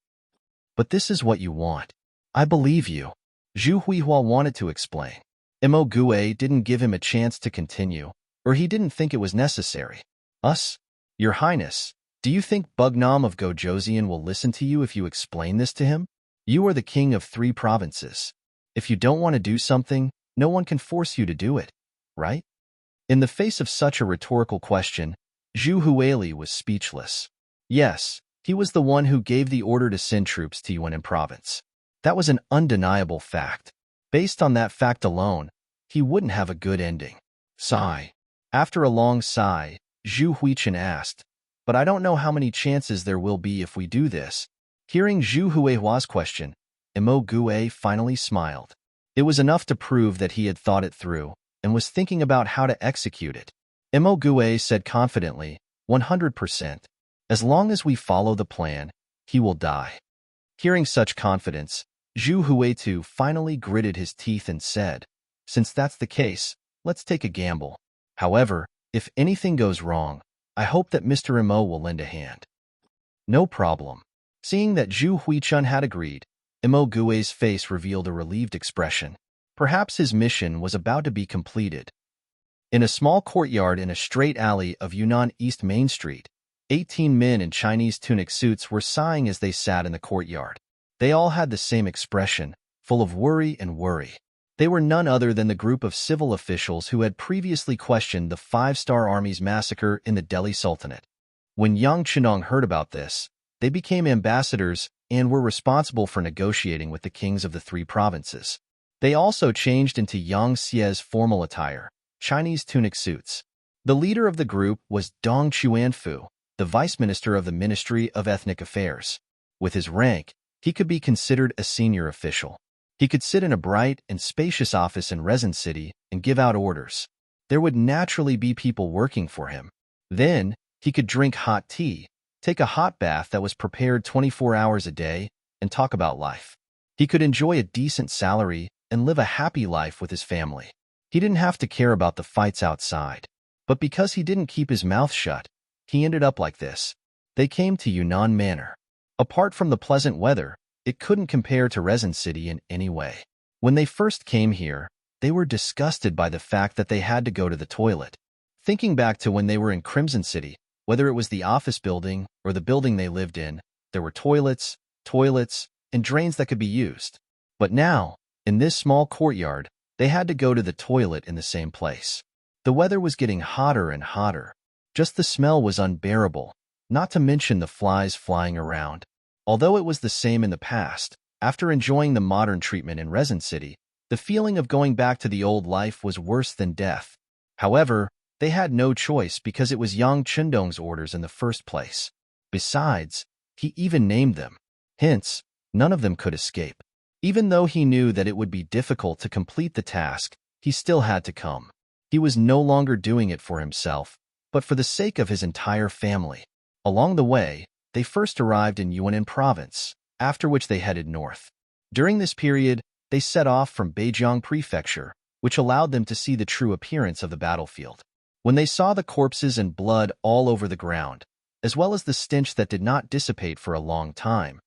But this is what you want. I believe you. Zhu Huihua wanted to explain. Mo Gue didn't give him a chance to continue, or he didn't think it was necessary. Us? Your Highness, do you think Bugnam of Gojoseon will listen to you if you explain this to him? You are the king of 3 provinces. If you don't want to do something, no one can force you to do it, right? In the face of such a rhetorical question, Zhu Huili was speechless. Yes, he was the one who gave the order to send troops to Yunnan province. That was an undeniable fact. Based on that fact alone, he wouldn't have a good ending. Sigh. After a long sigh, Zhu Huichun asked, "But I don't know how many chances there will be if we do this." Hearing Zhu Huihua's question, Mo Gue finally smiled. It was enough to prove that he had thought it through and was thinking about how to execute it. Mo Gue said confidently, 100%. As long as we follow the plan, he will die. Hearing such confidence, Zhu Huitu finally gritted his teeth and said, "Since that's the case, let's take a gamble. However, if anything goes wrong, I hope that Mr. Mo will lend a hand." No problem. Seeing that Zhu Huichun had agreed, Mo Gue's face revealed a relieved expression. Perhaps his mission was about to be completed. In a small courtyard in a straight alley of Yunnan East Main Street, 18 men in Chinese tunic suits were sighing as they sat in the courtyard. They all had the same expression, full of worry and worry. They were none other than the group of civil officials who had previously questioned the five-star army's massacre in the Delhi Sultanate. When Yang Qinong heard about this, they became ambassadors and were responsible for negotiating with the kings of the 3 provinces. They also changed into Yang Xie's formal attire, Chinese tunic suits. The leader of the group was Dong Chuanfu, the vice minister of the Ministry of Ethnic Affairs. With his rank, he could be considered a senior official. He could sit in a bright and spacious office in Resin City and give out orders. There would naturally be people working for him. Then, he could drink hot tea, take a hot bath that was prepared 24 hours a day, and talk about life. He could enjoy a decent salary and live a happy life with his family. He didn't have to care about the fights outside. But because he didn't keep his mouth shut, he ended up like this. They came to Yunnan Manor. Apart from the pleasant weather, it couldn't compare to Resin City in any way. When they first came here, they were disgusted by the fact that they had to go to the toilet. Thinking back to when they were in Crimson City, whether it was the office building or the building they lived in, there were toilets, and drains that could be used. But now, in this small courtyard, they had to go to the toilet in the same place. The weather was getting hotter and hotter. Just the smell was unbearable, not to mention the flies flying around. Although it was the same in the past, after enjoying the modern treatment in Resin City, the feeling of going back to the old life was worse than death. However, they had no choice because it was Yang Chundong's orders in the first place. Besides, he even named them. Hence, none of them could escape. Even though he knew that it would be difficult to complete the task, he still had to come. He was no longer doing it for himself, but for the sake of his entire family. Along the way, they first arrived in Yunnan province, after which they headed north. During this period, they set off from Beijiang Prefecture, which allowed them to see the true appearance of the battlefield. When they saw the corpses and blood all over the ground, as well as the stench that did not dissipate for a long time,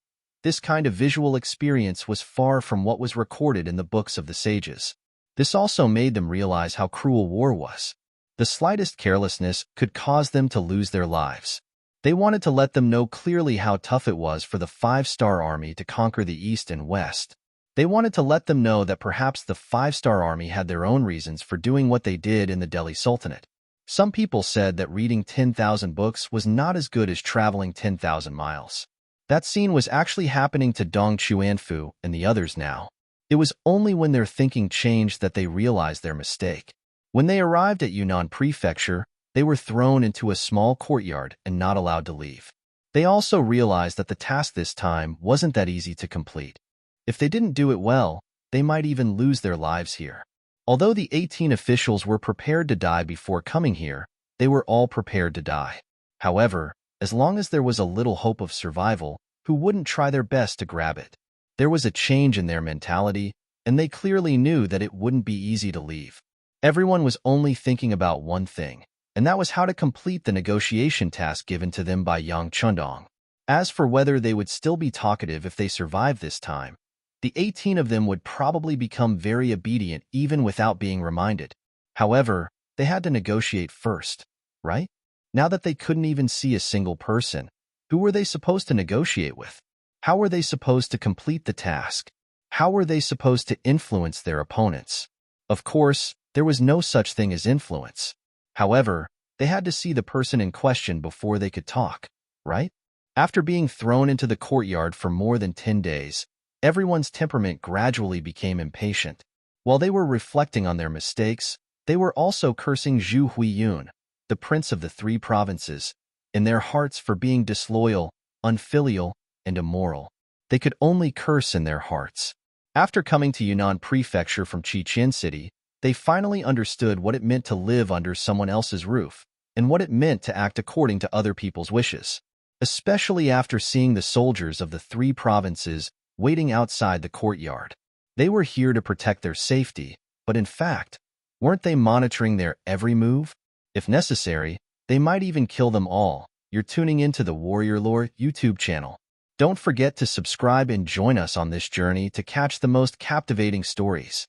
this kind of visual experience was far from what was recorded in the books of the sages. This also made them realize how cruel war was. The slightest carelessness could cause them to lose their lives. They wanted to let them know clearly how tough it was for the Five-Star Army to conquer the East and West. They wanted to let them know that perhaps the Five-Star Army had their own reasons for doing what they did in the Delhi Sultanate. Some people said that reading 10,000 books was not as good as traveling 10,000 miles. That scene was actually happening to Dong Chuanfu and the others now. It was only when their thinking changed that they realized their mistake. When they arrived at Yunnan Prefecture, they were thrown into a small courtyard and not allowed to leave. They also realized that the task this time wasn't that easy to complete. If they didn't do it well, they might even lose their lives here. Although the 18 officials were prepared to die before coming here, they were all prepared to die. However, as long as there was a little hope of survival, who wouldn't try their best to grab it? There was a change in their mentality, and they clearly knew that it wouldn't be easy to leave. Everyone was only thinking about one thing, and that was how to complete the negotiation task given to them by Yang Chundong. As for whether they would still be talkative if they survived this time, the 18 of them would probably become very obedient even without being reminded. However, they had to negotiate first, right? Now that they couldn't even see a single person, who were they supposed to negotiate with? How were they supposed to complete the task? How were they supposed to influence their opponents? Of course, there was no such thing as influence. However, they had to see the person in question before they could talk, right? After being thrown into the courtyard for more than 10 days, everyone's temperament gradually became impatient. While they were reflecting on their mistakes, they were also cursing Zhu Huiyun, the prince of the 3 provinces, in their hearts for being disloyal, unfilial, and immoral. They could only curse in their hearts. After coming to Yunnan Prefecture from Chichen City, they finally understood what it meant to live under someone else's roof, and what it meant to act according to other people's wishes, especially after seeing the soldiers of the 3 provinces waiting outside the courtyard. They were here to protect their safety, but in fact, weren't they monitoring their every move? If necessary, they might even kill them all. You're tuning into the Warrior Lore YouTube channel. Don't forget to subscribe and join us on this journey to catch the most captivating stories.